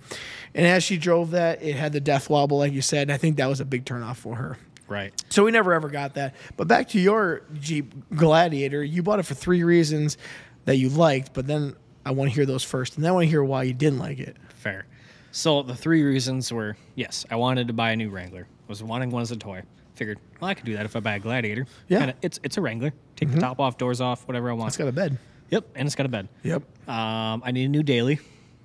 And as she drove that, it had the death wobble, like you said. And I think that was a big turnoff for her. Right. So we never ever got that. But back to your Jeep Gladiator, you bought it for 3 reasons that you liked, but then I want to hear those first, and then I want to hear why you didn't like it. Fair. So the three reasons were, yes, I wanted to buy a new Wrangler. I was wanting one as a toy. Figured, well, I could do that if I buy a Gladiator. Yeah. Kinda, it's a Wrangler. Take the top off, doors off, whatever I want. It's got a bed. Yep, and it's got a bed. Yep. I need a new daily.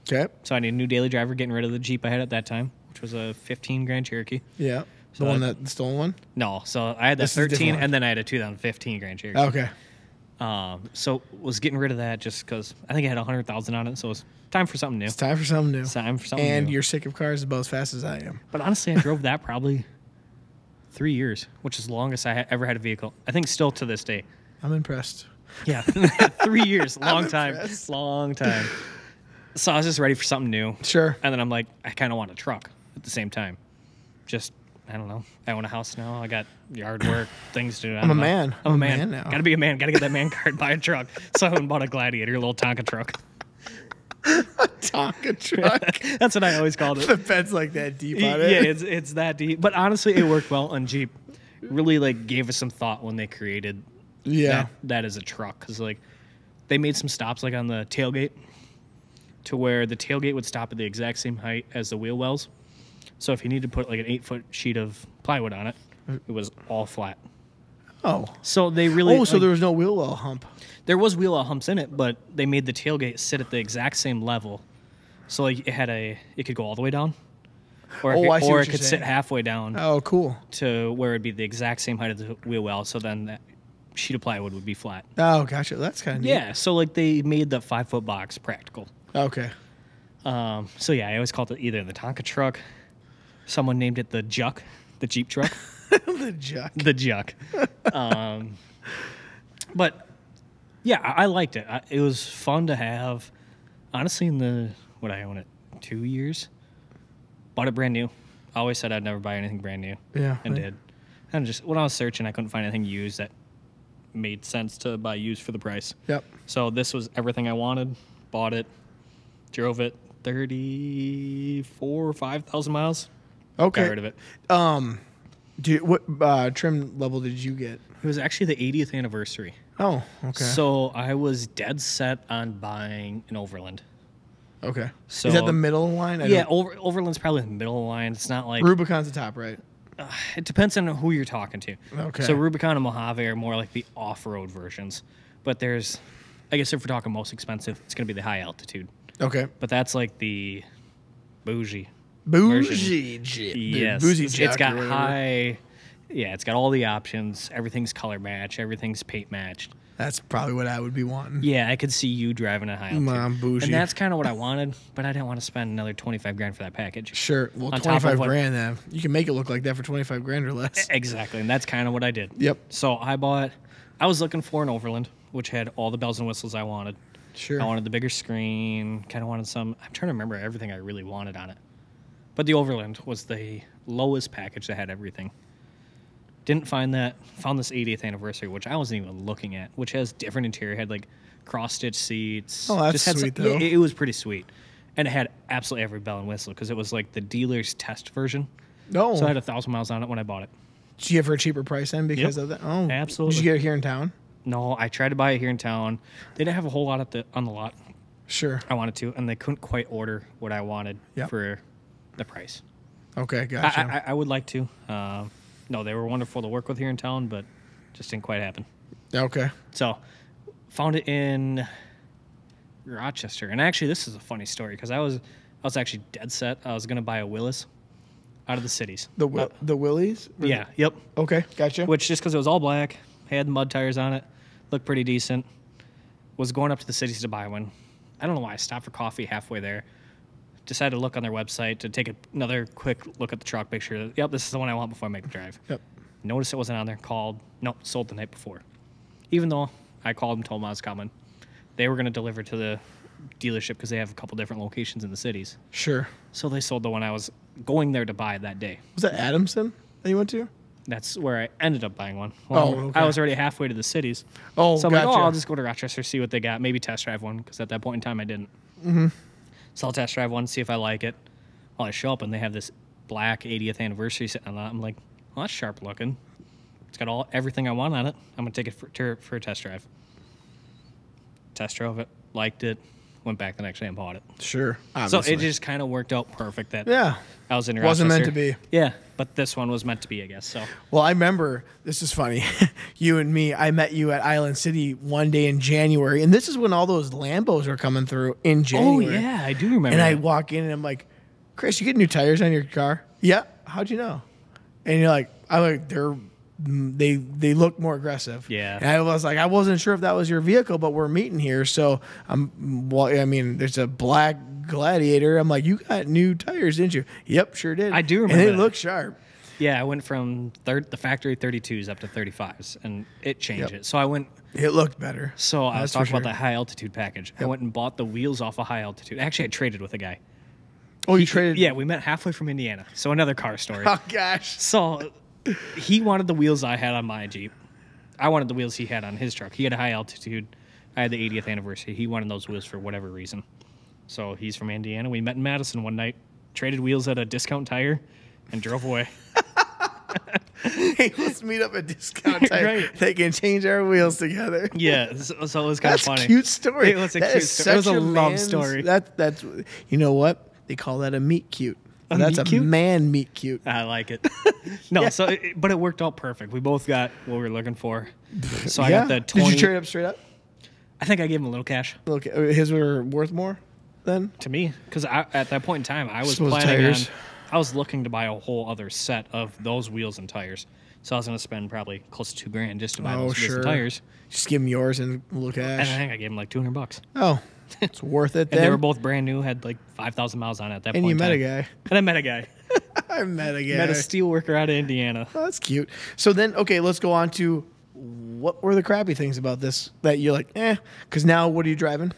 Okay. So I need a new daily driver, getting rid of the Jeep I had at that time, which was a 15 Grand Cherokee. Yeah. So The one the stolen one? No, so I had that This is a different 13, one. and then I had a 2015 Grand Cherokee. Okay. So was getting rid of that just because I think it had 100,000 on it, so it's time for something new. It's time for something new. It's time for something And new. you're sick of cars about as fast as I am. But honestly, I drove that probably 3 years, which is the longest I ever had a vehicle. I think still to this day. I'm impressed. Yeah, 3 years, long time, impressed. long time. So I was just ready for something new, Sure. and then I'm like, I kind of want a truck at the same time. Just I don't know. I own a house now. I got yard work, things to do. I I'm a don't know. man. I'm a man now. Gotta be a man. Gotta get that man card. Buy a truck. So I went and bought a Gladiator, a little Tonka truck. Tonka truck. That's what I always called it. The bed's like that deep on Yeah, it. it's that deep. But honestly, it worked well on Jeep. Really like gave us some thought when they created Yeah. that as a truck, because like they made some stops like on the tailgate to where the tailgate would stop at the exact same height as the wheel wells. So if you need to put like an 8-foot sheet of plywood on it, it was all flat. Oh. So they really Oh, so like, there was no wheel well hump. there was wheel well humps in it, but they made the tailgate sit at the exact same level. So like it could go all the way down, or Oh, I see or what it you're could sit saying. halfway down Oh, cool. to where it'd be the exact same height of the wheel well. So then that sheet of plywood would be flat. Oh, gotcha. That's kind of neat. Yeah. So like they made the 5-foot box practical. Okay. So yeah, I always called it either the Tonka truck. Someone named it the Juck, the Jeep truck, The Juck. the Juck. But yeah, I liked it. It was fun to have. Honestly, what I own it 2 years. Bought it brand new. I always said I'd never buy anything brand new. Yeah. And did. And just when I was searching, I couldn't find anything used that made sense to buy used for the price. Yep. So this was everything I wanted. Bought it, drove it 34 or 5,000 miles. Okay. Got rid of it. What trim level did you get? It was actually the 80th anniversary. Oh, okay. So I was dead set on buying an Overland. Okay. So Is that the middle line? Yeah, Overland's probably the middle of the line. It's not like Rubicon's the top, right? it depends on who you're talking to. Okay. So Rubicon and Mojave are more like the off-road versions, but there's, I guess if we're talking most expensive, it's going to be the high altitude. Okay. But that's like the bougie. Bougie Jeep. Yes, Bougie it's Jack got or whatever. high. Yeah, it's got all the options. Everything's color matched. Everything's paint matched. That's probably what I would be wanting. Yeah, I could see you driving a high altitude. I'm bougie. And that's kind of what I wanted, but I didn't want to spend another 25 grand for that package. Sure. Well, On top of 25 what- grand then. You can make it look like that for 25 grand or less. Exactly, and that's kind of what I did. Yep. So I was looking for an Overland, which had all the bells and whistles I wanted. Sure. I wanted the bigger screen, kind of wanted I'm trying to remember everything I really wanted on it. But the Overland was the lowest package that had everything. Didn't find that. Found this 80th anniversary, which I wasn't even looking at, which has different interior. Had like cross-stitch seats. Oh, that's Just had sweet, some, though. It was pretty sweet. And it had absolutely every bell and whistle because it was like the dealer's test version. No. So I had 1,000 miles on it when I bought it. Did you get for a cheaper price then because Yep. of that? Oh, Absolutely. Did you get it here in town? No, I tried to buy it here in town. They didn't have a whole lot on the lot. Sure. I wanted to, and they couldn't quite order what I wanted Yep. for the price. Okay, gotcha. I would like to. No, they were wonderful to work with here in town, but just didn't quite happen. Okay. So, found it in Rochester, and actually, this is a funny story because I was actually dead set. I was gonna buy a Willis out of the cities. The Willies? Yeah. Yep. Okay, gotcha. Which just because it was all black, had mud tires on it, looked pretty decent. Was going up to the cities to buy one. I don't know why I stopped for coffee halfway there. Decided to look on their website to take another quick look at the truck, make sure that, yep, this is the one I want before I make the drive. Yep. Noticed it wasn't on there. Called. Nope, sold the night before. Even though I called them, told them I was coming. They were going to deliver to the dealership because they have a couple different locations in the cities. Sure. So they sold the one I was going there to buy that day. Was that Adamson that you went to? That's where I ended up buying one. Okay. I was already halfway to the cities. Oh, So I'm gotcha. like, oh, I'll just go to Rochester, see what they got. Maybe test drive one, because at that point in time I didn't. Mm-hmm. So I'll test drive one, see if I like it. Well, I show up and they have this black 80th anniversary sitting on that. I'm like, well, that's sharp looking. It's got everything I want on it. I'm gonna take it for a test drive. Test drove it, liked it, went back the next day and bought it. Sure. So Obviously. it just kind of worked out perfect that yeah. I was in Wasn't meant Rochester. to be. Yeah, but this one was meant to be, I guess. So Well, I remember, this is funny. You and me, I met you at Island City one day in January, and this is when all those Lambos were coming through in January. Oh yeah, I do remember. And I that. walk in and I'm like, Chris, you get new tires on your car? Yeah. How'd you know? And you're like, they look more aggressive. Yeah. And I was like, I wasn't sure if that was your vehicle, but we're meeting here. So there's a black Gladiator. I'm like, you got new tires, didn't you? Yep, sure did. I do remember And they that. look sharp. Yeah, I went from the factory 32s up to 35s, and it changed Yep. it. So I went. It looked better. So I was That's for talking about sure. the high altitude package. I went and bought the wheels off a high altitude. Actually, I traded with a guy. Oh, you traded? Yeah, we met halfway from Indiana. So another car story. Oh, gosh. So he wanted the wheels I had on my Jeep. I wanted the wheels he had on his truck. He had a high altitude. I had the 80th anniversary. He wanted those wheels for whatever reason. So he's from Indiana. We met in Madison one night, traded wheels at a discount tire, and drove away. Hey, let's meet up at Discount Tire. Right. They can change our wheels together. Yeah, so it was kind of That's funny. a cute story. It was a That cute is story. It was such a love man's- story. That's you know what? They call that a meet cute. A That's meet a cute? man meet cute. I like it. No, but it worked out perfect. We both got what we were looking for. So I got the 20. Did you trade up straight up? I think I gave him a little cash Okay, his were worth more then? to me because at that point in time I was Those planning tires. on. I was looking to buy a whole other set of those wheels and tires. So I was going to spend probably close to $2,000 just to buy Oh, those wheels sure. and tires. Just give him yours and a little And I cash. think I gave him like $200. Oh, it's worth it And then. they were both brand new, had like 5,000 miles on it at that and point. you met a in time. guy. And I met a guy. I met a guy. Met a steel worker out of Indiana. Oh, that's cute. So then, okay, let's go on to what were the crappy things about this that you're like, because now what are you driving?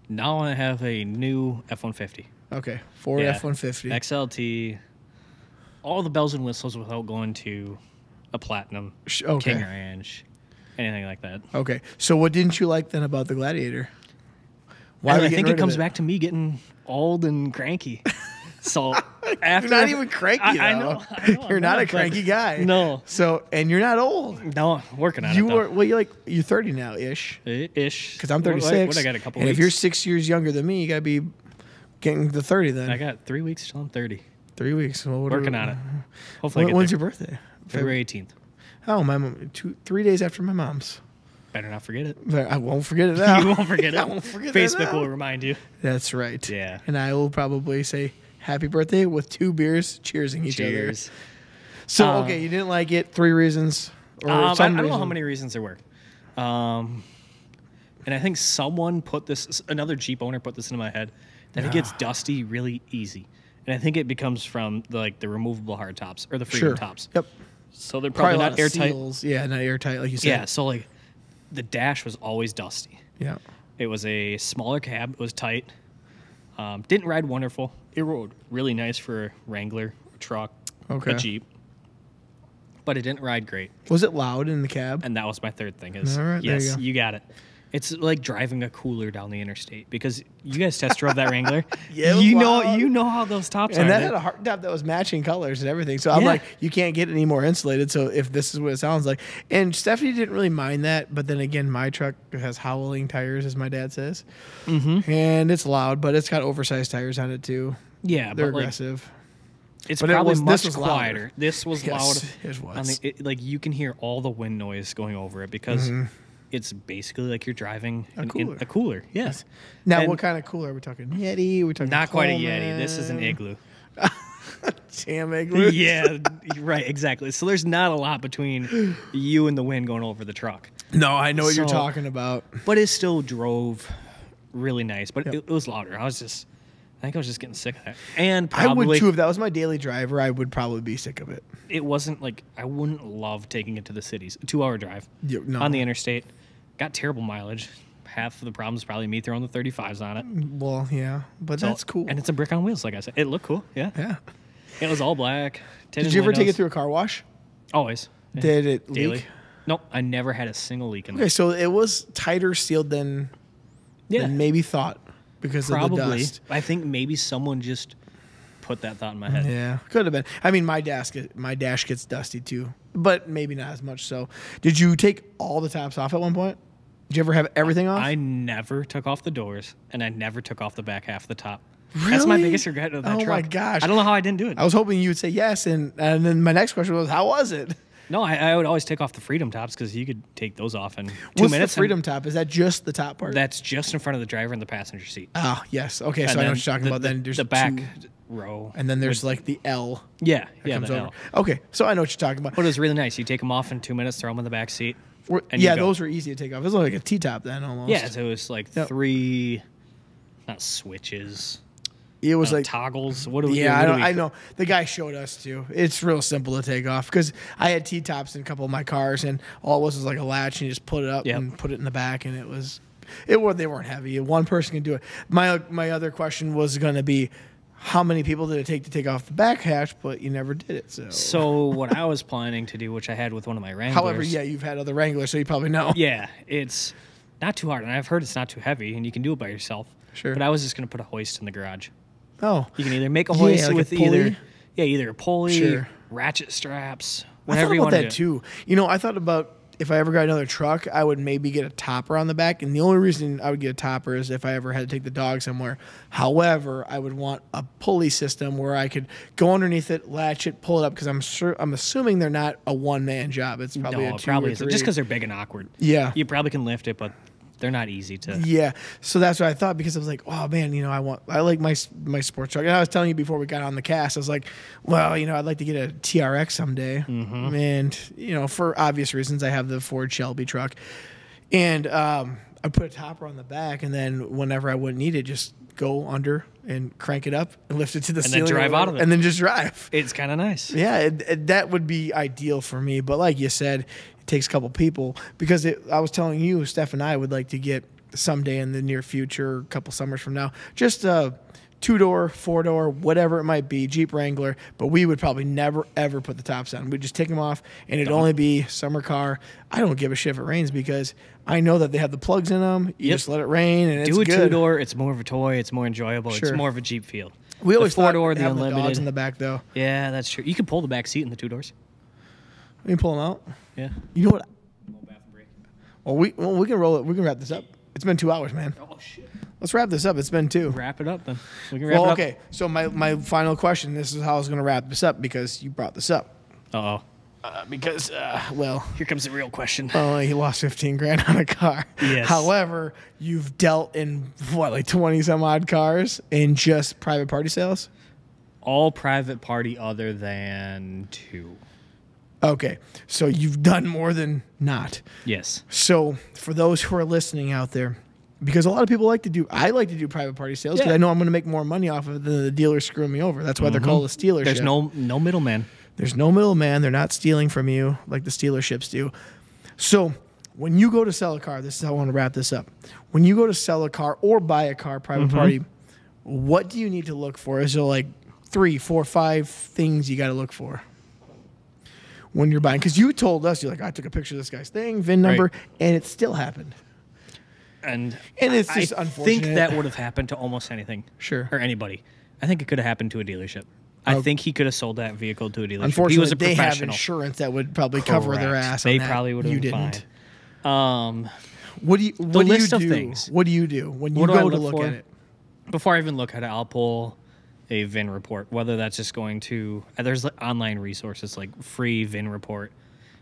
Now I have a new F-150. Okay, Ford Yeah. F-150. XLT, all the bells and whistles without going to a Platinum, Okay. King Ranch, anything like that. Okay, so what didn't you like then about the Gladiator? Why And are we I getting think rid it of comes back to me getting old and cranky. So after You're not even cranky. I though. know. You're I'm not a but- cranky guy. No, So and you're not old. no, working on You it. though. were well. You're 30 now ish. Ish. Because I'm What- 36. What I got a couple and weeks. if you're 6 years younger than me, you gotta be getting to 30 then. I got 3 weeks till I'm 30. 3 weeks. Well, what are Working we- on it. Hopefully, I get When's there. your birthday? February 18th. Oh, my mom. 3 days after my mom's. Better not forget it. But I won't forget it now. You won't forget it. I won't forget that Facebook now. will remind you. That's right. Yeah. And I will probably say happy birthday with 2 beers, cheersing each other. Cheers. So okay, you didn't like it. 3 reasons. Or I some don't know how reason. many reasons there were. And I think someone put this, another Jeep owner put this into my head, that it gets dusty really easy. And I think it becomes from the removable hard tops or the freedom Sure. tops. Yep. So they're Probably probably a lot not of airtight. seals. Yeah, not airtight like you said. Yeah, so like the dash was always dusty. Yeah. It was a smaller cab. It was tight. Didn't ride wonderful. It rode really nice for a Wrangler, a truck, Okay. a Jeep. But it didn't ride great. Was it loud in the cab? And that was my third thing is, All right, there yes, you go. you got it. It's like driving a cooler down the interstate because you guys test drove that Wrangler. Yeah, it was you loud. know how those tops And are. that They're- had a hard top that was matching colors and everything. So I'm Yeah. like, you can't get any more insulated. So if this is what it sounds like, and Stephanie didn't really mind that, but then again, my truck has howling tires, as my dad says, and it's loud, but it's got oversized tires on it too. yeah, They're but like, aggressive. it's but it probably was- much this was louder. quieter. This was Yes, loud. it was. On the, like you can hear all the wind noise going over it because it's basically like you're driving cooler. a cooler. Yes. Now, And what kind of cooler are we talking? Yeti? We talking Not quite a Yeti. This is an Coleman? Igloo. Damn igloo. Yeah, right, exactly. So there's not a lot between you and the wind going over the truck. No, I know what you're So- talking about. But it still drove really nice. But Yep. it was louder. I think I was just getting sick of that. And I would probably too. If that was my daily driver, I would probably be sick of it. it wasn't like I wouldn't love taking it to the cities. A 2-hour drive Yeah, no. on the interstate. Got terrible mileage. Half of the problem is probably me throwing the 35s on it. Well, yeah, but So- that's cool. And it's a brick on wheels, like I said. It looked cool. Yeah. Yeah. It was all black. Did tinted you ever take it windows. through a car wash? Always. Did it Daily. leak? Nope. I never had a single leak in Okay, there. so it was tighter sealed than Yeah. maybe thought because of the Probably. dust. I think maybe someone just put that thought in my head. Yeah, could have been. I mean, my dash gets dusty too, but maybe not as much. So, did you take all the tops off at one point? Did you ever have everything off? I never took off the doors, and I never took off the back half of the top. That's my Really? biggest regret of that Oh truck. my gosh. I don't know how I didn't do it. I was hoping you would say yes, and then my next question was, how was it? No, I would always take off the Freedom tops because you could take those off in 2 What's minutes. the Freedom top? Is that just the top part? That's just in front of the driver and the passenger seat. Oh, yes. Okay, so And I know then what you're talking about. Then there's the back two, row. and then there's like the L Yeah, that yeah, comes the over. L. Okay, so I know what you're talking about. But it was really nice. You take them off in 2 minutes, throw them in the back seat. And Yeah, you go. those were easy to take off. It was like a T-top then almost. Yeah, so it was like Yep. 3, not switches, It was like toggles. What do we? yeah, what do we- I know. The guy showed us too. It's real simple to take off because I had T-tops in a couple of my cars, and all it was like a latch, and you just put it up Yep. and put it in the back, and they weren't heavy. One person can do it. My other question was going to be, how many people did it take to take off the back hatch? But you never did it. So what I was planning to do, which I had with one of my Wranglers. However, yeah, you've had other Wranglers, so you probably know. Yeah, it's not too hard, and I've heard it's not too heavy, and you can do it by yourself. Sure. But I was just going to put a hoist in the garage. Oh, You can either make a Yeah, hoist like a with pulley? either a pulley, Sure. ratchet straps, I thought whatever you about want to that do. too. You know, I thought about if I ever got another truck, I would maybe get a topper on the back. And the only reason I would get a topper is if I ever had to take the dog somewhere. However, I would want a pulley system where I could go underneath it, latch it, pull it up, because I'm assuming they're not a one-man job. It's probably No, a it two probably or isn't. three. Just because they're big and awkward. Yeah. You probably can lift it, but they're not easy to. Yeah, so that's what I thought, because I was like, oh man, you know, I like my sports truck. And I was telling you before we got on the cast, I was like, well, you know, I'd like to get a TRX someday, and you know, for obvious reasons, I have the Ford Shelby truck, and I put a topper on the back, and then whenever I wouldn't need it, just go under and crank it up and lift it to the And ceiling, then drive or out of it. and then just drive. It's kind of nice. Yeah, that would be ideal for me. But like you said, it takes a couple people, because I was telling you, Steph and I would like to get someday in the near future, a couple summers from now, just a 2-door, 4-door, whatever it might be, Jeep Wrangler. But we would probably never, ever put the tops on. We'd just take them off, and it'd only be summer car. I don't give a shit if it rains, because I know that they have the plugs in them. You Yep. just let it rain, and Do a it's good. 2-door. It's more of a toy. It's more enjoyable. Sure. It's more of a Jeep feel. We always the thought 4-door, the having the dogs unlimited. in the back, though. Yeah, that's true. You can pull the back seat in the 2 doors. We can pull them out. Yeah. You know what? Well, we can roll it. We can wrap this up. It's been 2 hours, man. Oh shit. Let's wrap this up. It's been 2. Wrap it up then. We can wrap Well, it okay. So my final question. This is how I was going to wrap this up, because you brought this up. up. Well, Here comes the real question. he lost 15 grand on a car. Yes. However, you've dealt in like 20 some odd cars in just private party sales. All private party other than 2. Okay. So you've done more than not. Yes. So for those who are listening out there, because a lot of people I like to do private party sales, because Yeah. I know I'm going to make more money off of it than the dealer screwing me over. That's why they're called a stealership. There's no middleman. There's no middleman. They're not stealing from you like the stealerships do. So when you go to sell a car, this is how I want to wrap this up. When you go to sell a car or buy a car, private party, what do you need to look for? Is there like 3, 4, 5 things you got to look for when you're buying? Because you told us, you're like, I took a picture of this guy's thing, VIN number, Right. and it still happened. And it's just I unfortunate. think that would have happened to almost anything. Sure. Or anybody. I think it could have happened to a dealership. I think he could have sold that vehicle to a dealership. Unfortunately, he was a they have professional. insurance that would probably cover their Correct. ass. They on that. probably would have You been didn't. fine. What do you list of do? things. What do you do when you What do I go to look look for? at it? Before I even look at it, I'll pull a VIN report, whether that's just going to there's like online resources like free VIN report,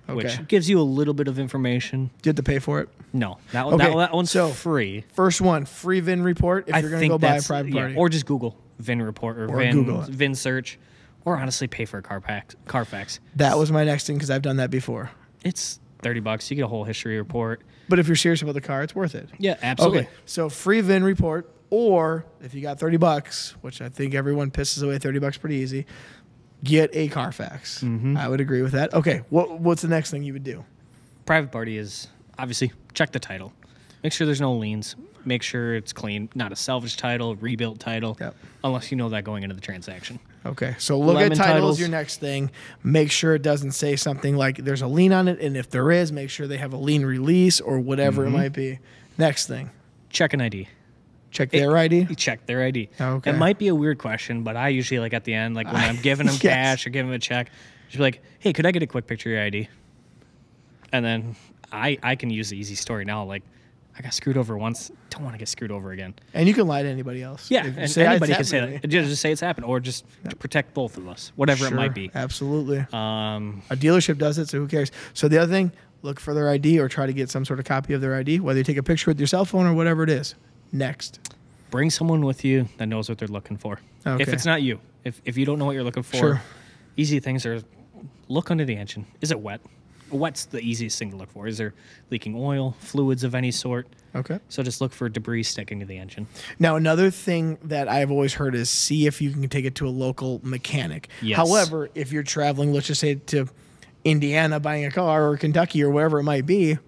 Okay. which gives you a little bit of information. Do you have to pay for it? No, that Okay, that one's so free. First one, free VIN report if I you're going to think go buy a that's private party. or just Google VIN report or Google it. VIN search, or honestly pay for a Carfax. That was my next thing, because I've done that before. It's $30. You get a whole history report. But if you're serious about the car, it's worth it. Yeah, absolutely. Okay, so free VIN report, or if you got $30, which I think everyone pisses away $30 pretty easy, get a Carfax. I would agree with that. Okay, what's the next thing you would do? Private party is obviously check the title. Make sure there's no liens. Make sure it's clean, not a salvage title, rebuilt title, Yep. unless you know that going into the transaction. Okay, so look Lemon at titles, titles. your next thing. Make sure it doesn't say something like there's a lien on it, and if there is, make sure they have a lien release or whatever it might be. Next thing, Check an ID. check their ID. You check their ID. Okay. It might be a weird question, but I usually like at the end, like when I'm giving them Yes. cash or giving them a check, just be like, "Hey, could I get a quick picture of your ID?" And then I can use the easy story now. Like, I got screwed over once. Don't want to get screwed over again. And you can lie to anybody else. Yeah, If you and say, anybody "It's can say happened to that. Just say it's happened, or just to protect both of us, whatever me." it might Sure, be. Absolutely. Um, A dealership does it, so who cares? So the other thing, look for their ID or try to get some sort of copy of their ID, whether you take a picture with your cell phone or whatever it is. Next. bring someone with you that knows what they're looking for. Okay. If it's not you, if you don't know what you're looking for, Sure. easy things are look under the engine. Is it wet? Wet's the easiest thing to look for. Is there leaking oil, fluids of any sort? Okay. So just look for debris sticking to the engine. Now, another thing that I've always heard is see if you can take it to a local mechanic. Yes. However, if you're traveling, let's just say to Indiana buying a car or Kentucky or wherever it might be,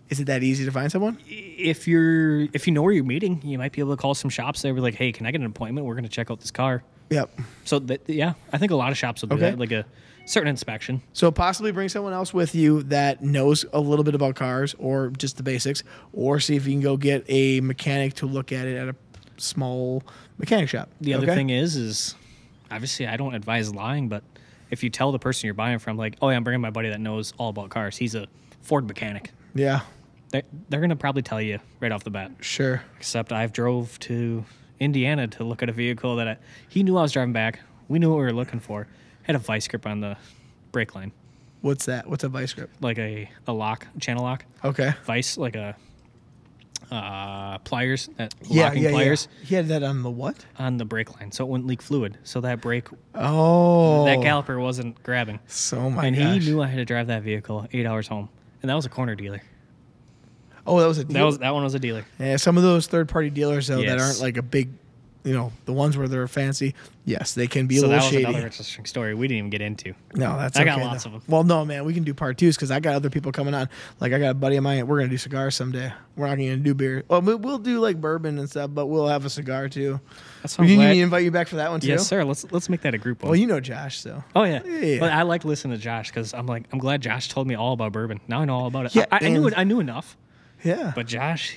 is it that easy to find someone? If you know where you're meeting, you might be able to call some shops. They were like, "Hey, can I get an appointment? We're going to check out this car." Yep. So yeah, I think a lot of shops will do Okay. that, like a certain inspection. So possibly bring someone else with you that knows a little bit about cars or just the basics, or see if you can go get a mechanic to look at it at a small mechanic shop. The other Okay? thing is obviously I don't advise lying, but if you tell the person you're buying from, like, "Oh yeah, I'm bringing my buddy that knows all about cars. He's a Ford mechanic," Yeah, they're going to probably tell you right off the bat. sure. Except I've drove to Indiana to look at a vehicle that he knew I was driving back. We knew what we were looking for. Had a vice grip on the brake line, What's that? What's a vice grip? like a lock, channel lock, Okay. vice, like a pliers, that locking pliers He had that on the what? on the brake line, so it wouldn't leak fluid. So that brake, Oh, that caliper wasn't grabbing. So my And gosh. he knew I had to drive that vehicle 8 hours home, and that was a corner dealer. Oh, that was a deal. That one was a dealer. Yeah, some of those third-party dealers though that Yes. aren't like a big, the ones where they're fancy. Yes, they can be a So that little was shady. another interesting story we didn't even get into. No, that's I okay. got lots though. of 'em. Well, no, man, we can do part twos because I got other people coming on. Like I got a buddy of mine. We're gonna do cigars someday. We're not gonna do beer. Well, we'll do like bourbon and stuff, but we'll have a cigar too. That's We I'm need glad- to invite you back for that one too. Yes, sir. Let's make that a group one. Well, you know Josh, so Oh yeah. Yeah. But I like listening to Josh because I'm glad Josh told me all about bourbon. Now I know all about it. Yeah, I knew and- it. I knew enough. yeah. But Josh,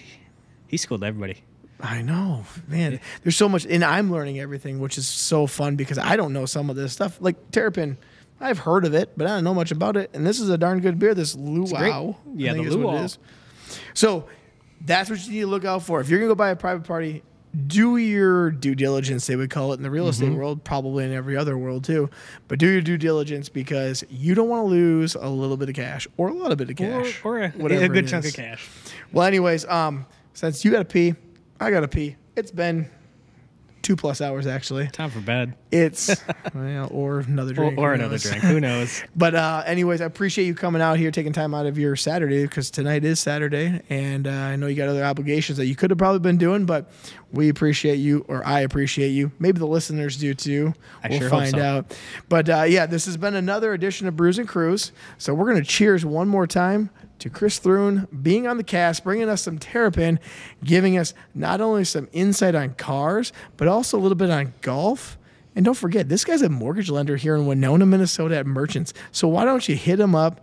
he schooled everybody. I know, man. There's so much, and I'm learning everything, which is so fun because I don't know some of this stuff. Like Terrapin, I've heard of it, but I don't know much about it. And this is a darn good beer. This great. Luau, Yeah, I think the is what it Luau. is. So that's what you need to look out for. If you're gonna go buy a private party, do your due diligence. They would call it in the real estate world, probably in every other world too. But do your due diligence because you don't want to lose a little bit of cash or a lot of bit of cash Or whatever a good it chunk is. of cash. Well, anyways, since you got to pee, I got to pee. It's been 2+ hours actually. Time for bed. It's or another drink Or who another knows? drink. Who knows? But anyways, I appreciate you coming out here, taking time out of your Saturday because tonight is Saturday, and I know you got other obligations that you could have probably been doing, but we appreciate you, or I appreciate you. Maybe the listeners do too. I we'll sure hope find so. out. But yeah, this has been another edition of Brews and Crews. So we're gonna cheers one more time to Chris Thrun being on the cast, bringing us some Terrapin, giving us not only some insight on cars, but also a little bit on golf. And don't forget, this guy's a mortgage lender here in Winona, Minnesota at Merchants. So why don't you hit him up?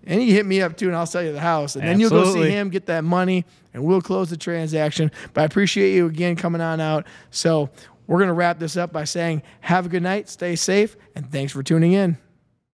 And you hit me up too, and I'll sell you the house. And then you'll go see Absolutely. him, get that money, and we'll close the transaction. But I appreciate you again coming on out. So we're going to wrap this up by saying have a good night, stay safe, and thanks for tuning in.